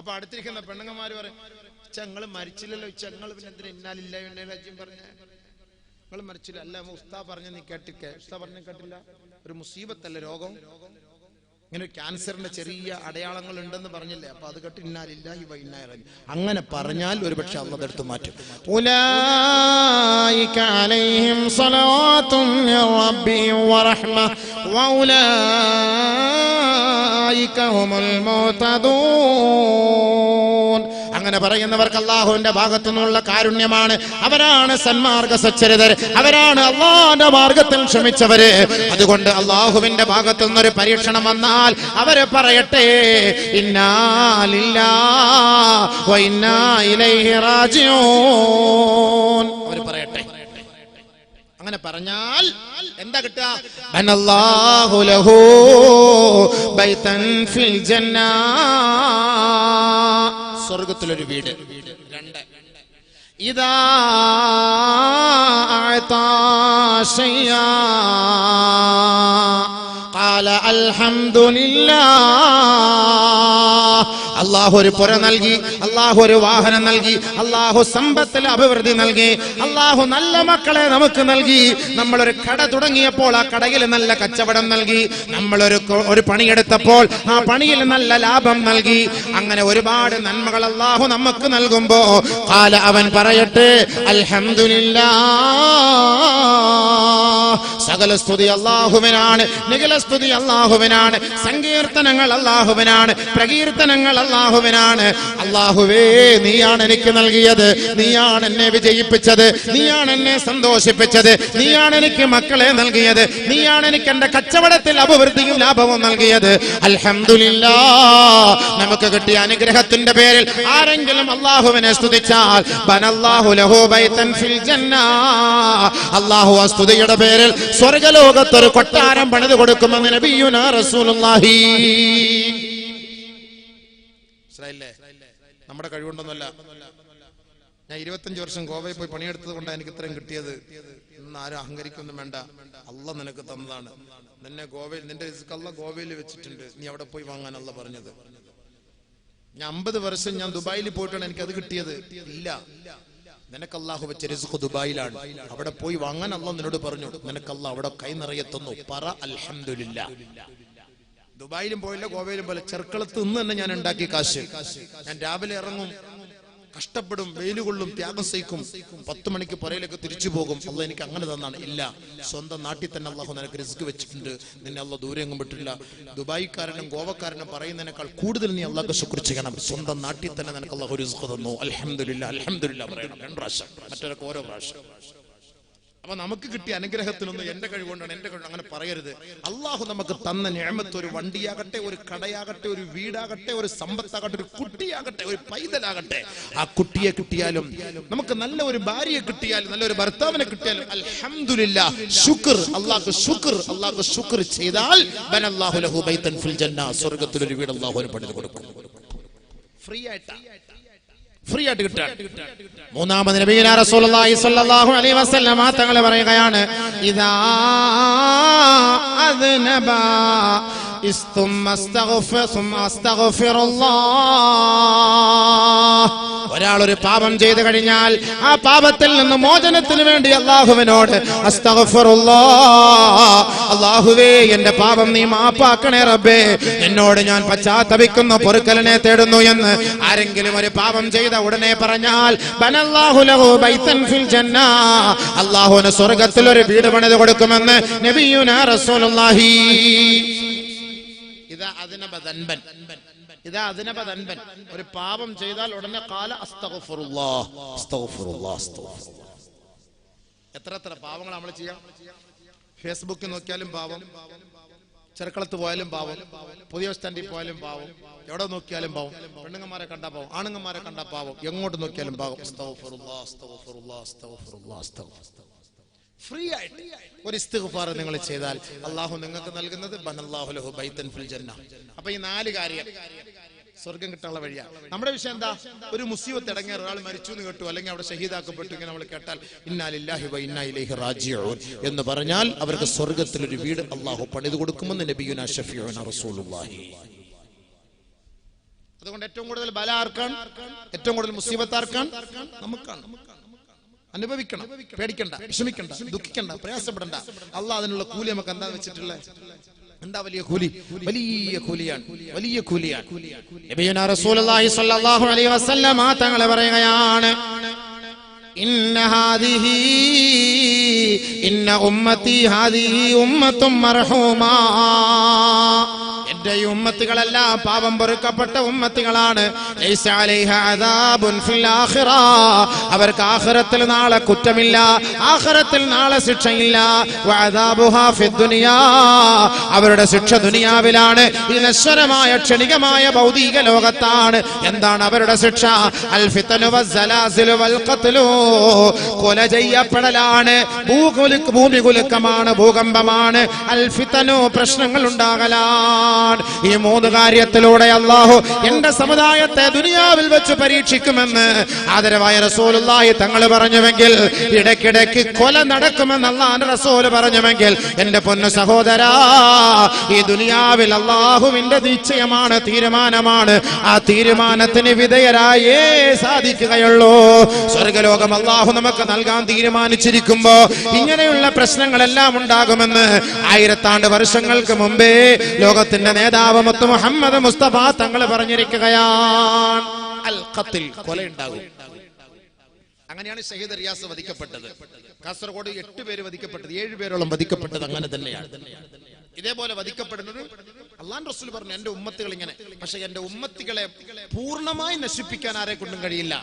അപ്പൊ അടുത്തിരിക്കുന്ന പെണ്ണുങ്ങന്മാര് പറയും, ഞങ്ങള് മരിച്ചില്ലല്ലോ, ഞങ്ങൾ പിന്നെ എന്തിനാ ഇന്നാ ലില്ലാഹി വ ഇന്നാ ഇലൈഹി റാജിഊൻ പറഞ്ഞ, നിങ്ങൾ മരിച്ചില്ല. അല്ല ഉസ്താദ് പറഞ്ഞ നീ കേട്ടിക്കെ, ഉസ്താദ് പറഞ്ഞ കേട്ടില്ല, ഒരു മുസീബത്തല്ലേ രോഗം, ഇങ്ങനെ ക്യാൻസറിന്റെ ചെറിയ അടയാളങ്ങൾ ഉണ്ടെന്ന് പറഞ്ഞില്ലേ, അപ്പൊ അത് കേട്ട് ഇന്നാ ലില്ലാഹി വ ഇന്നാ ഇലൈഹി റാജിഊൻ. അങ്ങനെ പറഞ്ഞാൽ ഒരു പക്ഷെ അല്ലാഹു അതെടുത്ത് മാറ്റും. ഉലൈക അലൈഹിം സ്വലാത്തും മിർ റബ്ബിഹിം വ റഹ്മ വ ഉലൈക ഹുമുൽ മുഹ്തദൂൻ. അങ്ങനെ പറയുന്നവർക്ക് അല്ലാഹുവിന്റെ ഭാഗത്തു നിന്നുള്ള കാരുണ്യമാണ്. അവരാണ് സന്മാർഗ സച്ചരിതർ, അവരാണ് അല്ലാഹുവിന്റെ മാർഗത്തിൽ ക്ഷമിച്ചവര്. അതുകൊണ്ട് അല്ലാഹുവിന്റെ ഭാഗത്തു നിന്നൊരു പരീക്ഷണം വന്നാൽ അവര് പറയട്ടെ ഇന്നാ ലില്ലാഹി വ ഇന്നാ ഇലൈഹി റാജിഊൻ. അവര് പറയട്ടെ. അങ്ങനെ പറഞ്ഞാൽ എന്താ കിട്ടുക? ബനല്ലാഹു ലഹു ബൈതൻ ഫിൽ ജന്ന, സ്വർഗ്ഗത്തിലൊരു വീട്. രണ്ട്, ഇദാ അഅതാ ശൈആ ഖാല അൽഹംദുലില്ലാഹ്. അല്ലാഹു ഒരു പുര നൽകി, അല്ലാഹു ഒരു വാഹനം നൽകി, അല്ലാഹു സമ്പത്തിൽ അഭിവൃദ്ധി നൽകി, അല്ലാഹു നല്ല മക്കളെ നമുക്ക് നൽകി. നമ്മളൊരു കട തുടങ്ങിയപ്പോൾ ആ കടയിൽ നല്ല കച്ചവടം നൽകി, നമ്മളൊരു പണിയെടുത്തപ്പോൾ ആ പണിയിൽ നല്ല ലാഭം നൽകി. അങ്ങനെ ഒരുപാട് നന്മകൾ അല്ലാഹു നമുക്ക് നൽകുമ്പോ ഖാല അവൻ പറയട്ടെ അൽഹംദുലില്ലാഹ്, സകല സ്തുതി അല്ലാഹുവിനാണ്, നിഖില സ്തുതി അല്ലാഹുവിനാണ്, സങ്കീർത്തനങ്ങൾ അല്ലാഹുവിനാണ്, പ്രകീർത്തനങ്ങൾ അല്ലാഹുവിനാണ്. അല്ലാഹുവേ, നീയാണ് എനിക്ക് നൽകിയത്, നീയാണ് എന്നെ വിജയിപ്പിച്ചത്, നീയാണ് എന്നെ സന്തോഷിപ്പിച്ചത്, നീയാണ് എനിക്ക് മക്കളെ നൽകിയത്, നീയാണ് എനിക്ക് എന്റെ കച്ചവടത്തിൽ അഭിവൃദ്ധിയും ലാഭവും നൽകിയത്. അൽഹംദുലില്ലാഹ്. നമുക്ക് കിട്ടിയ അനുഗ്രഹത്തിന്റെ പേരിൽ ആരെങ്കിലും അല്ലാഹുവിനെ സ്തുതിച്ചാൽ ബനല്ലാഹു ലഹു ബൈതൻ ഫിൽ ജന്ന, അല്ലാഹു ആ സ്തുതിയുടെ പേരിൽ സ്വർഗ്ഗലോകത്ത് ഒരു കൊട്ടാരം പണിതു കൊടുക്കുമെന്ന് നബിയുനാ റസൂലുള്ളാഹി. നമ്മുടെ കഴിവുണ്ടൊന്നുമല്ല. ഞാൻ 25 വർഷം ഗോവയിൽ പോയി പണിയെടുത്തത് കൊണ്ടാണ് എനിക്ക് ഇത്രയും കിട്ടിയത്. ഇന്ന് ആരും അഹങ്കരിക്കൊന്നും വേണ്ട. അള്ളാഹ് നിനക്ക് തന്നതാണ്. നിന്നെ ഗോവയിൽ, നിന്റെ റിസ്ക് ഗോവയിൽ വെച്ചിട്ടുണ്ട്, നീ അവിടെ പോയി വാങ്ങാൻ അള്ളാഹ് പറഞ്ഞത്. ഞാൻ 50 വർഷം ഞാൻ ദുബായിൽ പോയിട്ടാണ് എനിക്കത് കിട്ടിയത്. ഇല്ല, നിനക്ക് അള്ളാഹു വെച്ച റിസ്ക് ദുബായിലാണ്. അവിടെ പോയി വാങ്ങാൻ അള്ളാഹ് നിന്നോട് പറഞ്ഞു. നിനക്ക് അള്ളാഹ് അവിടെ കൈ നിറയെ തന്നു. പറ അൽഹംദുലില്ലാ. ദുബായിലും പോയില്ല, ഗോവയിലും പോലെ ചെറുക്കളത്ത് നിന്ന് തന്നെ ഞാൻ ഉണ്ടാക്കി കാശ്. ഞാൻ രാവിലെ ഇറങ്ങും, കഷ്ടപ്പെടും, വെയിലുകൊള്ളും, ത്യാഗം സഹിക്കും, 10 മണിക്ക് പുറയിലേക്ക് തിരിച്ചു പോകും. അള്ളാഹ് എനിക്ക് അങ്ങനെ തന്നാണ്. ഇല്ല, സ്വന്തം നാട്ടിൽ തന്നെ അള്ളാഹു നിനക്ക് റിസ്ക് വെച്ചിട്ടുണ്ട്. നിന്നെ അള്ളാഹ് ദൂരെ എങ്ങും വിട്ടില്ല. ദുബായിക്കാരനും ഗോവക്കാരനും പറയുന്നതിനേക്കാൾ കൂടുതൽ നീ അള്ളാഹ്ക്ക് ശുക്ർ ചെയ്യണം. സ്വന്തം നാട്ടിൽ തന്നെ നിനക്ക് അള്ളാഹു റിസ്ക് തന്നു. അൽഹംദുലില്ലാ, അൽഹംദുലില്ലാ പറയണം 2 പ്രാവശ്യം, മറ്റൊരൊക്കെ ഓരോ പ്രാവശ്യം. അപ്പൊ നമുക്ക് കിട്ടിയ അനുഗ്രഹത്തിനൊന്നും എന്റെ കഴിവുകൊണ്ടാണ്, എന്റെ കഴിവ് അങ്ങനെ പറയരുത്. അള്ളാഹു നമുക്ക് തന്ന നിഅമത്ത്, ഒരു വണ്ടിയാകട്ടെ, ഒരു കടയാകട്ടെ, ഒരു വീടാകട്ടെ, ഒരു സമ്പത്താകട്ടെ, ഒരു കുട്ടിയാകട്ടെ, ഒരു പൈതലാകട്ടെ, ആ കുട്ടിയെ കിട്ടിയാലും, നമുക്ക് നല്ല ഒരു ഭാര്യയെ കിട്ടിയാലും, നല്ലൊരു ഭർത്താവിനെ കിട്ടിയാലും അൽഹംദുലില്ലാ, ശുക്ർ, അള്ളാഹ്ക്ക് ശുക്ർ, അള്ളാഹ്ക്ക് ശുക്ർ ചെയ്താൽ ബനല്ലാഹു ലഹു ബൈതൻ ഫിൽ ജന്ന, സ്വർഗ്ഗത്തിൽ ഒരു വീട് അള്ളാഹുവിന് പണിത് കൊടുക്കും. ഫ്രീ ആയിട്ട് കിട്ടാൻ. മൂന്നാമത് നബിയുനാ റസൂലുള്ളാഹി സ്വല്ലല്ലാഹു അലൈഹി വസല്ലം തങ്ങൾ പറയുകയാണ്, ഇദാ അദ്നബ ഒരാൾ ഒരു പാപം ചെയ്തു കഴിഞ്ഞാൽ ആ പാപത്തിൽ നിന്ന് മോചനത്തിന് വേണ്ടി അല്ലാഹുവിനോട് അസ്തഗ്ഫിറുല്ലാഹ്, അല്ലാഹുവേ എന്റെ പാപം നീ മാപ്പാക്കണേ റബ്ബേ, എന്നോട് ഞാൻ പശ്ചാത്തപിക്കുന്നു, പൊറുക്കലിനെ തേടുന്നു എന്ന് ആരെങ്കിലും ഒരു പാപം ചെയ്ത ഉടനെ പറഞ്ഞാൽ ബനല്ലാഹു ലഹു ബൈതൻ ഫിൽ ജന്ന, അല്ലാഹുവിന് സ്വർഗ്ഗത്തിൽ ഒരു വീട് പണിത് കൊടുക്കുമെന്ന് നബിയുനാ റസൂലുള്ളാഹി. ഒരു പാപം ചെയ്താൽ ഉടനെ ഖാല അസ്തഗ്ഫിറുല്ലാഹ്, അസ്തഗ്ഫിറുല്ലാഹ്, അസ്തഗ്ഫിറുല്ലാഹ്. എത്ര പാവങ്ങൾ നമ്മൾ ചെയ്യാം. ഫേസ്ബുക്കിൽ നോക്കിയാലും പാവം, ചെറുക്കളത്ത് പോയാലും പാവം, പുതിയ സ്റ്റാൻഡിൽ പോയാലും പാവം, എവിടെ നോക്കിയാലും പാവം, പെണ്ണുങ്ങന്മാരെ കണ്ടാ പാവം, ആണുങ്ങന്മാരെ കണ്ടാ പാവം, എങ്ങോട്ട് നോക്കിയാലും പാവം. അസ്തഗ്ഫിറുല്ലാഹ്, അസ്തഗ്ഫിറുല്ലാഹ്, അസ്തഗ്ഫിറുല്ലാഹ്, അസ്തഗ്ഫിറുല്ലാഹ്. ഫ്രീ ആയിട്ട് ഒരു ഇസ്തിഗ്ഫാർ നിങ്ങൾ ചെയ്താൽ അള്ളാഹു നിങ്ങൾക്ക് നൽകുന്നത് ബനല്ലാഹു ലഹു ബൈതൻ ഫിൽ ജന്ന. അപ്പൊ ഈ 4 കാര്യം സ്വർഗം കിട്ടാനുള്ള വഴിയാണ്. നമ്മുടെ വിഷയം എന്താ? ഒരു മുസീബത്ത് ഇടങ്ങേർ, ഒരാൾ മരിച്ചു എന്ന് കേട്ടു, അല്ലെങ്കിൽ അവിടെ ഷഹീദാക്കപ്പെട്ടു, ഇങ്ങനെ നമ്മൾ കേട്ടാൽ ഇന്നാ ലില്ലാഹി വ ഇന്നാ ഇലൈഹി റാജിഊൻ എന്ന് പറഞ്ഞാൽ അവർക്ക് സ്വർഗത്തിൽ ഒരു വീട് അള്ളാഹു പണിത് കൊടുക്കുമെന്ന് നബിയുനാ ഷഫീഉനാ റസൂലുള്ളാഹി. അതുകൊണ്ട് ഏറ്റവും കൂടുതൽ ബല ആർക്കാണ്? ഏറ്റവും കൂടുതൽ മുസീബത്ത് ആർക്കാണ്? നമുക്കാണ്. അനുഭവിക്കണം, പേടിക്കണ്ട, വിഷമിക്കണ്ട, ദുഃഖിക്കണ്ട, പ്രയാസപ്പെടണ്ട. അള്ളാഹ് അതിനുള്ള കൂലി നമുക്ക് എന്താ വെച്ചിട്ടുള്ളത്? എന്താ വലിയ കൂലി? വലിയ കൂലിയാണ്, വലിയ കൂലിയാണ്. നബിയുനാ റസൂലുള്ളാഹി സ്വല്ലല്ലാഹു അലൈഹി വസല്ലം തങ്ങൾ പറയുകയാണ്, ഇന്ന ഉമ്മത്തി ഹാദിഹി ഉമ്മത്തും മർഹൂമാ, എന്റെ ഈ ഉമ്മത്തുകളെല്ലാം പാപം പൊറുക്കപ്പെട്ട ഉമ്മത്തുകളാണ്. ലൈസ അലൈഹാ അദാബുൻ ഫിൽ ആഖിറ, അവർക്ക് ആഖിറത്തിൽ നാളെ കുറ്റമില്ല, ആഖിറത്തിൽ നാളെ ശിക്ഷയില്ല. വഅദാബുഹാ ഫിദ് ദുനിയാ, അവരുടെ ശിക്ഷ ദുനിയാവിലാണ്. ഈ നശ്വരമായ ക്ഷണികമായ ഭൗതിക ലോകത്താണ്. എന്താണ് അവരുടെ ശിക്ഷ? അൽ ഫിതനു വസ്സലാസിലു വൽ ഖത്ലു, കൊല ചെയ്യപ്പെടലാണ്, ഭൂമി കുലുക്കമാണ്, ഭൂകമ്പമാണ്. അൽ ഫിതനു, പ്രശ്നങ്ങൾ ഉണ്ടാകലാണ്. ഈ 3 കാര്യത്തിലൂടെ അല്ലാഹു എന്റെ സമുദായത്തെ ദുനിയാവിൽ വെച്ച് പരീക്ഷിക്കുമെന്ന് ആദരവായ റസൂലുള്ളാഹി തങ്ങൾ പറഞ്ഞുവെങ്കിൽ, ഇടയ്ക്കിടയ്ക്ക് കൊല നടക്കുമെന്ന് അല്ലാഹുവിന്റെ റസൂൽ പറഞ്ഞുവെങ്കിൽ, എന്റെ പൊന്നു സഹോദരാ, ഈ ദുനിയാവിൽ അല്ലാഹുവിന്റെ നിശ്ചയമാണ്, തീരുമാനമാണ്. ആ തീരുമാനത്തിന് വിധേയരായേ സാധിക്കുകയുള്ളൂ. സ്വർഗ്ഗലോകം അല്ലാഹു നമുക്ക് നൽകാൻ തീരുമാനിച്ചിരിക്കുമ്പോ ഇങ്ങനെയുള്ള പ്രശ്നങ്ങളെല്ലാം ഉണ്ടാകുമെന്ന് 1000 ആണ്ട് വർഷങ്ങൾക്ക് മുമ്പേ ലോകത്തിന്റെ നേതാവ് മുത്ത് മുഹമ്മദ് മുസ്തഫ തങ്ങൾ പറഞ്ഞിരിക്കുകയാണ്. അൽ ഖത്ൽ, കൊല ഉണ്ടാകും. അങ്ങനെയാണ് ഷഹീദ് റിയാസ് വധിക്കപ്പെട്ടത്. കാസർഗോഡ് 8 പേര് വധിക്കപ്പെട്ടത്, 7 പേരോളം വധിക്കപ്പെട്ടത് അങ്ങനെ തന്നെയാണ്. ഇതേപോലെ വധിക്കപ്പെടുന്നത് അള്ളാഹുവിന്റെ റസൂൽ പറഞ്ഞു, എന്റെ ഉമ്മത്തുകൾ ഇങ്ങനെ. പക്ഷെ എന്റെ ഉമ്മത്തികളെ പൂർണ്ണമായി നശിപ്പിക്കാൻ ആരെ കൊണ്ടും കഴിയില്ല.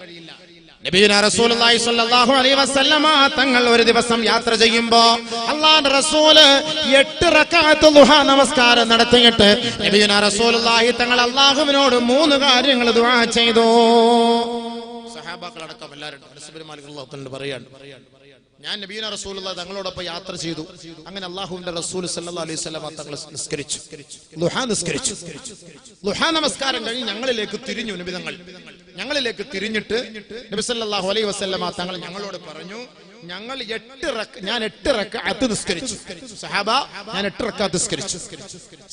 നബിയുനാ റസൂലുള്ളാഹി സ്വല്ലല്ലാഹു അലൈഹി വസല്ലമ തങ്ങൾ ഒരു ദിവസം യാത്ര ചെയ്യുമ്പോൾ അല്ലാഹുവിന്റെ റസൂല് 8 റക്അത്ത് ദുഹാ നമസ്കാരം നടത്തിയിട്ട് നബിയുനാ റസൂലുള്ളാഹി തങ്ങൾ അല്ലാഹുവിനോട് 3 കാര്യങ്ങൾ ദുആ ചെയ്തു. സഹാബാക്കളടക്കം എല്ലാവരും അനസ് ഇബ്നു മാലിക് റളിയല്ലാഹു അൻഹു പറയാണ്, ഞാൻ നബിയുനാ റസൂലുള്ളാഹി തങ്ങളോടൊപ്പം യാത്ര ചെയ്തു. അങ്ങനെ അല്ലാഹുവിന്റെ റസൂൽ സല്ലല്ലാഹു അലൈഹി വസല്ലം തങ്ങൾ നിസ്കരിച്ചു, ദുഹാ നിസ്കരിച്ചു. ദുഹാ നമസ്കാരം കഴിഞ്ഞ് ഞങ്ങളിലേക്ക് തിരിഞ്ഞു. നബി തങ്ങൾ ഞങ്ങളിലേക്ക് തിരിഞ്ഞിട്ട് നബി സല്ലല്ലാഹു അലൈഹി വസല്ലം തങ്ങൾ ഞങ്ങളോട് പറഞ്ഞു, ഞാൻ 8 റക്അത്ത് നിസ്കരിച്ചു. സഹാബ, ഞാൻ 8 റക്അത്ത് നിസ്കരിച്ചു.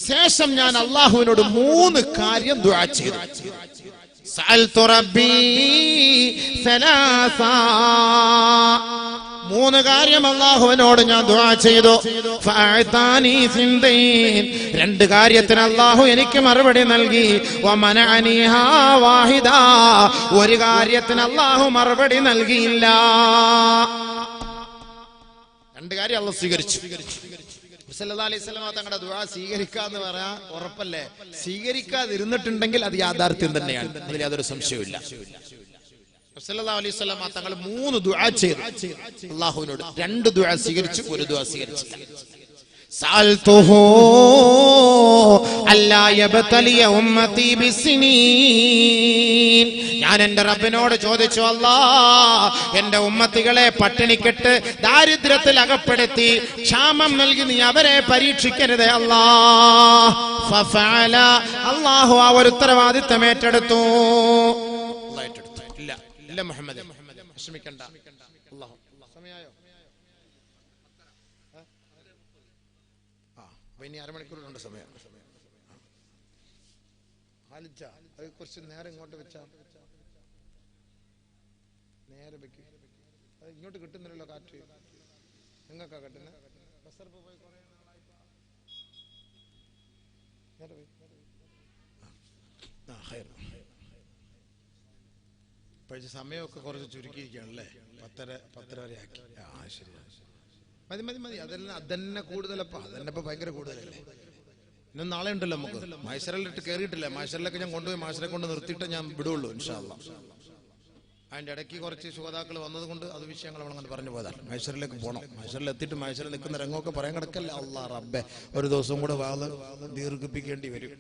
ശേഷം ഞാൻ അല്ലാഹുവിനോട് 3 കാര്യം ദുആ ചെയ്തു. സഅൽതു റബ്ബി സലാസ, 3 കാര്യം അല്ലാഹുവിനോട് ഞാൻ ദുആ ചെയ്തു. ഫഅതാനി സിൻദൈൻ, 2 കാര്യത്തിന് അല്ലാഹു എനിക്ക് മറുപടി നൽകി. വമനഅനിഹാ വാഹിദ, 1 കാര്യത്തിന് അല്ലാഹു മറുപടി നൽകിയില്ല. 2 കാര്യം അല്ലാഹു സ്വീകരിച്ചു. സല്ലല്ലാഹു അലൈഹി വസല്ലം തങ്ങളുടെ ദുആ സ്വീകരിക്കാന്ന് പറയാൻ ഉറപ്പല്ലേ? സ്വീകരിക്കാതിരുന്നിട്ടുണ്ടെങ്കിൽ അത് യാഥാർത്ഥ്യം തന്നെയാണ്, അതിൽ യാതൊരു സംശയവുമില്ല. സല്ലല്ലാഹു അലൈഹി വസല്ലം തങ്ങൾ 3 ദുആ ചെയ്തു അല്ലാഹുവിനോട്. 2 ദുആ സ്വീകരിച്ചു, 1 ദുആ സ്വീകരിച്ചില്ല. സഅൽതുഹു അല്ലാ യബ്തലിയ ഉമ്മതി ബിസ്സനീൻ, ഞാൻ എന്റെ റബ്ബിനോട് ചോദിച്ചു, അല്ലാഹ് എന്റെ ഉമ്മത്തികളെ പട്ടിണിക്കിട്ട് ദാരിദ്ര്യത്തിൽ അകപ്പെടുത്തി ക്ഷാമം നൽകി നീ അവരെ പരീക്ഷിക്കരുതേ അല്ലാഹ്. ഫഫഅല, അല്ലാഹു ആ ഒരു ഉത്തരവാദിത്തം ഏറ്റെടുത്തു. ഇല്ല ഇല്ല മുഹമ്മദ്, വിഷമിക്കണ്ട. അല്ലാഹു സമയായോ? ഇനി 1/2 മണിക്കൂറുണ്ട് സമയം. അത് കുറച്ച് നേരം ഇങ്ങോട്ട് വെച്ചാ നേരെ വെക്ക്. അത് ഇങ്ങോട്ട് കിട്ടുന്നില്ലല്ലോ കാറ്റ്, നിങ്ങൾക്കാ കിട്ടുന്നത്. ഇപ്പോഴത്തെ സമയമൊക്കെ കുറച്ച് ചുരുക്കിയിരിക്കുകയാണല്ലേ, 10:30 വരെ ആക്കി. ശരി, മതി മതി മതി. അതന്നെ കൂടുതലപ്പാ, അതന്നെ ഇപ്പൊ ഭയങ്കര കൂടുതലല്ലേ. ഇന്നും നാളെ ഉണ്ടല്ലോ നമുക്ക്. മൈസറിലിട്ട് കയറിയിട്ടില്ല. മൈസറിലൊക്കെ ഞാൻ കൊണ്ടുപോയി മൈസറെ കൊണ്ട് നിർത്തിയിട്ട് ഞാൻ വിടുള്ളൂ ഇൻഷാ അല്ലാഹ്. അതിന്റെ ഇടയ്ക്ക് കുറച്ച് ശുഹദാക്കൾ വന്നത് കൊണ്ട് അത് വിഷയങ്ങൾ നമ്മളങ്ങനെ പറഞ്ഞു പോയതാണ്. മൈസറിലേക്ക് പോകണം. മൈസറിൽ എത്തിയിട്ട് മൈസറിൽ നിൽക്കുന്ന രംഗമൊക്കെ പറയാൻ കിടക്കല്ല. അല്ലാഹ് റബ്ബേ, ഒരു ദിവസം കൂടെ വാത് ദീർഘിപ്പിക്കേണ്ടി വരും.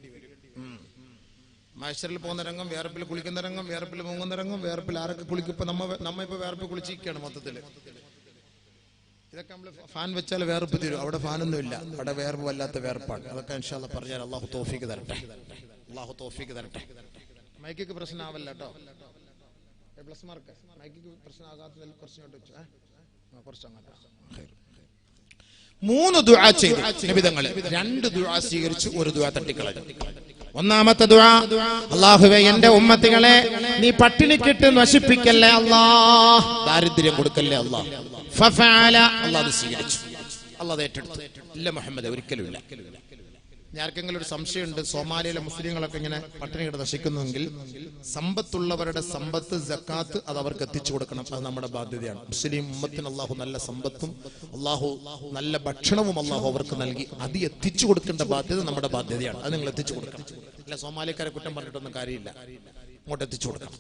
മൈസറിൽ പോകുന്ന രംഗം, വേർപ്പിൽ കുളിക്കുന്ന രംഗം, വേർപ്പിൽ മുങ്ങുന്ന രംഗം, വേർപ്പിൽ ആരൊക്കെ കുളിക്കും. ഇപ്പൊ നമ്മ ഇപ്പൊ വേർപ്പിൽ കുളിച്ചിരിക്കുകയാണ് മൊത്തത്തില്. ഇതൊക്കെ നമ്മൾ ഫാൻ വെച്ചാൽ വേർപ്പ് തീരും. അവിടെ ഫാനൊന്നും ഇല്ല, അവിടെ വേർപ്പ് വല്ലാത്ത വേർപ്പാണ്. അതൊക്കെ ഇൻഷാ അല്ലാഹ് പറഞ്ഞാൽ അല്ലാഹു തൗഫീഖ് തരട്ടെ, അല്ലാഹു തൗഫീഖ് തരട്ടെ. മൈക്കിക്ക് പ്രശ്നമാവല്ല കേട്ടോ. പ്ലസ് മാർക്ക് മൈക്കിക്ക് പ്രശ്നമാകാത്തതിൽ കുറച്ചിങ്ങോട്ട് വെച്ചു. കുറച്ചങ്ങോട്ട് 3 ദുആ ചെയ്തു നബി തങ്ങൾ. 2 ദുആ സ്വീകരിച്ചു, 1 ദുആ തട്ടിക്കളഞ്ഞു. ഒന്നാമത്തെ ദുആ, അല്ലാഹുവേ എന്റെ ഉമ്മത്തികളെ നീ പട്ടിണിക്കിട്ട് നശിപ്പിക്കല്ലേ അല്ലാഹ്, ദാരിദ്ര്യം കൊടുക്കല്ലേ അല്ലാഹ്. ഫഫഅല, അല്ലാഹ് അത് സ്വീകരിച്ചു, അല്ലാഹ് ഏറ്റെടുത്തു. ഇല്ല മുഹമ്മദ്, ഒരിക്കലും ഇല്ല. ആർക്കെങ്കിലും ഒരു സംശയമുണ്ട്, സോമാലിയിലെ മുസ്ലിങ്ങളൊക്കെ ഇങ്ങനെ പട്ടിണി കിടന്ന് നശിക്കുന്നുവെങ്കിൽ സമ്പത്തുള്ളവരുടെ സമ്പത്ത് സക്കാത്ത് അത് അവർക്ക് എത്തിച്ചു കൊടുക്കണം. അത് നമ്മുടെ ബാധ്യതയാണ്. മുസ്ലിം ഉമ്മത്തിന് അല്ലാഹു നല്ല സമ്പത്തും അല്ലാഹു നല്ല ഭക്ഷണവും അല്ലാഹു അവർക്ക് നൽകി. അത് എത്തിച്ചു കൊടുക്കേണ്ട ബാധ്യത നമ്മുടെ ബാധ്യതയാണ്. അത് നിങ്ങൾ എത്തിച്ചു കൊടുക്കണം. അല്ല, സോമാലിക്കാരെ കുറ്റം പറഞ്ഞിട്ടൊന്നും കാര്യമില്ല, അങ്ങോട്ട് എത്തിച്ചു കൊടുക്കണം.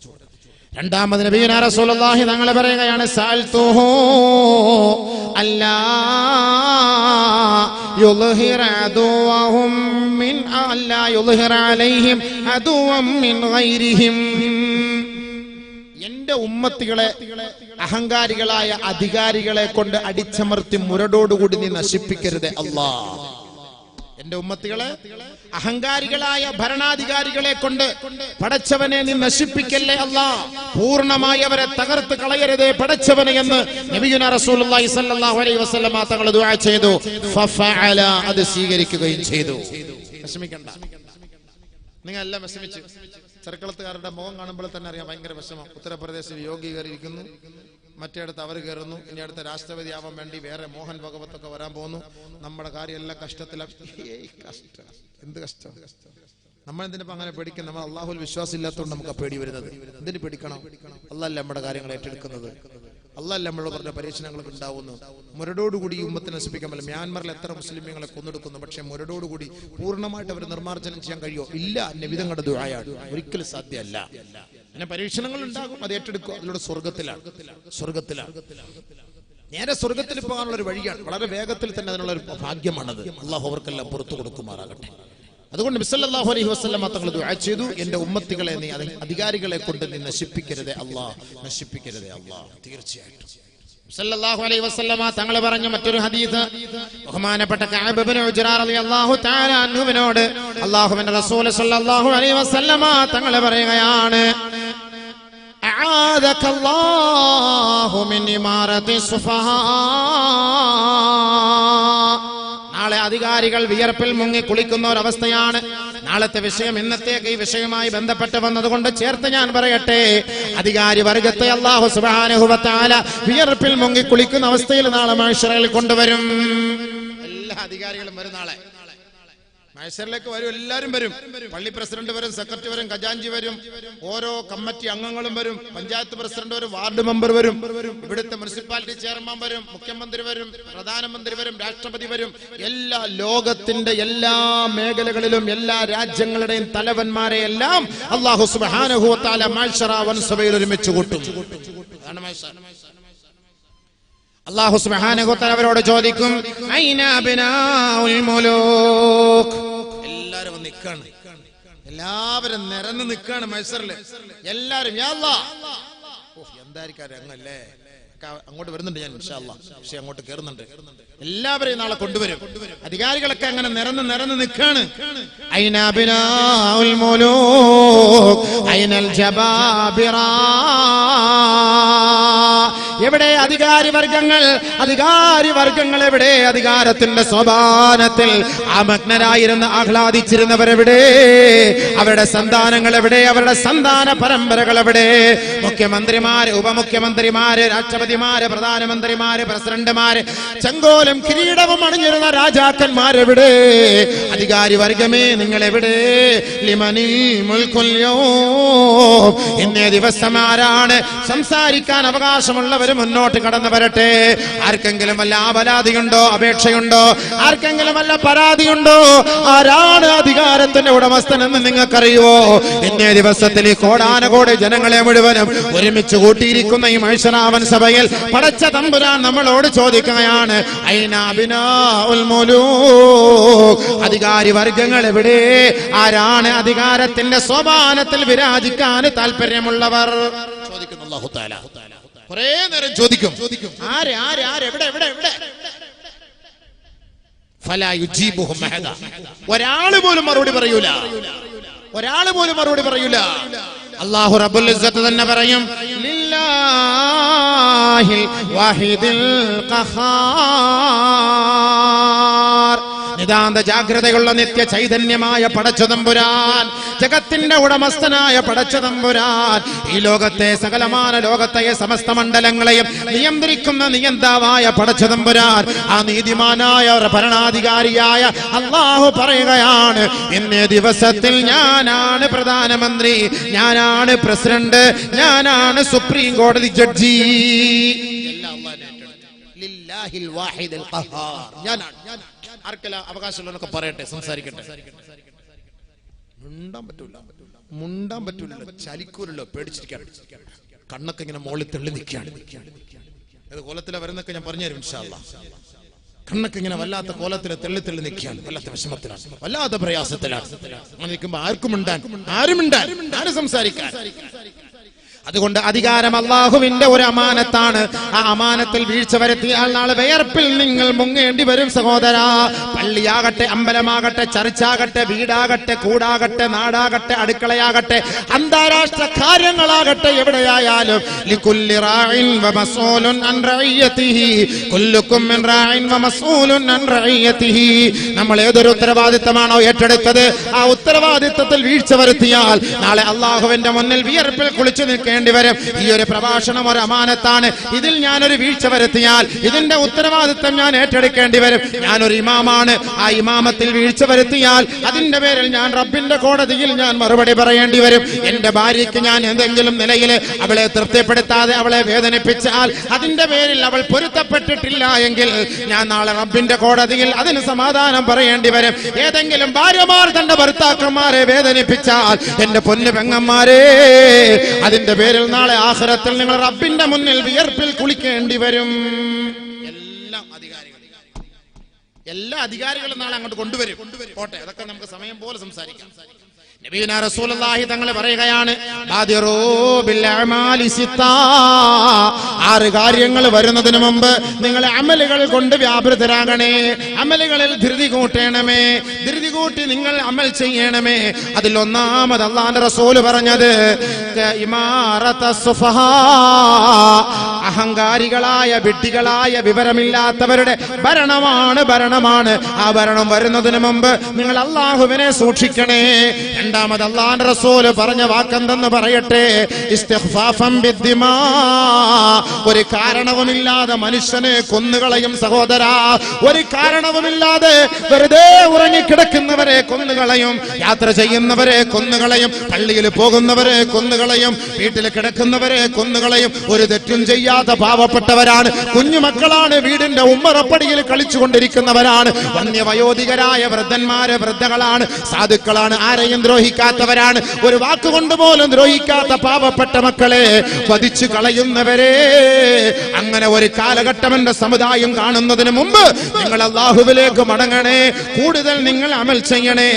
രണ്ടാമത് നബിയുനാ റസൂലുള്ളാഹി തങ്ങൾ പറയുകയാണ്, സഅൽതുഹു അല്ലാ യുൽഹിറ അദുവഹും മിൻ അല്ലാ യുൽഹിറ അലൈഹിം അദുവം മിൻ ഗൈരിഹിം, എന്റെ ഉമ്മത്തികളെ അഹങ്കാരികളായ അധികാരികളെ കൊണ്ട് അടിച്ചമർത്തി മുരടോടുകൂടി നീ നശിപ്പിക്കരുത് അല്ലാഹ്. എന്റെ ഉമ്മത്തികളെ അഹങ്കാരികളായ ഭരണാധികാരികളെ കൊണ്ട് പടച്ചവനെ നീ നശിപ്പിക്കല്ലേ അല്ലാഹ്. പൂർണ്ണമായി അവരെ തകർത്ത് കളയരുതേ പടച്ചവനെ എന്ന് നബിയുനാ റസൂലുള്ളാഹി സ്വല്ലല്ലാഹു അലൈഹി വസല്ലം തങ്ങൾ ദുആ ചെയ്തു. ഫഫഅല, അത് സ്വീകരിക്കുകയും ചെയ്തു. വിഷമിക്കണ്ട, നിങ്ങൾ എല്ലാം വിഷമിച്ച്. ചെറുക്കളത്തുകാരുടെ മുഖം കാണുമ്പോൾ തന്നെ അറിയാം ഭയങ്കര വിഷമം. ഉത്തർപ്രദേശിൽ യോഗി കയറിയിരിക്കുന്നു, മറ്റേടത്ത് അവർ കയറുന്നു, ഇനി അടുത്ത രാഷ്ട്രപതി ആവാൻ വേണ്ടി വേറെ മോഹൻ ഭഗവത്തൊക്കെ വരാൻ പോകുന്നു. നമ്മുടെ കാര്യമെല്ലാം കഷ്ടത്തിലാണ്. കഷ്ടം, എന്ത് കഷ്ടം. നമ്മൾ എന്തിനിപ്പോ അങ്ങനെ പേടിക്കണം? നമ്മൾ അള്ളാഹുൽ വിശ്വാസം ഇല്ലാത്തതുകൊണ്ട് നമുക്ക് പേടി വരുന്നത്. എന്തിനു പേടിക്കണം? അള്ളാഹല്ല നമ്മുടെ കാര്യങ്ങൾ ഏറ്റെടുക്കുന്നത്. അള്ളാഹല്ല നമ്മൾ പറഞ്ഞ പരീക്ഷണങ്ങളൊക്കെ ഉണ്ടാവുന്നു. മുരടോടുകൂടി ഈ ഉമ്മത്തിനെ നശിപ്പിക്കാൻ പറ്റില്ല. മ്യാൻമറിൽ എത്ര മുസ്ലിമീങ്ങളെ കൊന്നെടുക്കുന്നു, പക്ഷെ മുരടോടുകൂടി പൂർണ്ണമായിട്ട് അവർ നിർമ്മാർജ്ജനം ചെയ്യാൻ കഴിയോ? ഇല്ല. നബിതങ്ങളുടെ ദുആയാണ്. ഒരിക്കലും സാധ്യമല്ല. അങ്ങനെ പരീക്ഷണങ്ങൾ ഉണ്ടാകും, അത് ഏറ്റെടുക്കുക. അതിലൂടെ സ്വർഗത്തിലാണ് നേരെ സ്വർഗത്തിൽ പോകാനുള്ള ഒരു വഴിയാണ്. വളരെ വേഗത്തിൽ തന്നെ അതിനുള്ള ഒരു ഭാഗ്യമാണത്. അള്ളാഹു അവർക്കെല്ലാം പുറത്തു കൊടുക്കുമാറാകട്ടെ. അതുകൊണ്ട് നബി സല്ലല്ലാഹു അലൈഹി വസല്ലം തങ്ങൾ ദുആ ചെയ്തു, എന്റെ ഉമ്മത്തികളെ നീ അധികാരികളെ കൊണ്ട് നീ നശിപ്പിക്കരുതേ അല്ലാഹ്, നശിപ്പിക്കരുതേ അല്ലാഹ്. തീർച്ചയായിട്ടും സല്ലല്ലാഹു അലൈഹി വസല്ലം തങ്ങൾ പറഞ്ഞു മറ്റൊരു ഹദീസ്, ബഹുമാനപ്പെട്ട കഅബ് ഇബ്നു ഉജ്റ റളിയല്ലാഹു തആല അൻഹുവിനോട് അല്ലാഹുവിന്റെ റസൂൽ സല്ലല്ലാഹു അലൈഹി വസല്ലം തങ്ങൾ പറയുകയാണ്, അആദകല്ലാഹു മിൻ ഇമാറത്തി സുഫഹാ. നാളെ അധികാരികൾ വിയർപ്പിൽ മുങ്ങി കുളിക്കുന്ന ഒരവസ്ഥയാണ്. നാളത്തെ വിഷയം ഇന്നത്തേക്ക് ഈ വിഷയവുമായി ബന്ധപ്പെട്ട് വന്നതുകൊണ്ട് ചേർത്ത് ഞാൻ പറയട്ടെ, അധികാരി വർഗത്തെ അല്ലാഹു സുബ്ഹാനഹു വ തആല വിയർപ്പിൽ മുങ്ങി കുളിക്കുന്ന അവസ്ഥയിൽ നാളെ മഹ്ശറിൽ കൊണ്ടുവരും. എല്ലാ അധികാരികളും വരും നാളെ മഹ്ശറിലേക്ക് വരും. എല്ലാവരും വരും. പള്ളി പ്രസിഡന്റ് വരും, സെക്രട്ടറി വരും, ഖജാൻജി വരും, ഓരോ കമ്മിറ്റി അംഗങ്ങളും വരും, പഞ്ചായത്ത് പ്രസിഡന്റ് വരും, വാർഡ് മെമ്പർ വരും, ഇവിടുത്തെ മുനിസിപ്പാലിറ്റി ചെയർമാൻ വരും, മുഖ്യമന്ത്രി വരും, പ്രധാനമന്ത്രി വരും, രാഷ്ട്രപതി വരും. എല്ലാ ലോകത്തിന്റെ എല്ലാ മേഖലകളിലും എല്ലാ രാജ്യങ്ങളുടെയും തലവന്മാരെ എല്ലാം അല്ലാഹു സുബ്ഹാനഹു വ തആല മഹ്ശറ വൻസഭയിൽ ഒരുമിച്ച് കൂട്ടും. അതാണ് മഹ്ശർ. അല്ലാഹു സുബ്ഹാനഹു വ തആല അവരോട് ചോദിക്കും, ഐന അബ്നാഉൽ മുലൂക്. എല്ലാവരും നിൽക്കാണ്, എല്ലാവരും നിരന്ന് നിൽക്കാണ് മഹ്ശറിൽ. എല്ലാവരും യാ അല്ലാഹ്. എന്തായിരിക്കും രംഗല്ലേ? അങ്ങോട്ട് വരുന്നുണ്ട് ഞാൻ ഇൻഷാ അല്ലാഹ്. പക്ഷെ അങ്ങോട്ട് കയറുന്നുണ്ട്. എല്ലാവരെയും നാളെ കൊണ്ടുവരും. അധികാരികളൊക്കെ അങ്ങനെ നിരന്ന് നിൽക്കാണ്. ഐന അബ്നാഉൽ മുലൂക് ഐനൽ ജബാബിറ. എവിടെ അധികാരി വർഗങ്ങൾ എവിടെ? അധികാരത്തിന്റെ സോപാനത്തിൽ ആമഗ്നരായിരുന്ന ആഹ്ലാദിച്ചിരുന്നവരെവിടെ? അവരുടെ സന്താനങ്ങൾ എവിടെ? അവരുടെ സന്താന പരമ്പരകൾ എവിടെ? മുഖ്യമന്ത്രിമാര്, ഉപമുഖ്യമന്ത്രിമാര്, രാഷ്ട്രപതിമാര്, പ്രധാനമന്ത്രിമാര്, പ്രസിഡന്റുമാര്, ചെങ്കോലും കിരീടവും അണിഞ്ഞിരുന്ന രാജാക്കന്മാരെവിടെ? അധികാരി വർഗമേ നിങ്ങൾ എവിടെ? ലിമനിൽ മുൽക്കുൽ യൗം. ഇന്നേ ദിവസം ആരാണ് സംസാരിക്കാൻ അവകാശമുള്ളവർ മുന്നോട്ട് കടന്നു വരട്ടെ. ആർക്കെങ്കിലും വല്ല ആപരാധിയുണ്ടോ, അപേക്ഷയുണ്ടോ? ആർക്കെങ്കിലും വല്ല പരാതിയുണ്ടോ? ആരാണ് അധികാരത്തിന്റെ ഉടമസ്ഥൻ എന്ന് നിങ്ങൾക്കറിയുവോ? ഇന്നേ ദിവസത്തിൽ ഈ കോടാനകോടി ജനങ്ങളെ മുഴുവനും ഒരുമിച്ച് കൂട്ടിയിരിക്കുന്ന ഈ മഹ്ശറാവൻ സഭയിൽ പടച്ച തമ്പുരാൻ നമ്മളോട് ചോദിക്കുകയാണ്, ഐന അബ്നാഉൽ മുലൂക്. അധികാരി വർഗങ്ങൾ എവിടെ? ആരാണ് അധികാരത്തിന്റെ സോപാനത്തിൽ വിരാജിക്കാൻ താല്പര്യമുള്ളവർ? ചോദിക്കുന്നു അല്ലാഹു തആല. കുറെ നേരം ചോദിക്കും, ആര് എവിടെ? ഫലാ യുജീബുഹും അഹദ. ഒരാള് പോലും മറുപടി പറയൂല. അല്ലാഹു റബ്ബുൽ ഇസ്സത്ത് തന്നെ പറയും, ലില്ലാഹിൽ വാഹിദിൽ ഖഹാർ. നിതാന്ത ജാഗ്രതയുള്ള നിത്യ ചൈതന്യമായ പടച്ചതമ്പുരാൻ, ജഗത്തിന്റെ ഉടമസ്ഥനായ പടച്ചതമ്പുരാൻ, ഈ ലോകത്തെ സകലമാന ലോകത്തെ സമസ്ത മണ്ഡലങ്ങളെയും നിയന്ത്രിക്കുന്ന നിയന്താവായ പടച്ചതമ്പുരാൻ, ആ നീതിമാനായ ഭരണാധികാരിയായ അല്ലാഹു പറയുകയാണ്, ഇന്നേ ദിവസത്തിൽ ഞാനാണ് പ്രധാനമന്ത്രി, ഞാനാണ് പ്രസിഡന്റ്, ഞാനാണ് സുപ്രീം കോടതി ജഡ്ജി. ലില്ലാഹിൽ വാഹിദിൽ ഖഹാർ. ഞാനാണ്. ആർക്കെല്ലാം അവകാശമുള്ളവരൊക്കെ പറയട്ടെ, സംസാരിക്കട്ടെ. മുണ്ടാൻ പറ്റൂല, ചലിക്കൂലല്ലോ, പേടിച്ചിരിക്കാൻ. കണ്ണൊക്കെ ഇങ്ങനെ മോളിൽ തെള്ളി നിൽക്കുകയാണ്. ഏത് കോലത്തിലെ വരുന്നൊക്കെ ഞാൻ പറഞ്ഞുതരും ഇൻഷാ അല്ലാഹ്. കണ്ണൊക്കെ ഇങ്ങനെ വല്ലാത്ത കോലത്തിൽ തെള്ളി നിൽക്കുകയാണ്. വല്ലാത്ത വിഷമത്തിലാണ്, വല്ലാത്ത പ്രയാസത്തിലാണ്. അങ്ങനെ നിൽക്കുമ്പോ ആരും സംസാരിക്കാൻ. അതുകൊണ്ട് അധികാരം അല്ലാഹുവിന്റെ ഒരു അമാനത്താണ്. ആ അമാനത്തിൽ വീഴ്ച വരുത്തിയാൽ നാളെ വിയർപ്പിൽ നിങ്ങൾ മുങ്ങേണ്ടി വരും സഹോദരാ. പള്ളിയാകട്ടെ, അമ്പലമാകട്ടെ, ചർച്ചാകട്ടെ, വീടാകട്ടെ, കൂടാകട്ടെ, നാടാകട്ടെ, അടുക്കളയാകട്ടെ, അന്താരാഷ്ട്ര കാര്യങ്ങളാകട്ടെ, എവിടെയായാലും ലികുല്ലി റാഇൻ വമസ്ഊലുൻ അൻ റഇയതിഹി കുല്ലുകും മിൻ റാഇൻ വമസ്ഊലുൻ അൻ റഇയതിഹി. നമ്മൾ ഏതൊരു ഉത്തരവാദിത്തമാണോ ഏറ്റെടുത്തത്, ആ ഉത്തരവാദിത്തത്തിൽ വീഴ്ച വരുത്തിയാൽ നാളെ അല്ലാഹുവിന്റെ മുന്നിൽ വിയർപ്പിൽ കുളിച്ചു നിൽക്കേണ്ടി ചെയ്യേണ്ടി വരും. ഈ ഒരു പ്രഭാഷണം ഒരു അമാനത്താണ്. ഇതിൽ ഞാനൊരു വീഴ്ച വരുത്തിയാൽ ഇതിന്റെ ഉത്തരവാദിത്വം ഞാൻ ഏറ്റെടുക്കേണ്ടി വരും. ഞാനൊരു ഇമാമാണ്. ആ ഇമാമത്തിൽ വീഴ്ച വരുത്തിയാൽ അതിന്റെ പേരിൽ ഞാൻ റബ്ബിന്റെ കോടതിയിൽ ഞാൻ മറുപടി പറയേണ്ടി വരും. എന്റെ ഭാര്യയ്ക്ക് ഞാൻ എന്തെങ്കിലും നിലയിൽ അവളെ തൃപ്തിപ്പെടുത്താതെ അവളെ വേദനിപ്പിച്ചാൽ അതിന്റെ പേരിൽ അവൾ പൊരുത്തപ്പെട്ടിട്ടില്ല എങ്കിൽ ഞാൻ നാളെ റബ്ബിന്റെ കോടതിയിൽ അതിന് സമാധാനം പറയേണ്ടി വരും. ഏതെങ്കിലും ഭാര്യമാർ തന്റെ ഭർത്താക്കന്മാരെ വേദനിപ്പിച്ചാൽ എന്റെ പൊന്നു പെങ്ങന്മാരെ, അതിന്റെ പേരിൽ നാളെ ആഖിറത്തിൽ നിങ്ങൾ റബ്ബിന്റെ മുന്നിൽ വിയർപ്പിൽ കുളിക്കേണ്ടി വരും. എല്ലാ അധികാരികളും നാളെ അങ്ങോട്ട് കൊണ്ടുവരും. പോട്ടെ, അതൊക്കെ നമുക്ക് സമയം പോലെ സംസാരിക്കാം. നബിയുനാ റസൂലുള്ളാഹി തങ്ങൾ പറയുകയാണ്, ബാദിറൂ ബിൽ അഅമാലി സിത്താ, 6 കാര്യങ്ങൾ വരുന്നതിന് മുമ്പ് നിങ്ങൾ അമലുകൾ കൊണ്ട് വ്യാപൃതരാകണേ. അമലുകളിൽ ധൃതി കൂട്ടണമേ. ധൃതി കൂട്ടി നിങ്ങൾ അമൽ ചെയ്യണമേ. അതിൽ ഒന്നാമത് അല്ലാഹുവിന്റെ റസൂൽ പറഞ്ഞത് ഇമാറത്തുസ് സുഫഹാ, അഹങ്കാരികളായ വിഡ്ഢികളായ വിവരമില്ലാത്തവരുടെ ഭരണമാണ്. ആ ഭരണം വരുന്നതിന് മുമ്പ് നിങ്ങൾ അല്ലാഹുവിനെ സൂക്ഷിക്കണേ. രണ്ടാമത് അല്ലാഹുവിന്റെ റസൂൽ പറഞ്ഞ വാക്കെന്തെന്ന് പറയട്ടെ, ഇസ്തിഗ്ഫാഫൻ ബിദ്ദിമാ, ഒരു കാരണവുമില്ലാതെ മനുഷ്യനെ കൊന്നുകളയും സഹോദരാ. ഒരു കാരണവുമില്ലാതെ വെറുതെ ഉറങ്ങിക്കിടക്കുന്നവരെ കൊന്നുകളയും, യാത്ര ചെയ്യുന്നവരെ കൊന്നുകളയും, പള്ളിയിൽ പോകുന്നവരെ കൊന്നുകളയും, വീട്ടിൽ കിടക്കുന്നവരെ കൊന്നുകളയും. ഒരു തെറ്റും ചെയ്യാത്ത പാവപ്പെട്ടവരാണ്, കുഞ്ഞുമക്കളാണ്, വീടിന്റെ ഉമ്മറപ്പടിയിൽ കളിച്ചുകൊണ്ടിരിക്കുന്നവരാണ്, വന്യവയോധികരായ വൃദ്ധന്മാര് വൃദ്ധകളാണ്, സാധുക്കളാണ്, ആരെയും ദ്രോഹിക്കാത്തവരാണ്, ഒരു വാക്കുകൊണ്ട് പോലും ദ്രോഹിക്കാത്ത പാവപ്പെട്ട മക്കളെ വധിച്ചു കളയുന്നവരെ. അങ്ങനെ ഒരു കാലഘട്ടം എന്റെ സമുദായം കാണുന്നതിന് മുമ്പ് നിങ്ങൾ അല്ലാഹുവിലേക്ക് മടങ്ങണേ. കൂടുതൽ നിങ്ങൾ അമൽ ചെയ്യണേ.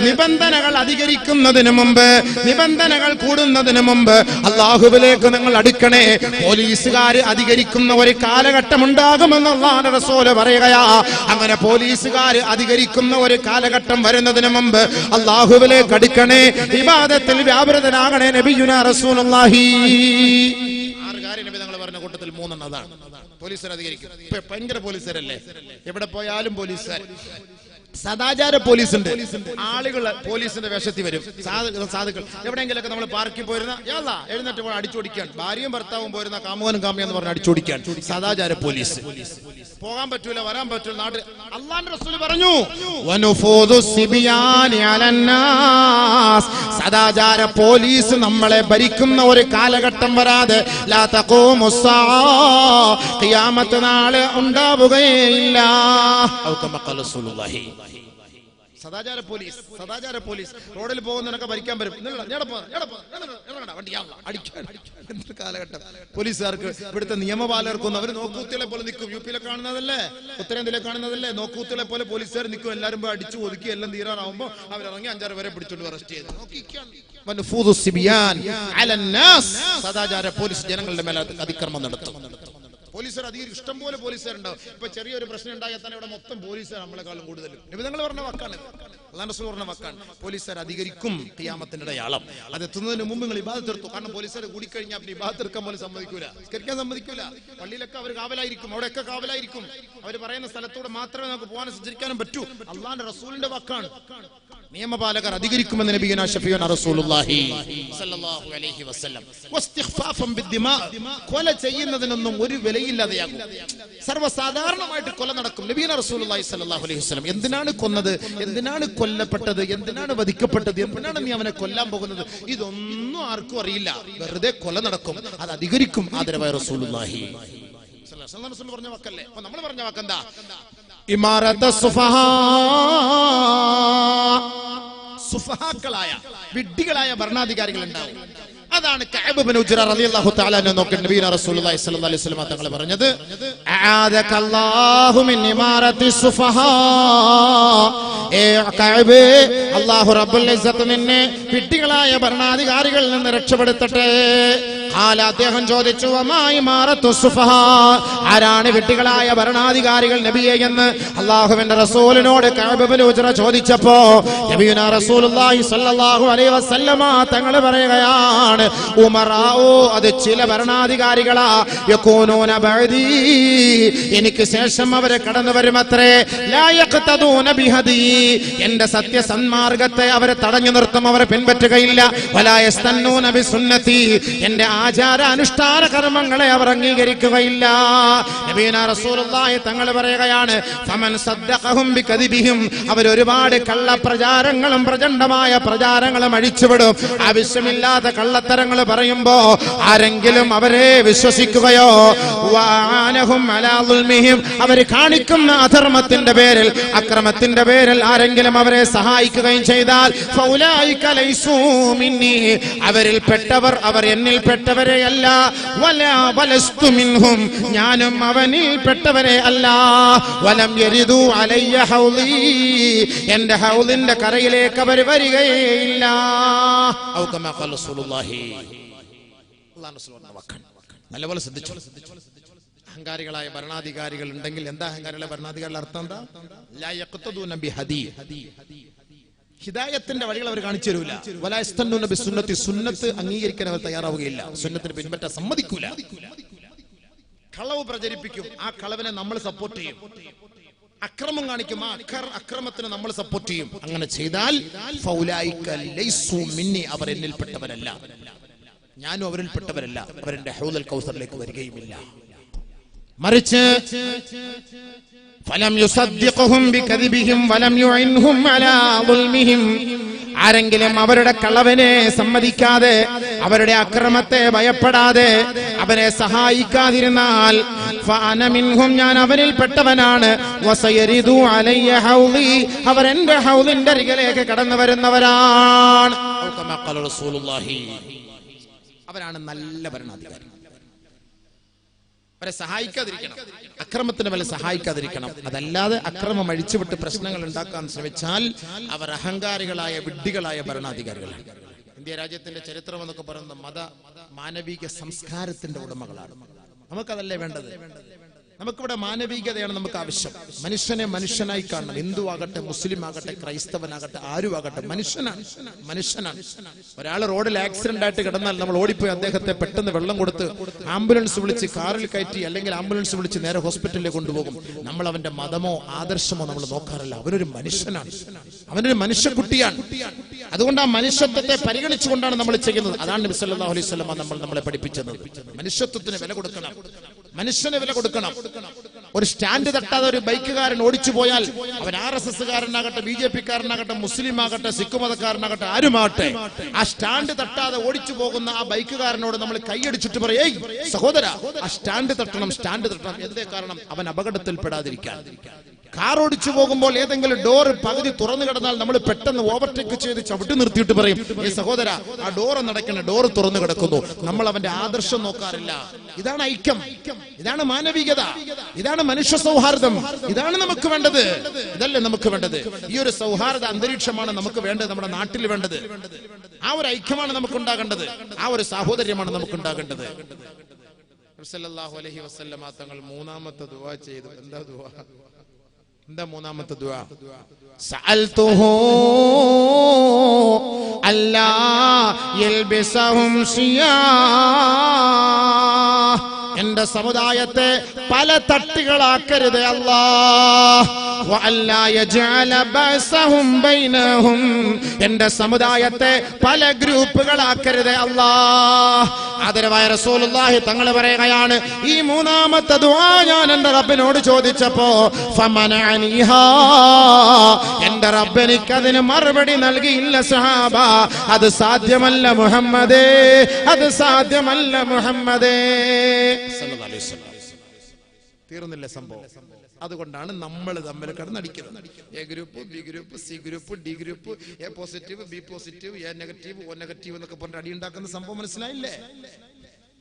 നിബന്ധനകൾ അധികരിക്കുന്നതിന് മുമ്പ്, നിബന്ധനകൾ കൂടുന്നതിന് മുമ്പ് അല്ലാഹുവിലേക്ക് നിങ്ങൾ അടുക്കണേ. പോലീസുകാർ അധികരിക്കുന്ന ഒരു കാലഘട്ടം ഉണ്ടാകുമെന്ന് അല്ലാഹുവിന്റെ റസൂൽ പറയുകയാ. അങ്ങനെ പോലീസുകാർ അധികരിക്കുന്ന ഒരു കാലഘട്ടം വരുന്നതിന് മുമ്പ് അല്ലാഹുവിലേക്ക് അടുക്കണേ. ഇബാദത്തിൽ വ്യാപൃതനാകണേ. നബിയുനാ റസൂലുള്ളാഹി 6 കാര്യം നബി തങ്ങൾ പറഞ്ഞ കൂട്ടത്തിൽ 3 അതാണ്. പോലീസുകാർ അധികരിക്കും. ഭയങ്കര പോലീസുകാരല്ലേ, എവിടെ പോയാലും പോലീസുകാർ. സദാചാര പോലീസ് ഉണ്ട്. ആളുകൾ പോലീസിന്റെ വേഷത്തിൽ വരും. സാധുക്കൾ എവിടെയെങ്കിലൊക്കെ നമ്മൾ പാർക്കിൽ പോയിരുന്ന എഴുന്നേറ്റ് അടിച്ചോടിക്കാൻ, ഭാര്യയും ഭർത്താവും പോയിരുന്ന കാമുകനും കാമിയെന്ന് പറഞ്ഞ് അടിച്ചോടിക്കാൻ സദാചാര പോലീസ്. പോകാൻ പറ്റൂല, വരാൻ പറ്റൂല. നാട്ടിൽ അല്ലാഹുവിന്റെ റസൂൽ പറഞ്ഞു, സദാചാര പോലീസ് നമ്മളെ ഭരിക്കുന്ന ഒരു കാലഘട്ടം വരാതെ ലാ തഖൂമുസ്സാ, ഖിയാമത്ത് നാളെ ഉണ്ടാവുകയില്ല. സദാചാര പോലീസ് റോഡിൽ പോകുന്നതിനൊക്കെ ഭരിക്കാൻ വരും. കാലഘട്ടം പോലീസുകാർക്ക്, ഇവിടുത്തെ നിയമപാലകർക്കൊന്നും അവർ നോക്കൂത്തികളെ പോലെ നിൽക്കും. യുപിയിലെ കാണുന്നതല്ലേ, ഉത്തരേന്ത്യയിലെ കാണുന്നതല്ലേ, നോക്കൂത്തികളെ പോലെ പോലീസുകാർ നിൽക്കും. എല്ലാവരും പോയി അടിച്ചു ഒതുക്കി എല്ലാം തീരാറാവുമ്പോ അവരിറങ്ങി 5-6 പേരെ പിടിച്ചോണ്ട് അറസ്റ്റ് ചെയ്ത്. സദാചാര പോലീസ് ജനങ്ങളുടെ മേലെ അതിക്രമം നടത്തും. പോലീസുകാർ അധികം ഇഷ്ടം പോലെ പോലീസുകാരുണ്ടാവും. ഇപ്പൊ ചെറിയൊരു പ്രശ്നം ഉണ്ടായാൽ തന്നെ ഇവിടെ മൊത്തം പോലീസുകാർ നമ്മളെക്കാളും കൂടുതലും. നിബിധങ്ങൾ പറഞ്ഞ വാക്കാണ്, അല്ലാഹുവിന്റെ റസൂൽ പറഞ്ഞ വാക്കാണ്. പോലീസുകാർ അധികരിക്കും ഖിയാമത്തിന്റെ അടയാളം. അത് എത്തുന്നതിന് മുമ്പ് നിങ്ങൾ ഇബാദത്ത് എടുത്തു. കാരണം പോലീസുകാർ കൂടിക്കഴിഞ്ഞാൽ പിന്നെ ഇബാദത്ത് എടുക്കാൻ പോലും സമ്മതിക്കൂല, നിസ്കരിക്കാൻ സമ്മതിക്കൂല. പള്ളിയിലൊക്കെ അവർ കാവലായിരിക്കും, അവിടെയൊക്കെ കാവലായിരിക്കും. അവർ പറയുന്ന സ്ഥലത്തൂടെ മാത്രമേ നമുക്ക് പോകാനും സഞ്ചരിക്കാനും പറ്റൂ. അല്ലാഹുവിന്റെ റസൂലിന്റെ വാക്കാണ്. നിയമപാലകർ അധികരിക്കുമെന്ന് നബിയുനാ ശഫീഉനാ റസൂലുള്ളാഹി സ്വല്ലല്ലാഹു അലൈഹി വസല്ലം. വസ്തിഗ്ഫാഫൻ ബിദ്ദിമാ, കൊല ചെയ്യുന്നതിനൊന്നും ഒരു വിലയില്ലാതെയാകും. സർവ്വസാധാരണമായിട്ട് കൊല നടക്കും. നബിയുനാ റസൂലുള്ളാഹി സ്വല്ലല്ലാഹു അലൈഹി വസല്ലം എന്തിനാണ് കൊന്നത്, എന്തിനാണ് കൊല്ലപ്പെട്ടത്, എന്തിനാണ് വധിക്കപ്പെട്ടത്, എന്തിനാണ് നീ അവനെ കൊല്ലാൻ പോകുന്നത്, ഇതൊന്നും ആർക്കും അറിയില്ല. വെറുതെ കൊല നടക്കും, അത് അധികരിക്കും. ആദരവായ റസൂലുള്ളാഹി സ്വല്ലല്ലാഹു അലൈഹി വസല്ലം പറഞ്ഞ വാക്കല്ലേ. അപ്പൊ നമ്മൾ പറഞ്ഞ വാക്കെന്താ? ഇമാറത്തുസ് സുഫഹാ, സുഫഹാക്കളായ വിഡ്ഢികളായ ഭരണാധികാരികൾ ഉണ്ടാവും. അതാണ് കഅബ് ഇബ്നു ഉജ്റ റളിയല്ലാഹു തആല അൻഹു നോക്കി നബിയുനാ റസൂലുള്ളാഹി സ്വല്ലല്ലാഹു അലൈഹി വസല്ലം തങ്ങൾ പറഞ്ഞത്, അആദകല്ലാഹു മിൻ ഇമാറത്തിസ് സുഫഹാ. ഏ കഅബ്, അല്ലാഹു റബ്ബുൽ ഇസ്സത്ത് നിന്നെ വിഡ്ഢികളായ ഭരണാധികാരികളിൽ നിന്ന് രക്ഷപ്പെടുത്തട്ടെ. അദ്ദേഹം ചോദിച്ചു, ആരാണ് വിഡ്ഢികളായ ഭരണാധികാരികൾ നബിയെ എന്ന് അള്ളാഹുവിന്റെ റസൂലിനോട് കഅബ് ഇബ്നു ഉജ്റ ചോദിച്ചപ്പോ നബിയുനാ റസൂലുള്ളാഹി സ്വല്ലല്ലാഹു അലൈഹി വസല്ലമ തങ്ങൾ പറയുകയാണ്, ഉമറാഉ, അത് ചില ഭരണാധികാരികളാ, യകൂനൂന ബഅദി, എനിക്ക് ശേഷം അവരെ കടന്നു വരുമത്രേ, ലാ യഖ്തദൂന ബിഹദി, എന്റെ സത്യസന്മാർഗത്തെ അവരെ തടഞ്ഞു നിർത്തും, അവരെ പിൻപറ്റുകയില്ല, വലാ യസ്തന്നൂന ബിസുന്നതി, എന്റെ ആചാര അനുഷ്ഠാന കർമ്മങ്ങളെ അവർ അംഗീകരിക്കുകയില്ല. നബിയുനാ റസൂലുള്ളാഹി തങ്ങൾ പറയുകയാണ്, ഫമൻ സദ്ദഖഹും ബികദിബിഹിം, അവർ ഒരുപാട് കള്ള പ്രചാരങ്ങളും പ്രചണ്ഡമായ പ്രചാരങ്ങളും അഴിച്ചുവിടും. ആവശ്യമില്ലാത്ത കള്ളത്തരങ്ങൾ പറയുമ്പോ ആരെങ്കിലും അവരെ വിശ്വസിക്കുകയോ വഅനഹും അലാ ദുൽമിഹിം, അവർ കാണിക്കുന്ന അധർമ്മത്തിന്റെ പേരിൽ, അക്രമത്തിന്റെ പേരിൽ ആരെങ്കിലും അവരെ സഹായിക്കുകയും ചെയ്താൽ ഫൗലായിക ലൈസൂ മിന്നി, അവരിൽ പെട്ടവർ അവർ എന്നിൽ പെട്ടവരെ അല്ല, വലാ വലസ്തു മിൻഹും, ഞാനും അവനിൽ പെട്ടവരെ അല്ല, വലം യരിദു അലയ്യ ഹൗലി, എന്റെ ഹൗലിന്റെ കരയിലേക്ക് അവർ വരികയില്ല. ഔ കമാ ഖാല റസൂലുള്ളാഹി, അല്ലാഹു സുബ്ഹാനഹു വ തആല നല്ലപോലെ ശ്രദ്ധിച്ചു. അഹങ്കാരികളായ ഭരണാധികാരികൾ ഉണ്ടെങ്കിൽ എന്താ അഹങ്കാരികളായ ഭരണാധികാരികളുടെ അർത്ഥം എന്താ? ലാ യഖ്തദൂന ബിഹദി, ഹിദായത്തിന്റെ വഴികൾ അവർ കാണിച്ചു തരൂല. വലാ യസ്തന്നൂന ബിസുന്നതി, സുന്നത്ത് അംഗീകരിക്കാൻ അവർ തയ്യാറാവുകയില്ല, സുന്നത്തിന് പിൻപറ്റാൻ സമ്മതിക്കൂല. കളവ് പ്രചരിപ്പിക്കും, ആ കളവിനെ നമ്മൾ സപ്പോർട്ട് ചെയ്യും. അക്രമം കാണിക്കും, ആ അക്രമത്തിന് നമ്മൾ സപ്പോർട്ട് ചെയ്യും. അങ്ങനെ ചെയ്താൽ ഫൗലായിക ലൈസൂ മിന്നി, അവർ എന്നിൽപ്പെട്ടവരല്ല, ഞാനും അവരിൽപ്പെട്ടവരല്ല, അവരെന്റെ ഹൗദുൽ കൗസറിലേക്ക് വരികയുമില്ല. മറിച്ച് ഫലം യുസദ്ദിഖുഹും ബികദിബിഹിം വലം യുഇൻഹും അലാ ദുൽമിഹിം, ആരെങ്കിലും അവരുടെ കളവിനെ സമ്മതിക്കാതെ, അവരുടെ അക്രമത്തെ ഭയപ്പെടാതെ അവരെ സഹായിക്കാതിരുന്നാൽ ഫഅന മിൻഹും, ഞാൻ അവരിൽ പെട്ടവനാണ്, വസയരിദു അലയ്യ ഹൗലി, അവർ എന്റെ ഹൗലിന്റെ അരികിലേക്ക് കടന്നു വരുന്നവരാണ്. അവരാണ് നല്ല ഭരണാധികാരി. അവരെ സഹായിക്കാതിരിക്കണം, അക്രമത്തിന് വല്ല സഹായിക്കാതിരിക്കണം. അതല്ലാതെ അക്രമം അഴിച്ചുവിട്ട് പ്രശ്നങ്ങൾ ഉണ്ടാക്കാൻ ശ്രമിച്ചാൽ അവർ അഹങ്കാരികളായ വിഡ്ഢികളായ ഭരണാധികാരികളാണ്. ഇന്ത്യ രാജ്യത്തിന്റെ ചരിത്രം എന്നൊക്കെ പറയുന്ന മാനവിക സംസ്കാരത്തിന്റെ ഉടമകളാണ്. നമുക്കതല്ലേ വേണ്ടത്? നമുക്കിവിടെ മാനവികതയാണ് നമുക്ക് ആവശ്യം. മനുഷ്യനെ മനുഷ്യനായി കാണണം. ഹിന്ദു ആകട്ടെ, മുസ്ലിം ആകട്ടെ, ക്രൈസ്തവനാകട്ടെ, ആരും ആകട്ടെ, മനുഷ്യനാണ്. ഒരാൾ റോഡിൽ ആക്സിഡന്റ് ആയിട്ട് കിടന്നാൽ നമ്മൾ ഓടിപ്പോയി അദ്ദേഹത്തെ പെട്ടെന്ന് വെള്ളം കൊടുത്ത് ആംബുലൻസ് വിളിച്ച് കാറിൽ കയറ്റി, അല്ലെങ്കിൽ ആംബുലൻസ് വിളിച്ച് നേരെ ഹോസ്പിറ്റലിലേക്ക് കൊണ്ടുപോകും. നമ്മൾ അവന്റെ മതമോ ആദർശമോ നമ്മൾ നോക്കാറില്ല. അവനൊരു മനുഷ്യനാണ്, അവനൊരു മനുഷ്യക്കുട്ടിയാണ്. അതുകൊണ്ട് ആ മനുഷ്യത്വത്തെ പരിഗണിച്ചുകൊണ്ടാണ് നമ്മൾ ചെയ്യുന്നത്. അതാണ് നബി സല്ലല്ലാഹു അലൈഹി വസല്ലം നമ്മളെ പഠിപ്പിച്ചത്. മനുഷ്യത്വത്തിന് വില കൊടുക്കണം, മനുഷ്യനെ വില കൊടുക്കണം. ഒരു സ്റ്റാൻഡ് തട്ടാതെ ഒരു ബൈക്കുകാരൻ ഓടിച്ചു പോയാൽ അവൻ RSS കാരനാകട്ടെ, BJP കാരനാകട്ടെ, മുസ്ലിം ആകട്ടെ, സിഖ് മതക്കാരനാകട്ടെ, ആരുമാകട്ടെ, ആ സ്റ്റാൻഡ് തട്ടാതെ ഓടിച്ചു പോകുന്ന ആ ബൈക്കുകാരനോട് നമ്മൾ കൈയടിച്ചിട്ട് പറയും, ഏയ് സഹോദര, ആ സ്റ്റാൻഡ് തട്ടണം. എന്തേ കാരണം? അവൻ അപകടത്തിൽപ്പെടാതിരിക്കാൻ. കാർ ഓടിച്ചു പോകുമ്പോൾ ഏതെങ്കിലും ഡോർ പകുതി തുറന്നു കിടന്നാൽ നമ്മൾ പെട്ടെന്ന് ഓവർടേക്ക് ചെയ്ത് ചവിട്ടി നിർത്തിയിട്ട് പറയും, ഈ സഹോദര, ആ ഡോർ നടക്കണ, ഡോർ തുറന്നു കിടക്കുന്നു. നമ്മൾ അവന്റെ ആദർശം നോക്കാറില്ല. ഇതാണ് ഐക്യം, ഇതാണ് മാനവികത, ഇതാണ് മനുഷ്യ സൗഹാർദ്ദം. ഇതാണ് നമുക്ക് വേണ്ടത്, ഇതല്ലേ നമുക്ക് വേണ്ടത്? ഈ ഒരു സൗഹാർദ്ദ അന്തരീക്ഷമാണ് നമുക്ക് വേണ്ടത്, നമ്മുടെ നാട്ടിൽ വേണ്ടത്. ആ ഒരു ഐക്യമാണ് നമുക്ക് ഉണ്ടാകേണ്ടത്, ആ ഒരു സാഹോദര്യമാണ് നമുക്ക് ഉണ്ടാകേണ്ടത്. സല്ലല്ലാഹു അലൈഹി വസല്ലമ തങ്ങൾ മൂന്നാമത്തെ ദുആ ചെയ്തു. എന്താ മൂന്നാമത്തെ ദുആ? സഅൽതുഹു അല്ലാ യൽബിസഹും സിയാ, എന്റെ സമുദായത്തെ പല തട്ടുകളാക്കരുത് അല്ലാഹ്. വഅല്ലാ യജഅല ബഅസഹും ബൈനഹും, എന്റെ സമുദായത്തെ പല ഗ്രൂപ്പുകളാക്കരുത് അല്ലാഹ്. ആദരവായ റസൂലുള്ളാഹി തങ്ങൾ പറയുകയാണ്, ഈ മൂന്നാമത്തെ ദുആ ഞാൻ എന്റെ റബ്ബിനോട് ചോദിച്ചപ്പോ ഫമനഅനിഹാ, എന്റെ റബ്ബ് എനിക്കതിന് മറുപടി നൽകിയില്ല സഹാബ. അത് സാധ്യമല്ല മുഹമ്മദേ, അത് സാധ്യമല്ല മുഹമ്മദേ. തീർന്നില്ല സംഭവം. അതുകൊണ്ടാണ് നമ്മൾ തമ്മിൽ കിടന്നടിക്കുന്നത്. A group, B group, C group, D group, A positive, B positive, A negative, O negative എന്നൊക്കെ പറഞ്ഞിട്ട് അടി ഉണ്ടാക്കുന്ന സംഭവം മനസ്സിലായില്ലേ?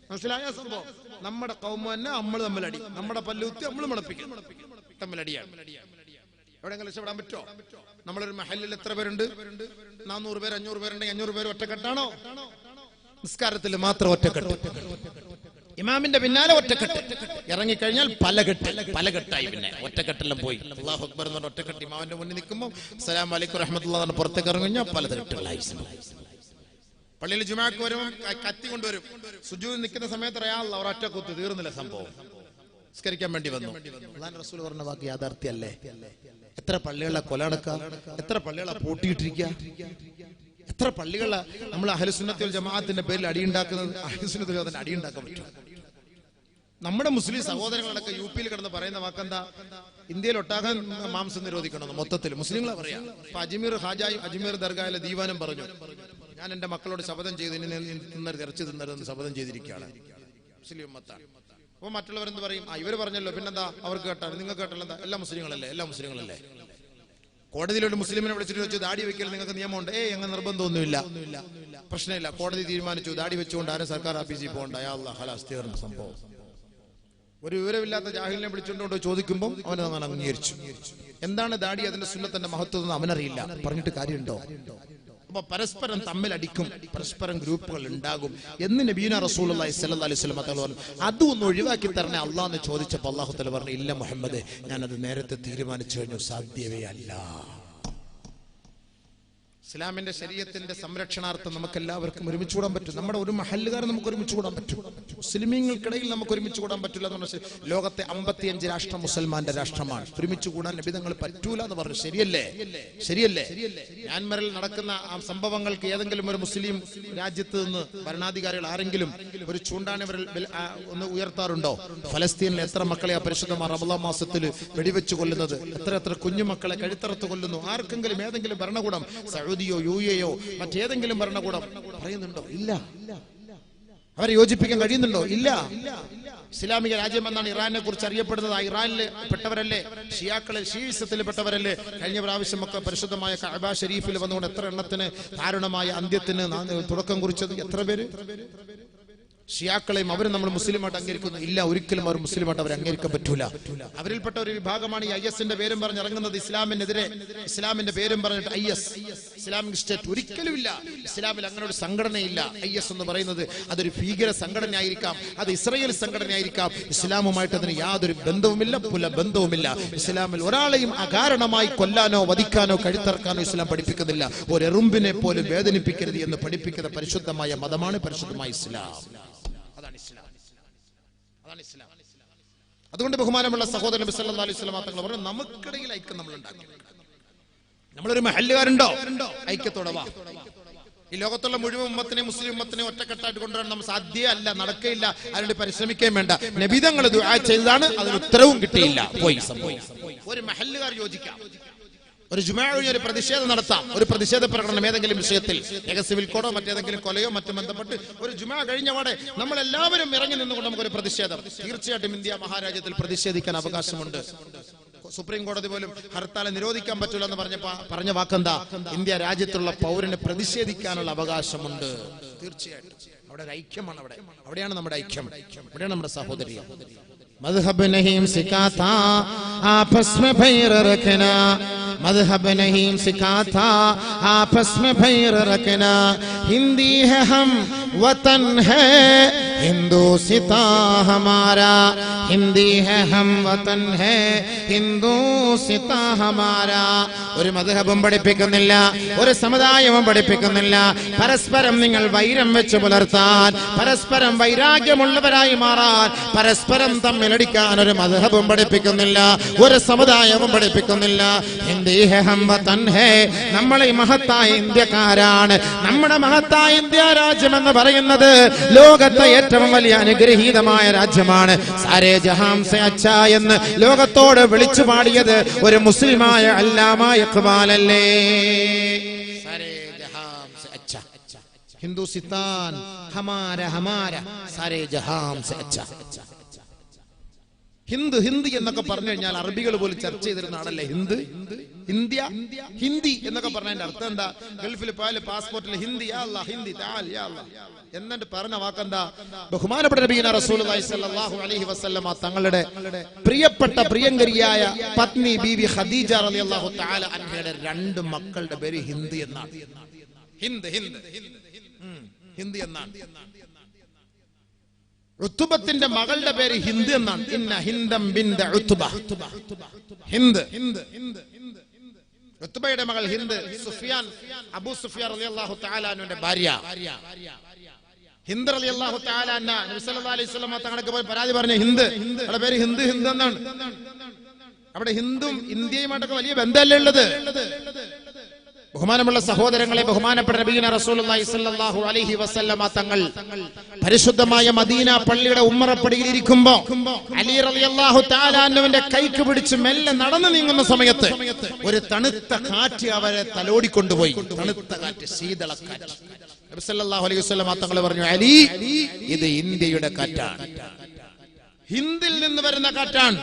മനസ്സിലായ സംഭവം? നമ്മുടെ കൗമ തന്നെ നമ്മൾ തമ്മിലടി, നമ്മുടെ പല്ലുത്തി നമ്മൾ മുളപ്പിക്കും, തമ്മിലടിയാണ്. എവിടെയെങ്കിലും രക്ഷപ്പെടാൻ പറ്റുമോ? നമ്മളൊരു മഹലിൽ എത്ര പേരുണ്ട്? 400 പേര്, 500 പേരുണ്ടെങ്കിൽ 500 പേര് ഒറ്റക്കെട്ടാണോ? നിസ്കാരത്തിൽ മാത്രം ഒറ്റക്കെട്ട്, ഇമാമിന്റെ പിന്നാലെ ഒറ്റക്കെട്ട്, ഇറങ്ങിക്കഴിഞ്ഞാൽ പലകെട്ടായി, പിന്നെ ഒറ്റക്കെട്ടെല്ലാം പോയി. അല്ലാഹു അക്ബർ എന്ന് പറഞ്ഞ ഒറ്റക്കെട്ട് ഇമാമിന്റെ മുന്നിൽ നിൽക്കുമ്പോൾ അസ്സലാമു അലൈക്കും റഹ്മത്തുള്ളാഹി എന്ന് പുറത്തേക്ക് ഇറങ്ങി കഴിഞ്ഞാൽ പലതരത്തിലായി. പള്ളിയിൽ ജുമാക്ക് വരുമ്പോൾ കത്തി കൊണ്ടുവരും, സുജൂദിൽ നിൽക്കുന്ന സമയത്ത് അല്ലാഹ് ഒരൊറ്റ കുത്ത്, തീർന്നില്ല സംഭവം, നിസ്കരിക്കാൻ വേണ്ടി വന്നു. അല്ലാഹുവിന്റെ റസൂൽ പറഞ്ഞ വാക്ക് യാഥാർത്ഥ്യമല്ലേ? എത്ര പള്ളികളെ കൊലടക്കുക, എത്ര പള്ളികളെ പൂട്ടിയിട്ടിരിക്കുക, എത്ര പള്ളികളെ നമ്മൾ അഹ്ലുസുന്നത്തി വൽ ജമാഅത്തിന്റെ പേരിൽ അടിയുണ്ടാക്കുന്നത്. അഹ്ലുസുന്നത്തി വൽ ജമാഅത്തിന്റെ അടിയുണ്ടാക്കാൻ പറ്റും. നമ്മുടെ മുസ്ലിം സഹോദരങ്ങളൊക്കെ യു പിയിൽ കിടന്ന് പറയുന്ന വാക്കെന്താ? ഇന്ത്യയിൽ ഒട്ടാകെ മാംസം നിരോധിക്കണമെന്ന് മൊത്തത്തിൽ മുസ്ലിങ്ങളെ പറയാം. ഇപ്പൊ അജ്മീർ ഹാജായും അജ്മീർ ദർഗായിലെ ദീവാനും പറഞ്ഞു, ഞാൻ എന്റെ മക്കളോട് ശപഥം ചെയ്ത് ഇറച്ചി തിന്നരുതെന്ന് ശപഥം ചെയ്തിരിക്കുകയാണ്. മുസ്ലിം ഉമ്മത്താണ്. അപ്പൊ മറ്റുള്ളവരെന്ത് പറയും? ഇവര് പറഞ്ഞല്ലോ, പിന്നെന്താ അവർക്ക് കേട്ടാൽ നിങ്ങൾക്ക് കേട്ടല്ലോ, എന്താ എല്ലാ മുസ്ലിങ്ങളല്ലേ? കോടതിയിലൊരു മുസ്ലിമിനെ വിളിച്ചിട്ട് വെച്ചു, ദാടി വെക്കൽ നിങ്ങൾക്ക് നിയമമുണ്ട്? അങ്ങനെ നിർബന്ധമൊന്നുമില്ല, പ്രശ്നമില്ല. കോടതി തീരുമാനിച്ചു ദാടി വെച്ചുകൊണ്ട് ആരും സർക്കാർ ഓഫീസിൽ പോകണ്ട, ഹലാസ് തീർന്ന സംഭവം. ഒരു വിവരമില്ലാത്ത ജാഹിലിനെ വിളിച്ചുകൊണ്ട് ചോദിക്കുമ്പോൾ അവനെ അങ്ങനെ അംഗീകരിച്ചു. എന്താണ് ദാടി, അതിന്റെ സുന്നത്തിന്റെ മഹത്വം എന്ന് അവനറിയില്ല, പറഞ്ഞിട്ട് കാര്യമുണ്ടോ? അപ്പൊ പരസ്പരം തമ്മിലടിക്കും, പരസ്പരം ഗ്രൂപ്പുകൾ ഉണ്ടാകും എന്ന് നബിയുനാ റസൂലുള്ളാഹി സ്വല്ലല്ലാഹു അലൈഹി വസല്ലം തങ്ങൾ പറഞ്ഞു. അതും ഒന്ന് ഒഴിവാക്കി തരണേ അല്ലാഹ് എന്ന് ചോദിച്ചപ്പോൾ അല്ലാഹു തആല പറഞ്ഞു, ഇല്ല മുഹമ്മദ്, ഞാനത് നേരത്തെ തീരുമാനിച്ചു കഴിഞ്ഞു, സാധ്യമേ അല്ല. ഇസ്ലാമിന്റെ ശരീഅത്തിന്റെ സംരക്ഷണാർത്ഥം നമുക്ക് എല്ലാവർക്കും ഒരുമിച്ച് കൂടാൻ പറ്റും. നമ്മുടെ ഒരു മഹല്ലുകാരൻ നമുക്ക് ഒരുമിച്ച് കൂടാൻ പറ്റും, മുസ്ലിമീങ്ങൾക്കിടയിൽ നമുക്ക് ഒരുമിച്ച് കൂടാൻ പറ്റില്ല എന്ന് പറഞ്ഞാൽ ലോകത്തെ 55 രാഷ്ട്രം മുസൽമാന്റെ രാഷ്ട്രമാണ്. ഒരുമിച്ച് കൂടാൻ നബി തങ്ങൾ പറ്റൂല എന്ന് പറഞ്ഞു. ശരിയല്ലേ? മ്യാൻമറിൽ നടക്കുന്ന ആ സംഭവങ്ങൾക്ക് ഏതെങ്കിലും ഒരു മുസ്ലിം രാജ്യത്ത് നിന്ന് ഭരണാധികാരികൾ ആരെങ്കിലും ഒരു ചൂണ്ടാണിവരിൽ ഒന്ന് ഉയർത്താറുണ്ടോ? ഫലസ്തീനിൽ എത്ര മക്കളെ ആ പരിശുദ്ധമായ റമളാൻ മാസത്തിൽ വെടിവെച്ച് കൊല്ലുന്നത്, എത്ര കുഞ്ഞുമക്കളെ കഴുത്തറത്ത് കൊല്ലുന്നു. ആർക്കെങ്കിലും ഏതെങ്കിലും ഭരണകൂടം, സൗദിയോ യുഎഇയോ മറ്റേതെങ്കിലും ഭരണകൂടം പറയുന്നുണ്ടോ? ഇല്ല. അവരെ യോജിപ്പിക്കാൻ കഴിയുന്നുണ്ടോ? ഇല്ല. ഇസ്ലാമിക രാജ്യം എന്നാണ് ഇറാനെ കുറിച്ച് അറിയപ്പെടുന്നത്. ആ ഇറാനിൽ പെട്ടവരല്ലേ ഷിയാക്കളിൽ, ഷീയിസത്തിൽ പെട്ടവരല്ലേ കഴിഞ്ഞ പ്രാവശ്യമൊക്കെ പരിശുദ്ധമായ കഅബ ഷരീഫിൽ വന്നുകൊണ്ട് എത്ര എണ്ണത്തിന് ദാരുണമായ അന്ത്യത്തിന് തുടക്കം കുറിച്ചത്? എത്ര പേര്? ഷിയാക്കളെയും അവരും നമ്മൾ മുസ്ലിമായിട്ട് അംഗീകരിക്കുന്നു? ഇല്ല, ഒരിക്കലും അവർ മുസ്ലിമായിട്ട് അവർ അംഗീകരിക്കാൻ പറ്റൂല. അവരിൽപ്പെട്ട ഒരു വിഭാഗമാണ് ഈ IS-ന്റെ പേരും പറഞ്ഞ് ഇറങ്ങുന്നത്, ഇസ്ലാമിനെതിരെ. ഇസ്ലാമിന്റെ പേരും പറഞ്ഞിട്ട് IS, ഇസ്ലാമിക് സ്റ്റേറ്റ്. ഒരിക്കലും ഇല്ല, ഇസ്ലാമിൽ അങ്ങനെ ഒരു സംഘടനയില്ല. IS എന്ന് പറയുന്നത് അതൊരു ഭീകര സംഘടനയായിരിക്കാം, അത് ഇസ്രായേൽ സംഘടനയായിരിക്കാം. ഇസ്ലാമുമായിട്ട് അതിന് യാതൊരു ബന്ധവുമില്ല. ഇസ്ലാമിൽ ഒരാളെയും അകാരണമായി കൊല്ലാനോ വധിക്കാനോ കഴുത്തറക്കാനോ ഇസ്ലാം പഠിപ്പിക്കുന്നില്ല. ഒരു എറുമ്പിനെ പോലും വേദനിപ്പിക്കരുത് എന്ന് പഠിപ്പിക്കുന്ന പരിശുദ്ധമായ മതമാണ് പരിശുദ്ധമായ ഇസ്ലാം. അതാണ് ഇസ്ലാം. അതുകൊണ്ട് ബഹുമാനമുള്ള സഹോദരൻ നബി സല്ലല്ലാഹു അലൈഹി വസല്ലം തങ്ങൾ പറഞ്ഞു, നമുക്കിടയിൽ ഐക്യം നമ്മൾ ഉണ്ടാക്കി. നമ്മളൊരു മഹല്ലുകാരുണ്ടോ? ഐക്യത്തോടെ വാ. ഈ ലോകത്തുള്ള മുഴുവൻ ഉമ്മത്തിനെ, മുസ്ലിം ഉമ്മത്തിനെ ഒറ്റക്കെട്ടായിട്ട് കൊണ്ടുവരാൻ നമ്മൾ സാധ്യമല്ല, നടക്കയില്ല. അതിനുവേണ്ടി പരിശ്രമിക്കുകയും വേണ്ട. നബി തങ്ങൾ ദുആ ചെയ്തതാണ്, അതിന് ഉത്തരവും കിട്ടിയില്ല, പോയി സംഭവം. ഒരു മഹല്ലുകാർ യോജിക്കാം, ഒരു ജുമാ ഒരു പ്രതിഷേധം നടത്താം, ഒരു പ്രതിഷേധ പ്രകടനം ഏതെങ്കിലും വിഷയത്തിൽ, സിവിൽ കോഡോ മറ്റേതെങ്കിലും കൊലയോ മറ്റും ബന്ധപ്പെട്ട് ഒരു ജുമാ കഴിഞ്ഞപാടെ നമ്മൾ എല്ലാവരും ഇറങ്ങി നിന്നുകൊണ്ട് നമുക്കൊരു പ്രതിഷേധം. തീർച്ചയായിട്ടും ഇന്ത്യ മഹാരാജ്യത്തിൽ പ്രതിഷേധിക്കാൻ അവകാശമുണ്ട്. സുപ്രീം കോടതി പോലും ഹർത്താൽ നിരോധിക്കാൻ പറ്റില്ല എന്ന് പറഞ്ഞ വാക്കെന്താ? ഇന്ത്യ രാജ്യത്തുള്ള പൗരന് പ്രതിഷേധിക്കാനുള്ള അവകാശമുണ്ട്. തീർച്ചയായിട്ടും അവിടെ ഒരു ഐക്യമാണ്. അവിടെയാണ് നമ്മുടെ ഐക്യം, അവിടെയാണ് നമ്മുടെ സാഹോദര്യം. मज़हब नहीं सिखाता आपस में भैर रखना, मज़हब नहीं सिखाता आपस में भैर रखना. हिंदी है हम वतन है हिंदुस्तां हमारा, हिंदी है हम वतन है हिंदुस्तां हमारा. ഒരു മദ്ഹബും പഠിപ്പിക്കുന്നില്ല, ഒരു സമുദായവും പഠിപ്പിക്കുന്നില്ല പരസ്പരം നിങ്ങൾ വൈരം വെച്ച് പുലർത്താൻ, പരസ്പരം വൈരാഗ്യമുള്ളവരായി മാറാൻ, പരസ്പരം തമ്മിലടിക്കാൻ ഒരു മദ്ഹബും പഠിപ്പിക്കുന്നില്ല, ഒരു സമുദായവും പഠിപ്പിക്കുന്നില്ല. ഹിന്ദി ഹേ ഹം വതൻ ഹേ, നമ്മൾ ഈ മഹത്തായ ഇന്ത്യക്കാരാണ്. നമ്മുടെ മഹത്തായ ഇന്ത്യ രാജ്യം എന്ന് പറയുന്നത് ലോകത്തെ ഏറ്റവും വലിയ അനുഗ്രഹീതമായ രാജ്യമാണ്. സാരേ ജഹാം സെ അച്ഛാ എന്ന് ലോകത്തോട് വിളിച്ചു പാടിയത് ഒരു മുസ്ലിമായ അല്ലാമ ഇഖ്ബാൽ അല്ലേ. സാരേ ജഹാം സെ അച്ഛാ, ഹിന്ദുസ്ഥാൻ ഹമാര സാരേ ജഹാം സെ അച്ഛാ. ഹിന്ദി എന്നൊക്കെ പറഞ്ഞു കഴിഞ്ഞാൽ അറബികൾ പോലും ചർച്ച ചെയ്തിരുന്ന ആളല്ലേ ഹിന്ദു, ഇന്ത്യ, ഹിന്ദി എന്നൊക്കെ പറഞ്ഞതിന്റെ അർത്ഥം എന്താ? ഗൾഫിൽ പോയാലും പാസ്പോർട്ടിൽ ഹിന്ദി, യാ അല്ലാഹ്, ഹിന്ദി താൽ യാ അല്ലാഹ് എന്നിട്ട് പറഞ്ഞ വാക്കെന്താ? ബഹുമാനപ്പെട്ട നബിയുനാ റസൂലുള്ളാഹി സ്വല്ലല്ലാഹു അലൈഹി വസല്ലമ തങ്ങളുടെ പ്രിയപ്പെട്ട പ്രിയങ്കരിയായ പത്നി ബീവി ഖദീജ റളിയല്ലാഹു തആല അൻഹയുടെ 2 മക്കളുടെ പേര് ഹിന്ദി എന്നാണ്. ഹിന്ദ് ഹിന്ദ് എന്നാണ്. ഉത്ബത്തിന്റെ മകളുടെ പേര് ഹിന്ദ് എന്നാണ്. ഇന്ന ഹിന്ദം ബിന്ത ഉത്ബ. ഹിന്ദ്. ഉത്ബയുടെ മകൾ ഹിന്ദ് സുഫിയാൻ, അബൂ സുഫിയാൻ റളിയല്ലാഹു തആല അൻഹുവിന്റെ ഭാര്യ. ഹിന്ദ് റളിയല്ലാഹു തആല അൻഹ നബി സല്ലല്ലാഹു അലൈഹി വസല്ലം തങ്ങൾക്ക് പോയി പരാതി പറഞ്ഞു, ഹിന്ദ്, അവളുടെ പേര് ഹിന്ദ് എന്നാണ്. അവിടെ ഹിന്ദും ഇന്ത്യയുമായിട്ടൊക്കെ വലിയ ബന്ധമല്ലേ ഉള്ളത്. ബഹുമാനമുള്ള സഹോദരങ്ങളെ, ബഹുമാനപ്പെട്ട നബിയുനാ റസൂലുള്ളാഹി സ്വല്ലല്ലാഹു അലൈഹി വസല്ലമ തങ്ങൾ പരിശുദ്ധമായ മദീന പള്ളിയുടെ ഉമ്മറപ്പടിയിൽ ഇരിക്കുമ്പോൾ അലി റളിയല്ലാഹു തആല അൻഹുവിന്റെ കൈക്ക് പിടിച്ച് മെല്ലെ നടന്നു നീങ്ങുന്ന സമയത്ത് ഒരു തണുത്ത കാറ്റ് അവരെ തലോടിക്കൊണ്ടുപോയി. തണുത്ത കാറ്റ്, ശീതളക്കാറ്റ്. നബി സല്ലല്ലാഹു അലൈഹി വസല്ലമ തങ്ങൾ പറഞ്ഞു, അലി, ഇത് ഇന്ത്യയുടെ കാറ്റാണ്, ഹിന്ദിൽ നിന്ന് വരുന്ന കാറ്റാണ്.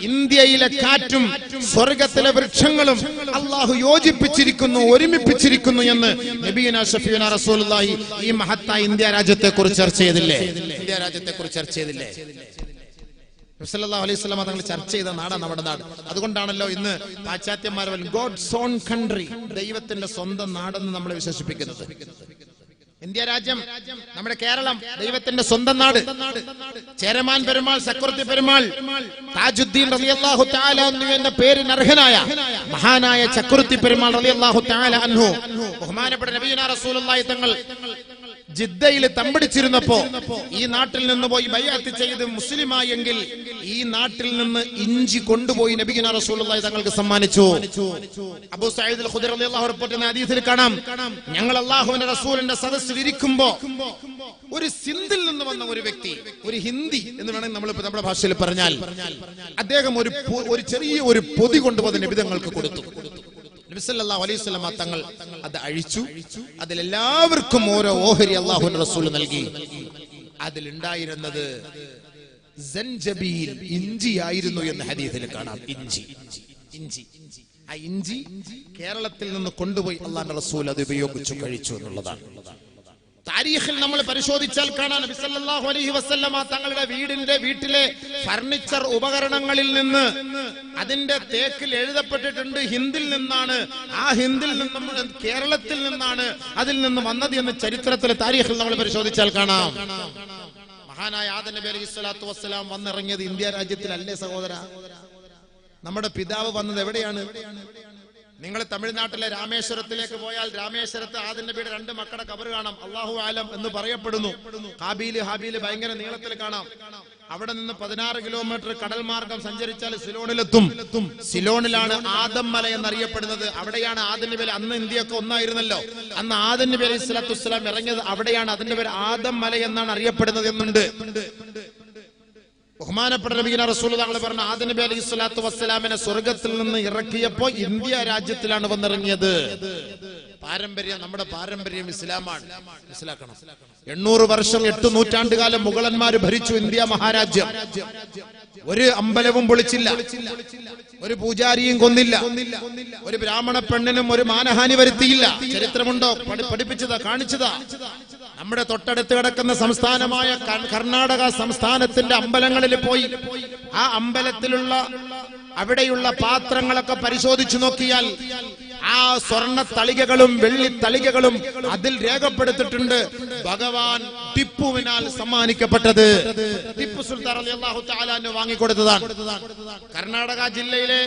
ഇന്ത്യയിലെ കാറ്റും സ്വർഗത്തിലെ വൃക്ഷങ്ങളും അള്ളാഹു യോജിപ്പിച്ചിരിക്കുന്നു, ഒരുമിപ്പിച്ചിരിക്കുന്നു എന്ന് നബിയുനാ ഷഫീഉനാ റസൂലുള്ളാഹി ഈ മഹത്തായ ഇന്ത്യ രാജ്യത്തെ കുറിച്ച് ചർച്ച ചെയ്തില്ലേ? ഇന്ത്യ രാജ്യത്തെ കുറിച്ച് ചർച്ച ചെയ്തില്ലേ? നബി സല്ലല്ലാഹു അലൈഹി വസല്ലം തങ്ങൾ ചർച്ച ചെയ്ത നാടാണ് നമ്മുടെ നാട്. അതുകൊണ്ടാണല്ലോ ഇന്ന് പാശ്ചാത്യന്മാർ ഗോഡ്സ് ഓൺ കൺട്രി, ദൈവത്തിന്റെ സ്വന്തം നാടെന്ന് നമ്മളെ വിശേഷിപ്പിക്കുന്നത്. ഇന്ത്യ രാജ്യം, നമ്മുടെ കേരളം ദൈവത്തിന്റെ സ്വന്തം നാട്. ചേരമാൻ പെരുമാൾ, ചക്രവർത്തി പെരുമാൾ, താജുദ്ദീൻ റളിയല്ലാഹു തആല അൻഹു എന്ന പേരിന് അർഹനായ മഹാനായ ചക്രവർത്തി പെരുമാൾ റളിയല്ലാഹു തആല അൻഹു ബഹുമാനപ്പെട്ട നബിയുനാ റസൂലുള്ളാഹി തങ്ങൾ ജിദ്ദയിൽ തമ്പടിച്ചിരുന്നപ്പോ ഈ നാട്ടിൽ നിന്ന് പോയി ബൈഅത്ത് ചെയ്ത് മുസ്ലിമായെങ്കിൽ ഈ നാട്ടിൽ നിന്ന് ഇഞ്ചി കൊണ്ടുപോയി നബിയുനാ റസൂലുള്ളാഹി തങ്ങൾക്ക് സമ്മാനിച്ചു. അബൂ സഈദ് അൽ ഖുദരി റളിയല്ലാഹു അൻഹു റിപ്പോർട്ട് ചെയ്യുന്ന ഹദീസിൽ കാണാം, ഞങ്ങൾ അല്ലാഹുവിന്റെ റസൂലിന്റെ സദസ്സിൽ ഇരിക്കുമ്പോ ഒരു സിന്ധിൽ നിന്ന് വന്ന ഒരു വ്യക്തി, ഒരു ഹിന്ദി എന്ന് വേണമെങ്കിൽ നമ്മൾ നമ്മുടെ ഭാഷയിൽ പറഞ്ഞാൽ, അദ്ദേഹം ഒരു ചെറിയ ഒരു പൊതി കൊണ്ടുപോയി നബി തങ്ങൾക്ക് കൊടുത്തു. നബി സല്ലല്ലാഹു അലൈഹി വസല്ലം തങ്ങൾ അത് അഴിച്ചു. അതിലെല്ലാവർക്കും ഓരോ ഓഹരി അല്ലാഹുവിന്റെ റസൂൽ നൽകി. അതിലുണ്ടായിരുന്നത് സൻജബീൽ, ഇഞ്ചി ആയിരുന്നു എന്ന് ഹദീസിൽ കാണാം. ഇഞ്ചി. ആ ഇഞ്ചി കേരളത്തിൽ നിന്ന് കൊണ്ടുപോയി അല്ലാഹുവിന്റെ റസൂൽ അത് ഉപയോഗിച്ചു, കഴിച്ചു എന്നുള്ളതാണ്. താരീഖിൽ നമ്മൾ പരിശോധിച്ചാൽ കാണാം, നബി സല്ലല്ലാഹു അലൈഹി വസല്ലമ തങ്ങളുടെ വീട്ടിലെ ഫർണിച്ചർ ഉപകരണങ്ങളിൽ നിന്ന് അതിന്റെ തേക്കിൽ എഴുതപ്പെട്ടിട്ടുണ്ട് ഹിന്ദിൽ നിന്നാണ്, ആ ഹിന്ദിൽ നിന്നും കേരളത്തിൽ നിന്നാണ് അതിൽ നിന്ന് വന്നത് എന്ന് ചരിത്രത്തിലെ താരീഖിൽ നമ്മൾ പരിശോധിച്ചാൽ കാണാം. മഹാനായ ആദം നബി അലൈഹി സ്വലാത്തു വസ്സലാം വന്നിറങ്ങിയത് ഇന്ത്യ രാജ്യത്തിലല്ലേ സഹോദര? നമ്മുടെ പിതാവ് വന്നത് എവിടെയാണ്? നിങ്ങൾ തമിഴ്നാട്ടിലെ രാമേശ്വരത്തിലേക്ക് പോയാൽ രാമേശ്വരത്ത് ആദം നബിയുടെ 2 മക്കളുടെ ഖബർ കാണാം. അല്ലാഹു ആലം എന്ന് പറയപ്പെടുന്നു. ഹാബീല് ഹാബീല് ഭയങ്കര നീളത്തിൽ കാണാം. അവിടെ നിന്ന് 16 കിലോമീറ്റർ കടൽ മാർഗം സഞ്ചരിച്ചാൽ സിലോണിലെത്തും. സിലോണിലാണ് ആദം മല എന്നറിയപ്പെടുന്നത്. അവിടെയാണ് ആദം നബി, അന്ന് ഇന്ത്യയൊക്കെ ഒന്നായിരുന്നല്ലോ, അന്ന് ആദം നബി അലൈഹി സ്വലാത്തു വസ്സലാം ഇറങ്ങിയത് അവിടെയാണ്. അതിന്റെ പേര് ആദം മല എന്നാണ് അറിയപ്പെടുന്നത് എന്നുണ്ട്. ബഹുമാനപ്പെട്ട നബിയുനാ റസൂലുള്ളാഹി തങ്ങൾ പറഞ്ഞു, ആദം നബി അലൈഹി സ്വലാത്തു വസ്സലാമിനെ സ്വർഗത്തിൽ നിന്ന് ഇറക്കിയപ്പോ ഇന്ത്യ രാജ്യത്തിലാണ് വന്നിറങ്ങിയത്. പാരമ്പര്യം, നമ്മുടെ പാരമ്പര്യം ഇസ്ലാമാണ്. മനസ്സിലാക്കണം. 800 വർഷം 8 നൂറ്റാണ്ടുകാലം മുഗളന്മാർ ഭരിച്ചു ഇന്ത്യ മഹാരാജ്യം. ഒരു അമ്പലവും പൊളിച്ചില്ല, ഒരു പൂജാരിയും കൊന്നില്ല, ഒരു ബ്രാഹ്മണ പെണ്ണിനും ഒരു മാനഹാനി വരുത്തിയില്ല. ചരിത്രമുണ്ടോ? പഠിപ്പിച്ചതാ, കാണിച്ചതാ. നമ്മുടെ തൊട്ടടുത്ത് കിടക്കുന്ന സംസ്ഥാനമായ കർണാടക സംസ്ഥാനത്തിന്റെ അമ്പലങ്ങളിൽ പോയി ആ അമ്പലത്തിലുള്ള അവിടെയുള്ള പാത്രങ്ങളൊക്കെ പരിശോധിച്ചു നോക്കിയാൽ ആ സ്വർണ്ണ തളികകളും വെള്ളി തളികകളും അതിൽ രേഖപ്പെടുത്തിയിട്ടുണ്ട് ഭഗവാൻ ടിപ്പുവിനാൽ സമ്മാനിക്കപ്പെട്ടത്. ടിപ്പു സുൽത്താൻ റളിയല്ലാഹു തആല അൻഹു വാങ്ങിക്കൊടുത്തതാണ്. കർണാടക ജില്ലയിലെ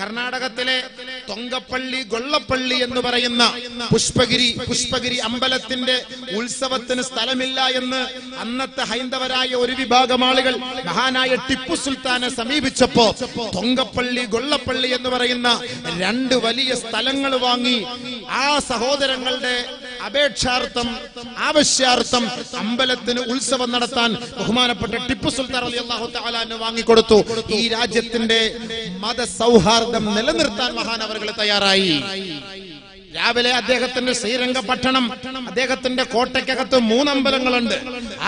കർണാടകത്തിലെ തൊങ്കപ്പള്ളി ഗൊള്ളപ്പള്ളി എന്ന് പറയുന്ന പുഷ്പഗിരി അമ്പലത്തിന്റെ ഉത്സവത്തിന് സ്ഥലമില്ല എന്ന് അന്നത്തെ ഹൈന്ദവരായ ഒരു വിഭാഗം ആളുകൾ മഹാനായ ടിപ്പു സുൽത്താനെ സമീപിച്ചപ്പോ തൊങ്കപ്പള്ളി ഗൊള്ളപ്പള്ളി എന്ന് പറയുന്ന 2 വലിയ സ്ഥലങ്ങൾ വാങ്ങി ആ സഹോദരങ്ങളുടെ അപേക്ഷാർത്ഥം, ആവശ്യാർത്ഥം അമ്പലത്തിന് ഉത്സവം നടത്താൻ ബഹുമാനപ്പെട്ട ടിപ്പു സുൽത്താൻ റളിയല്ലാഹു തആല അൻഹു വാങ്ങിക്കൊടുത്തു. ഈ രാജ്യത്തിന്റെ മതസൗഹാർദ്ദം നിലനിർത്താൻ മഹാനവറുകൾ തയ്യാറായി. രാവിലെ അദ്ദേഹത്തിന്റെ ശ്രീരംഗപട്ടണം, അദ്ദേഹത്തിന്റെ കോട്ടയ്ക്കകത്ത് 3 അമ്പലങ്ങളുണ്ട്.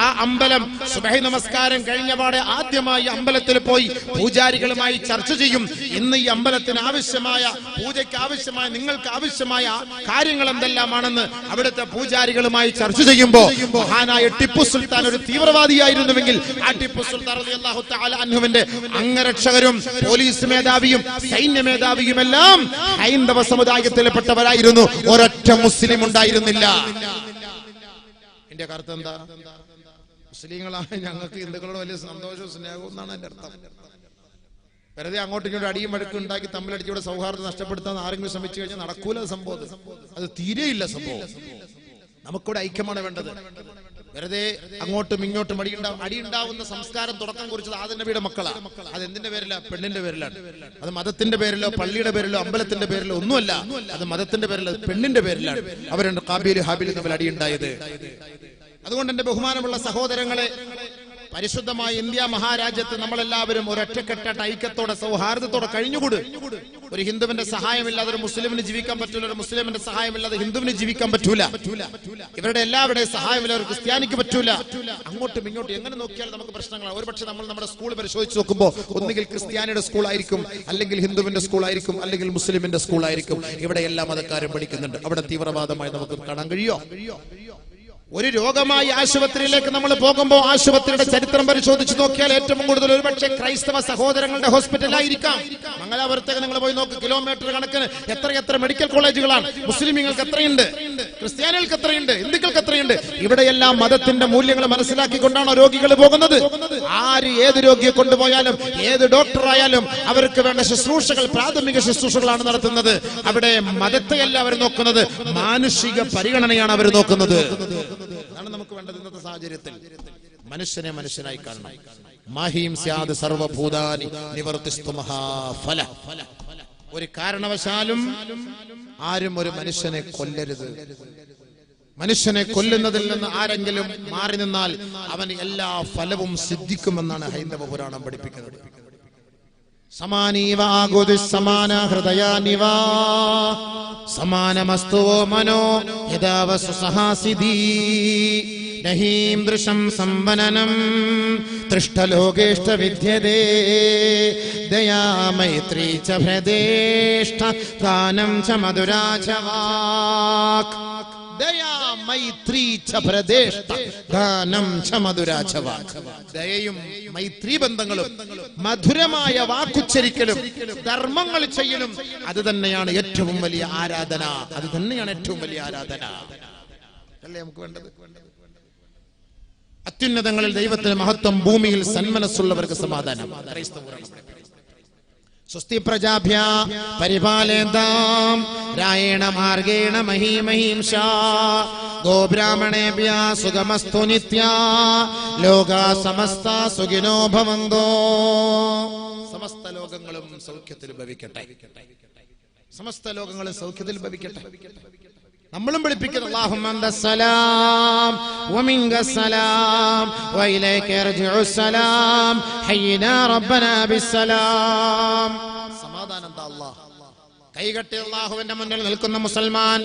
ആ അമ്പലം സുബഹി നമസ്കാരം കഴിഞ്ഞപാടെ ആദ്യമായി അമ്പലത്തിൽ പോയി പൂജാരികളുമായി ചർച്ച ചെയ്യും. ഇന്ന് ഈ അമ്പലത്തിന് ആവശ്യമായ, പൂജയ്ക്ക് ആവശ്യമായ, നിങ്ങൾക്ക് ആവശ്യമായ കാര്യങ്ങൾ എന്തെല്ലാമാണെന്ന് അവിടുത്തെ പൂജാരികളുമായി ചർച്ച ചെയ്യുമ്പോൾ മഹാനായ ടിപ്പു സുൽത്താൻ ഒരു തീവ്രവാദിയായിരുന്നുവെങ്കിൽ ആ ടിപ്പു സുൽത്താൻ റളിയല്ലാഹു തആല അൻഹുവിന്റെ അംഗരക്ഷകരും പോലീസ് മേധാവിയും സൈന്യ മേധാവിയുമെല്ലാം ഹൈന്ദവ സമുദായത്തിൽപ്പെട്ടവരായിരുന്നു. ഒരൊറ്റ മുസ്ലിം ഉണ്ടായിരുന്നില്ല. അതിന്റെ അർത്ഥം എന്താ? മുസ്ലിങ്ങളായ ഞങ്ങൾക്ക് ഹിന്ദുക്കളോട് വലിയ സന്തോഷവും സ്നേഹവും എന്നാണ് എന്റെ അർത്ഥം. വെറുതെ അങ്ങോട്ടും ഇങ്ങോട്ടും അടിയും വഴക്കും ഉണ്ടാക്കി തമ്മിലടിച്ചൂടെ സൗഹാർദ്ദം നഷ്ടപ്പെടുത്താൻ ആരെങ്കിലും ശ്രമിച്ചു കഴിഞ്ഞാൽ നടക്കൂല സംഭവം. അത് തീരെയില്ല സംഭവം. നമുക്കിവിടെ ഐക്യമാണ് വേണ്ടത്. വെറുതെ അങ്ങോട്ടും ഇങ്ങോട്ടും അടിയുണ്ടാവുന്ന സംസ്കാരം തുടക്കം കുറിച്ചത് ആദം നബിയുടെ മക്കളാണ്. അത് എന്തിന്റെ പേരില? പെണ്ണിന്റെ പേരിലാണ്. അത് മതത്തിന്റെ പേരിലോ പള്ളിയുടെ പേരിലോ അമ്പലത്തിന്റെ പേരിലോ ഒന്നുമല്ല. അത് മതത്തിന്റെ പേരിലോ പെണ്ണിന്റെ പേരിലാണ് അവർ ഹാബീലും ഹാബീലും തമ്മിൽ അടിയുണ്ടായത്. അതുകൊണ്ട് എന്റെ ബഹുമാനമുള്ള സഹോദരങ്ങളെ, പരിശുദ്ധമായ ഇന്ത്യ മഹാരാജ്യത്ത് നമ്മളെല്ലാവരും ഒരൊറ്റക്കെട്ടായിട്ട് ഐക്യത്തോടെ സൗഹാർദ്ദത്തോടെ കഴിഞ്ഞുകൂട്. ഒരു ഹിന്ദുവിന്റെ സഹായമില്ലാതെ ഒരു മുസ്ലിമിന് ജീവിക്കാൻ പറ്റൂല, ഒരു മുസ്ലിമിന്റെ സഹായമില്ലാതെ ഹിന്ദുവിന് ജീവിക്കാൻ പറ്റൂല, ഇവരുടെ എല്ലാവരുടെയും സഹായമില്ല ഒരു ക്രിസ്ത്യാനിക്ക് പറ്റൂല. അങ്ങോട്ടും ഇങ്ങോട്ടും എങ്ങനെ നോക്കിയാലും നമുക്ക് പ്രശ്നങ്ങളാണ്. ഒരുപക്ഷെ നമ്മൾ നമ്മുടെ സ്കൂൾ പരിശോധിച്ച് നോക്കുമ്പോൾ ഒന്നുകിൽ ക്രിസ്ത്യാനിയുടെ സ്കൂളായിരിക്കും, അല്ലെങ്കിൽ ഹിന്ദുവിന്റെ സ്കൂളായിരിക്കും, അല്ലെങ്കിൽ മുസ്ലിമിന്റെ സ്കൂളായിരിക്കും. ഇവിടെ എല്ലാ മതക്കാരും പഠിക്കുന്നുണ്ട്. അവിടെ തീവ്രവാദമായി നമുക്ക് കാണാൻ കഴിയോ? ഒരു രോഗമായി ആശുപത്രിയിലേക്ക് നമ്മൾ പോകുമ്പോൾ ആശുപത്രിയുടെ ചരിത്രം പരിശോധിച്ച് നോക്കിയാൽ ഏറ്റവും കൂടുതൽ ഒരുപക്ഷെ ക്രൈസ്തവ സഹോദരങ്ങളുടെ ഹോസ്പിറ്റലായിരിക്കാം. മംഗലാപുരത്തേക്ക് നിങ്ങൾ പോയി നോക്ക്, കിലോമീറ്റർ കണക്കിന് എത്ര മെഡിക്കൽ കോളേജുകളാണ്. മുസ്ലിമീങ്ങൾക്ക് എത്രയുണ്ട്, ക്രിസ്ത്യാനികൾക്ക് എത്രയുണ്ട്, ഹിന്ദുക്കൾക്ക് എത്രയുണ്ട്. ഇവിടെയെല്ലാം മതത്തിന്റെ മൂല്യങ്ങൾ മനസ്സിലാക്കിക്കൊണ്ടാണോ രോഗികൾ പോകുന്നത്? ആര് ഏത് രോഗിയെ കൊണ്ടുപോയാലും ഏത് ഡോക്ടറായാലും അവർക്ക് വേണ്ട ശുശ്രൂഷകൾ, പ്രാഥമിക ശുശ്രൂഷകളാണ് നടത്തുന്നത്. അവിടെ മതത്തെയല്ല അവർ നോക്കുന്നത്, മാനുഷിക പരിഗണനയാണ് അവർ നോക്കുന്നത്. അതാണ് നമുക്ക് വേണ്ടത് ഇന്നത്തെ സാഹചര്യത്തിൽ. മനുഷ്യനെ മനുഷ്യനായി കാണണം. മാഹീം സ്യാദ് സർവഭൂതാനി നിവർത്തിസ്തു മഹാഫല. ഒരു കാരണവശാലും ആരും ഒരു മനുഷ്യനെ കൊല്ലരുത്. മനുഷ്യനെ കൊല്ലുന്നതിൽ നിന്ന് ആരെങ്കിലും മാറി നിന്നാൽ അവന് എല്ലാ ഫലവും സിദ്ധിക്കുമെന്നാണ് ഹൈന്ദവ പുരാണം പഠിപ്പിക്കുന്നത്. സമാനീവാഗുതി സമാന ഹൃദയാനിവാ സമാനമസ്തുവോ മനോ യഥാവസു സഹാസിദീ നഹീം ദൃശം സംവനനം തൃഷ്ടലോകേഷ്ട വിദ്യതേ ദയാ മൈത്രീ ച ഭ്രദേഷ്ട ഗാനം ച മധുരാ ച വാക്. ദയാ മൈത്രീ ച ഭ്രദേഷ്ട ഗാനം ച മധുരാ ച വാക്. ദയയും മൈത്രീ ബന്ധങ്ങളും മധുരമായ വാക്കുച്ചരിക്കലും ധർമ്മങ്ങൾ ചെയ്യലും അത് തന്നെയാണ് ഏറ്റവും വലിയ ആരാധന. അത് തന്നെയാണ് ഏറ്റവും വലിയ ആരാധന. അല്ലേ നമുക്ക് വേണ്ടത്? അത്യുന്നതങ്ങളിൽ ദൈവത്തിന്റെ മഹത്വം, ഭൂമിയിൽ സന്മനസ്സുള്ളവർക്ക് സമാധാനം. സ്വസ്തി പ്രജാഭ്യ പരിപാലയന്താം രായേണ മാർഗേണ മഹീമഹീംഷാ ഗോബ്രാഹ്മണേഭ്യ സുഖമസ്തു നിത്യാ ലോകാ സമസ്ത സുഖിനോ ഭവന്തോ. സമസ്ത ലോകങ്ങളും സൗഖ്യത്തിൽ ഭവിക്കട്ടെ. സമസ്ത ലോകങ്ങളും സൗഖ്യത്തിൽ ഭവിക്കട്ടെ. നമ്മളും പഠിപ്പിക്കുന്നത് അല്ലാഹുമ്മ അന്തസ്സലാം വമിൻകസ്സലാം വഇലൈക യർജിഉസ്സലാം ഹയ്യിനാ റബ്ബനാ ബിസ്സലാം. സമാധാനം താ അല്ലാഹ്. കൈകെട്ടി അല്ലാഹുവിന്റെ മുന്നിൽ നിൽക്കുന്ന മുസൽമാൻ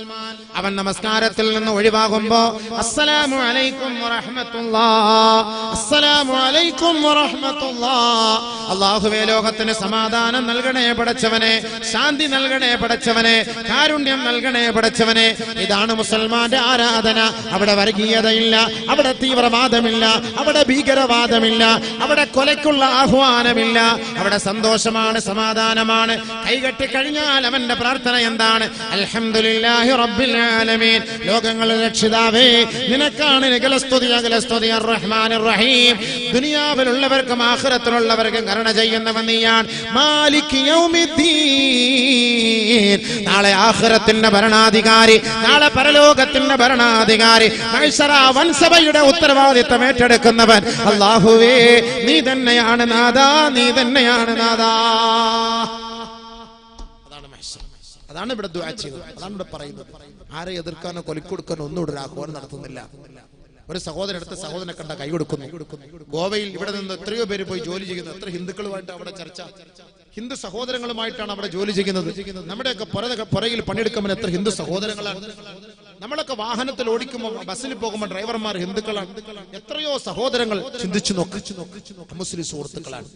അവൻ നമസ്കാരത്തിൽ നിന്ന് ഒഴിവാകുമ്പോ അസ്സലാമു അലൈക്കും വറഹ്മത്തുള്ളാഹ്, അസ്സലാമു അലൈക്കും വറഹ്മത്തുള്ളാഹ്. അല്ലാഹുവേ, ലോകത്തിന് സമാധാനം നൽകണേ പടച്ചവനെ, ശാന്തി നൽകണേ പടച്ചവനെ, കാരുണ്യം നൽകണേ പടച്ചവനെ. ഇതാണ് മുസൽമാന്റെ ആരാധന. അവിടെ വർഗീയതയില്ല, അവിടെ തീവ്രവാദമില്ല, അവിടെ ഭീകരവാദമില്ല, അവിടെ കൊലയ്ക്കുള്ള ആഹ്വാനമില്ല. അവിടെ സന്തോഷമാണ്, സമാധാനമാണ്. കൈകെട്ടി കഴിഞ്ഞാൽ അവന്റെ പ്രാർത്ഥന എന്താണ്? അൽഹംദുലില്ലാഹി റബ്ബിൽ ആലമീൻ. ലോകങ്ങളുടെ രക്ഷിതാവേ, നിനക്കാണ് നികലസ്തുതി അകലസ്തുതി അർറഹ്മാനിർ റഹീം. ദുനിയാവിലുള്ളവർക്കും ആഖിറത്തിലുള്ളവർക്കും കരുണ ചെയ്യുന്നവൻ നീയാണ്. മാലിക് യൗമിദ്ദീൻ. നാളെ ആഖിറത്തിന്റെ ഭരണാധികാരി, നാളെ പരലോകത്തിന്റെ ഭരണാധികാരി, മഹ്ശറ വൻസഭയുടെ ഉത്തരവാദിത്തം ഏറ്റെടുക്കുന്നവൻ അല്ലാഹുവേ, നീ തന്നെയാണ് നാഥാ, നീ തന്നെയാണ് നാഥാ. അതാണ് ഇവിടെ ദുആ ചെയ്യുന്നത്, അതാണ് ഇവിടെ പറയുന്നത്. ആരെ എതിർക്കാനോ കൊലക്കൊടുക്കാനോ ഒന്നും ഇവിടെ ആഹ്വാനം നടത്തുന്നില്ല. ഒരു സഹോദരൻ അടുത്ത സഹോദരനെ കണ്ട കൈ കൊടുക്കുന്നു. ഗോവയിൽ ഇവിടെ നിന്ന് എത്രയോ പേര് പോയി ജോലി ചെയ്യുന്നു. എത്ര ഹിന്ദുക്കളുമായിട്ട് അവിടെ ചർച്ച, ഹിന്ദു സഹോദരങ്ങളുമായിട്ടാണ് അവിടെ ജോലി ചെയ്യുന്നത്. നമ്മുടെയൊക്കെ പുറകിൽ പണിയെടുക്കുമ്പോൾ എത്ര ഹിന്ദു സഹോദരങ്ങളാണ്. നമ്മളൊക്കെ വാഹനത്തിൽ ഓടിക്കുമ്പോൾ, ബസ്സിൽ പോകുമ്പോൾ ഡ്രൈവർമാർ ഹിന്ദുക്കളാണ്. എത്രയോ സഹോദരങ്ങൾ ചിന്തിച്ചു നോക്ക്, മുസ്ലിം സുഹൃത്തുക്കളാണ്.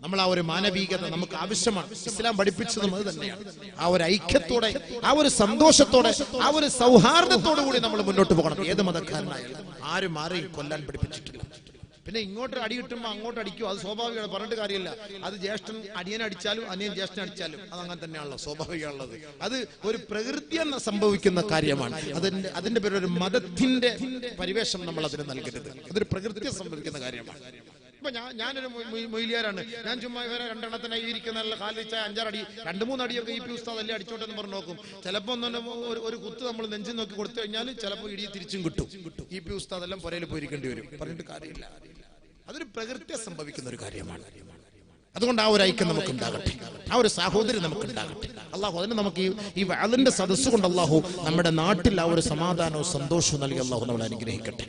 നമ്മൾ ആ ഒരു മാനവികത നമുക്ക് ആവശ്യമാണ്. ഇസ്ലാം പഠിപ്പിച്ചതും അത് തന്നെയാണ്. ആ ഒരു ഐക്യത്തോടെ, ആ ഒരു സന്തോഷത്തോടെ, ആ ഒരു സൗഹാർദ്ദത്തോടു കൂടി നമ്മൾ മുന്നോട്ട് പോകണം. ഏത് മതക്കാരനായാലും ആരും ആരെയും കൊല്ലാൻ പഠിപ്പിച്ചിട്ടില്ല. പിന്നെ ഇങ്ങോട്ട് അടി കിട്ടുമ്പോൾ അങ്ങോട്ട് അടിക്കും, അത് സ്വാഭാവികമാണ്, പറഞ്ഞിട്ട് കാര്യമില്ല. അത് ജ്യേഷ്ഠൻ അടിയനെ അടിച്ചാലും അനിയൻ ജ്യേഷ്ഠൻ അടിച്ചാലും അത് അങ്ങനെ തന്നെയാണല്ലോ, സ്വാഭാവികമാണുള്ളത്. അത് ഒരു പ്രകൃതി എന്ന് സംഭവിക്കുന്ന കാര്യമാണ്. അതിന്റെ പേര് ഒരു മതത്തിന്റെ പരിവേഷം നമ്മൾ അതിന് നൽകരുത്. അതൊരു പ്രകൃതി സംഭവിക്കുന്ന കാര്യമാണ്. ഇപ്പൊ ഞാനൊരു മൊയ്ലിയാരാണ്, ഞാൻ ചുമ്മാ ഇവരെ രണ്ടെണ്ണത്തിനായി ഇരിക്കുന്ന കാലിച്ച 5-6 അടി 2-3 അടിയൊക്കെ ഈ ഉസ്താദ് അല്ലേ അടിച്ചോട്ടെന്ന് പറഞ്ഞു നോക്കും. ചിലപ്പോ ഒരു കുത്ത് നമ്മൾ നെഞ്ചിൽ നോക്കി കൊടുത്തു കഴിഞ്ഞാൽ ചിലപ്പോൾ ഇടി തിരിച്ചും കിട്ടും. ഈ ഉസ്താദ് എല്ലാം പുരയിൽ പോയിരിക്കേണ്ടി വരും, പറഞ്ഞിട്ട് കാര്യമില്ല. അതൊരു പ്രകൃതി സംഭവിക്കുന്ന ഒരു കാര്യമാണ്. അതുകൊണ്ട് ആ ഒരു ഐക്യം നമുക്ക് ഉണ്ടാകട്ടെ, ആ ഒരു സഹോദരി നമുക്ക് ഉണ്ടാകട്ടെ. അള്ളാഹു അതിന് നമുക്ക് ഈ അതിന്റെ സദസ്സ് കൊണ്ട് അള്ളാഹു നമ്മുടെ നാട്ടിൽ ആ ഒരു സമാധാനവും സന്തോഷവും നൽകി അള്ളാഹു നമ്മളെ അനുഗ്രഹിക്കട്ടെ.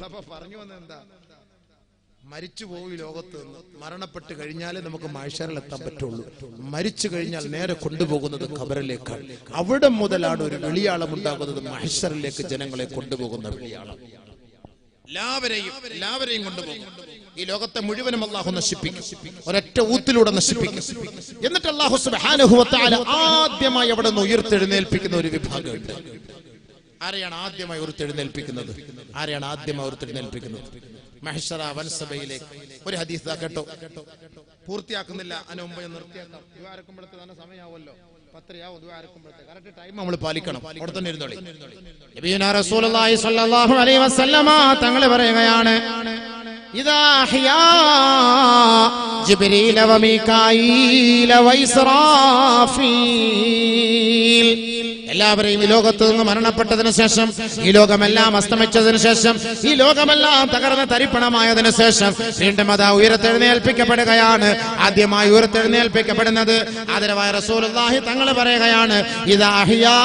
അപ്പോൾ പറഞ്ഞു വന്നത് എന്താ? മരിച്ചു പോയി ലോകത്ത് നിന്ന്, മരണപ്പെട്ട് കഴിഞ്ഞാലേ നമുക്ക് മഹ്ശറിലെത്താൻ പറ്റുള്ളൂ. മരിച്ചു കഴിഞ്ഞാൽ നേരെ കൊണ്ടുപോകുന്നത് ഖബറിലേക്കാണ്. അവിടെ മുതലാണ് ഒരു വെളിയാളം ഉണ്ടാകുന്നത്, മഹ്ശറിലേക്ക് ജനങ്ങളെ കൊണ്ടുപോകുന്ന വെളിയാളം. എല്ലാവരെയും കൊണ്ടുപോകും. ഈ ലോകത്തെ മുഴുവനും അള്ളാഹു നശിപ്പിക്കും, ഒരൊറ്റ ഊത്തിലൂടെ നശിപ്പിക്കും. എന്നിട്ട് അള്ളാഹു സുബ്ഹാനഹു വ തആല ആദ്യമായി അവിടെ നിന്ന് ഉയർത്തെഴുന്നേൽപ്പിക്കുന്ന ഒരു വിഭാഗമുണ്ട്. ആരെയാണ് ആദ്യമായി ഉയർത്തെഴുന്നേൽപ്പിക്കുന്നത്? മഹ്ശറ വൻസഭയിലേക്ക്. ഒരു ഹദീസ് കേട്ടോ, പൂർത്തിയാക്കുന്നില്ല, അതിന് മുമ്പ് നിർത്തിയാക്കാം. ദുആരക്കുമ്പോഴത്തെ തന്നെ സമയമാവുമല്ലോ, 10 ദുആരക്കുമ്പോഴത്തെ കറക്റ്റ് ടൈം നമ്മൾ പാലിക്കണം. അവിടെ തന്നെ ഇരുന്നോളി. നബിയുനാ റസൂലുള്ളാഹി സ്വല്ലല്ലാഹു അലൈഹി വസല്ലമ തങ്ങൾ പറയുകയാണ്, ഇദാ അഹ്യാ ജിബ്രീല വ മീകായീല വ ഇസ്രാഫീൽ. എല്ലാവരെയും ഈ ലോകത്ത് നിന്ന് മരണപ്പെട്ടതിനു ശേഷം, ഈ ലോകമെല്ലാം അസ്തമിച്ചതിനു ശേഷം, ഈ ലോകമെല്ലാം തകർന്ന് തരിപ്പണമായതിനു ശേഷം വീണ്ടും അതാ ഉയർത്തെഴുന്നേൽപ്പിക്കപ്പെടുകയാണ്. ആദ്യമായി ഉയർത്തെഴുന്നേൽപ്പിക്കപ്പെടുന്നത് ആദരവായ റസൂലുള്ളാഹി തങ്ങൾ പറയുകയാണ്, ഇദാ അഹ്യാ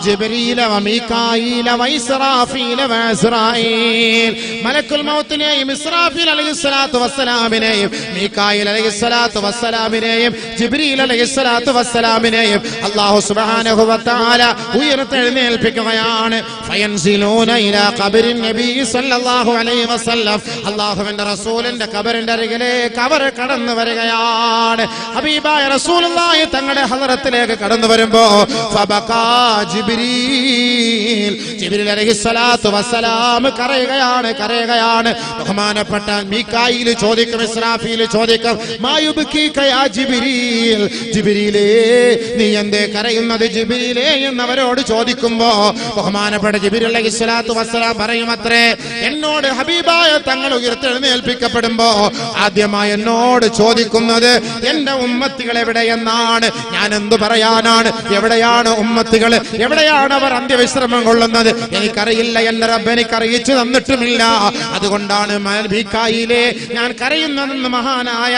ജിബ്രീല വ മീകായീല വ ഇസ്രാഫീല വ ഇസ്രായീൽ. മലക്കുൽ മൗത്തിനെയും ഇസ്രാഫീൽ അലൈഹിസ്സലാത്തു വസ്സലാമിനെയും മീകായിൽ അലൈഹിസ്സലാത്തു വസ്സലാമിനെയും ജിബ്രീൽ അലൈഹിസ്സലാത്തു വസ്സലാമിനെയും അല്ലാഹു സുബ്ഹാനഹു വ തആല ഉയർത്തെഴുന്നേൽപ്പിക്കുകയാണ്. ഫയൻസിലൂന ഇലാ ഖബറിൻ നബി സല്ലല്ലാഹു അലൈഹി വസല്ലം. അല്ലാഹുവിന്റെ റസൂലിന്റെ ഖബറിന്റെ അരികിലേക്ക് അവർ കടന്നു വരികയാണ്. ഹബീബായ റസൂലുള്ളാഹി തങ്ങളുടെ ഹളറത്തിലേക്ക് കടന്നു വരുമ്പോ ഫബകാ ജിബ്രീൽ അലൈഹിസ്സലാത്തു വസ്സലാം കരയുകയാണ്. ബഹുമാനപ്പെട്ട മീകായിൽ ചോദിക്കും, ഇസ്രാഫീൽ ചോദിക്കും, മായുബ്കീക യാ ജിബ്രീൽ, ജിബ്രീലേ നീ എന്തേ കരയുന്നത് ജിബ്രീലേ എന്നവരോട് ചോദിക്കുമ്പോ ബഹുമാനപ്പെട്ട ജിബ്രീൽ അലൈഹിസ്സലാത്തു വസ്സലാം പറയുമത്രേ, എന്നോട് ഹബീബായ തങ്ങൾ ഉയർത്തെഴുന്നേൽപ്പിക്കപ്പെടുമ്പോ ആദ്യമായി എന്നോട് ചോദിക്കുന്നത് എന്റെ ഉമ്മത്തികൾ എവിടെയെന്നാണ്. ഞാൻ എന്തു പറയാനാണ്? എവിടെയാണ് ഉമ്മത്തികൾ? എവിടെയാണ് അവർ അന്ത്യവിശ്രമം കൊള്ളുന്നത്? എനിക്കറിയില്ല, എന്റെ റബ്ബ് എനിക്ക് അറിയിച്ചു തന്നിട്ടുമില്ല. അതുകൊണ്ടാണ് മീകായിലേ ഞാൻ കരയുന്നതെന്ന് മഹാനായ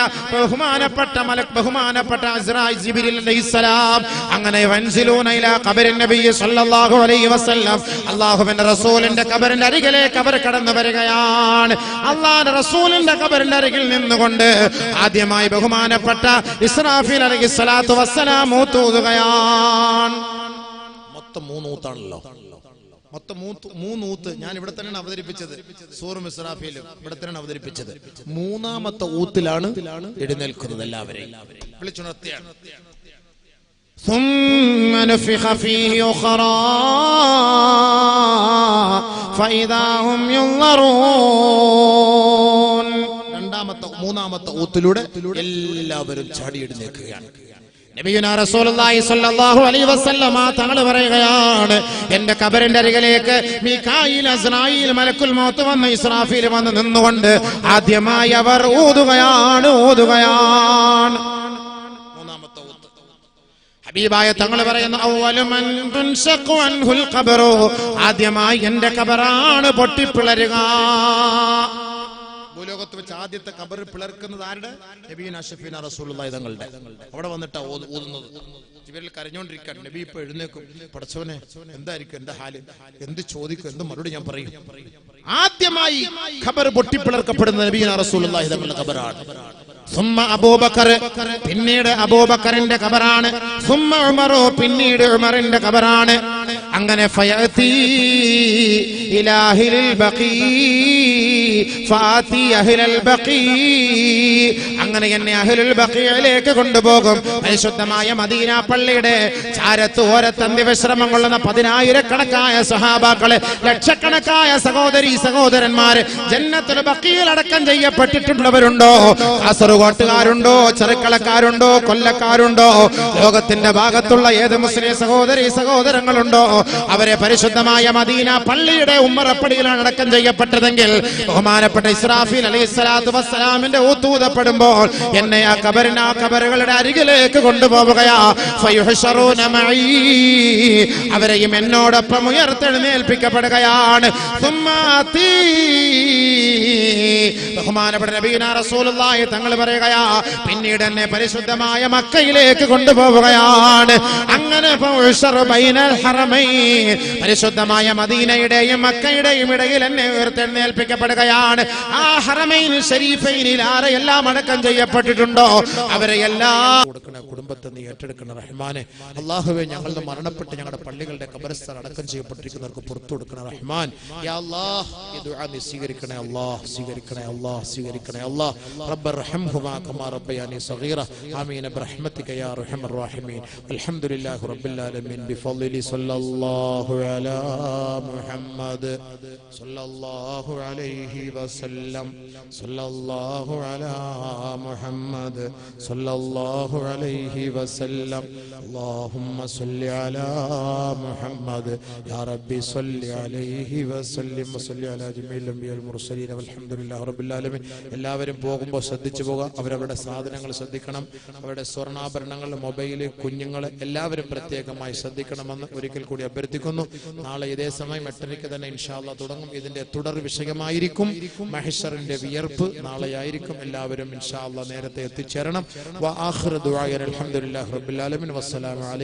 ബഹുമാനപ്പെട്ട ഇസ്രായീൽ ജിബ്രീൽ അലൈഹിസ്സലാം അങ്ങനെ വൻസിലൂന ഇലാ ഖബറിൻ നബി സല്ലല്ലാഹു അലൈഹി വസല്ലം. അല്ലാഹുവിന്റെ റസൂലിന്റെ ഖബറിന്റെ അരികിലേക്ക് അവർ കടന്നു വരികയാണ്. അല്ലാഹുവിന്റെ റസൂലിന്റെ ഖബറിന്റെ അരികിൽ നിന്നുകൊണ്ട് ആദ്യമായി ബഹുമാനപ്പെട്ട ഇസ്രാഫീൽ അലൈഹിസ്സലാത്തു വസ്സലാം ഊതുകയാണ്. മൊത്തം 3 ഊത്താണല്ലോ, മൊത്തം 3 ഊത്ത്. ഞാൻ ഇവിടെ തന്നെയാണ് അവതരിപ്പിച്ചത്, സൂറും ഇസ്രാഫീലും ഇവിടെ തന്നെയാണ് അവതരിപ്പിച്ചത്. 3ാമത്തെ ഊത്തിലാണ് എഴുന്നേൽക്കുന്നത്. എല്ലാവരെയും വിളിച്ചുണർത്തിയാണ്. ثم نفخ فيه أخرى فإذا هم ينظرون. 3ാമത്തെ ഊത്തിലൂടെ എല്ലാവരും ചാടി എഴുന്നേൽക്കുകയാണ്. നബിയുനാ റസൂലുള്ളാഹി സ്വല്ലല്ലാഹു അലൈഹി വസല്ലമ തങ്ങൾ പറയുകയാണ്, എന്റെ ഖബറിന്റെ അരികിലേക്ക് മീകായിൽ, അസ്രായീൽ, മലക്കുൽ മൗത്ത് വന്ന് ഇസ്രാഫീൽ വന്ന് നിന്നുകൊണ്ട് ആദ്യമായി അവർ ഊതുകയാണ്. 3ാമത്തെ ഊത്ത്. ഹബീബായ തങ്ങൾ പറയുന്നു, അവ്വലു മൻ തുൻശഖു അൻഹുൽ ഖബറു, ആദ്യമായി എന്റെ ഖബറാണ് പൊട്ടിപ്പിളരുക. ഭൂലോകത്ത് വെച്ച് ആദ്യത്തെ ഖബർ പിളർക്കുന്നത് ആരുടെ? നബിയുനാ ശഫീനാ റസൂലുള്ളാഹി തങ്ങളുടെ. അവിടെ വന്നിട്ടാ ഊതുന്നത്. ജിബ്രീൽ കരഞ്ഞോണ്ടിരിക്കുകയാണ്. നബി ഇപ്പൊ എഴുന്നേക്കും, പടച്ചവനെ എന്തായിരിക്കും എന്റെ ഹാല്, എന്ത് ചോദിക്കും, എന്ത് മറുപടി ഞാൻ പറയും. ആദ്യമായി ഖബർ പൊട്ടിപ്പിളർക്കപ്പെടുന്ന നബിയുനാ റസൂലുള്ളാഹി തങ്ങളുടെ ഖബറാണ്. സുമ്മ അബൂബക്കർ, പിന്നീട് അബൂബക്കറിന്റെ ഖബറാണ്. സുമ്മ ഉമറു, പിന്നീട് ഉമറിന്റെ ഖബറാണ്. അങ്ങനെ ഫയതി ഇലാഹിൽ ബഖീ ഫാതി അഹ്ലൽ ബഖീ, അങ്ങനെ എന്നെ അഹ്ലുൽ ബഖീയിലേക്ക് കൊണ്ടുപോകും. പരിശുദ്ധമായ മദീന പള്ളിയുടെ ചാരത്ത് ഓരത്തന്തി വിശ്രമം കൊള്ളുന്ന 10,000-കണക്കായ സഹാബാക്കളെ, ലക്ഷക്കണക്കായ സഹോദരീ സഹോദരന്മാര് ജന്നത്തുൽ ബഖീയിൽ അടക്കം ചെയ്യപ്പെട്ടിട്ടുള്ളവരുണ്ടോ? കാസർഗോട്ടുകാരുണ്ടോ? ചെറുക്കളക്കാരുണ്ടോ? കൊല്ലക്കാരുണ്ടോ? ലോകത്തിന്റെ ഭാഗത്തുള്ള ഏത് മുസ്ലിം സഹോദരീ സഹോദരങ്ങളുണ്ടോ? അവരെ പരിശുദ്ധമായ മദീന പള്ളിയുടെ ഉമ്മറപ്പടിയിലാണ് അടക്കം ചെയ്യപ്പെട്ടതെങ്കിൽ ബഹുമാനപ്പെട്ട ഇസ്രാഫീൽ അലൈഹിസ്സലാത്തു വസ്സലാമിന്റെ ഊത്തൂതപ്പെടുമ്പോൾ എന്നെ ആ കബറുകളുടെ അരികിലേക്ക് കൊണ്ടുപോവുകയാ. ഫയുഹ്ശറൂന മഈ, അവരെയും എന്നോടൊപ്പം ഉയർത്തെഴുന്നേൽപ്പിക്കപ്പെടുകയാണ്. സുമ്മാതി, ബഹുമാനപ്പെട്ട നബിയുനാ റസൂലുള്ളാഹി തങ്ങൾ പറയുകയാ, പിന്നീട് എന്നെ പരിശുദ്ധമായ മക്കയിലേക്ക് കൊണ്ടുപോവുകയാണ്. അങ്ങനെ ഫയുഹ്ശറു ബൈനൽ ഹറമൈൻ, പരിശുദ്ധമായ മദീനയുടെയും മക്കയുടെയും ഇടയിൽ എന്നെ ഉയർത്തെഴുന്നേൽപ്പിക്കപ്പെടുകയാണ്. ആ ഹറമൈൻ ശരീഫൈനിൽ ആരെയെല്ലാം അടക്കം ചെയ്യപ്പെട്ടിട്ടുണ്ടോ അവരെ എല്ലാം കൊടുക്കണ കുടുംബത്തെ നീ ഏറ്റെടുക്കണ റഹ്മാനെ. അല്ലാഹുവേ, ഞങ്ങളുടെ മരണപ്പെട്ട് ഞങ്ങളുടെ പള്ളികളുടെ ഖബർസ്ഥാൻ അടക്കം ചെയ്യപ്പെട്ടിരിക്കുന്നവർക്ക് പുറത്തു കൊടുക്കണ റഹ്മാൻ. യാ അല്ലാഹ്, ഈ ദുആ നീ സ്വീകരിക്കണേ അല്ലാഹ്, സ്വീകരിക്കണേ അല്ലാഹ്, സ്വീകരിക്കണേ അല്ലാഹ്. റബ്ബർഹംഹുമാ കമാ റബ്ബയാനി സഗീറ. ആമീൻ ബിറഹ്മതിക യാ അർഹമർ റഹീമീൻ. അൽഹംദുലില്ലാഹി റബ്ബിൽ ആലമീൻ ബിഫദ്ലി സല്ലല്ലാഹു അലാ മുഹമ്മദ് സല്ലല്ലാഹു അലൈഹി വസല്ലം സല്ലല്ലാഹു അലാ മുഹമ്മദ് സല്ലല്ലാഹു അലൈഹി വസല്ലം. അല്ലാഹുമ്മ സ്വല്ലി അലാ മുഹമ്മദ് യാ റബ്ബി സ്വല്ലി അലൈഹി വസല്ലം വസല്ലി അലാ ജമീഇൽ അംബിയാൽ മുർസലീൻ വൽഹംദുലില്ലാഹി റബ്ബിൽ ആലമീൻ. എല്ലാവരും പോകുമ്പോൾ ശ്രദ്ധിച്ചു പോകാം. അവരവരുടെ സാധനങ്ങൾ ശ്രദ്ധിക്കണം. അവരുടെ സ്വർണ്ണാഭരണങ്ങൾ, മൊബൈൽ, കുഞ്ഞുങ്ങൾ എല്ലാവരും പ്രത്യേകമായി ശ്രദ്ധിക്കണമെന്ന് ഒരിക്കൽ കൂടി അഭ്യർത്ഥിക്കുന്നു. നാളെ ഇതേ സമയം 8:30 തന്നെ ഇൻഷാ അല്ലാഹ് തുടങ്ങും. ഇതിന്റെ തുടർ വിഷയമായിരിക്കും മഹ്ശറിന്റെ വിയർപ്പ്. നാളെയായിരിക്കും. എല്ലാവരും ഇൻഷാ അല്ലാഹ് നേരത്തെ എത്തിച്ചേരണം. വ ആഖിറു ദുആ അൽഹംദുലില്ലാഹി റബ്ബിൽ ആലമീൻ. വസ്സലാമു അലൈക്കും.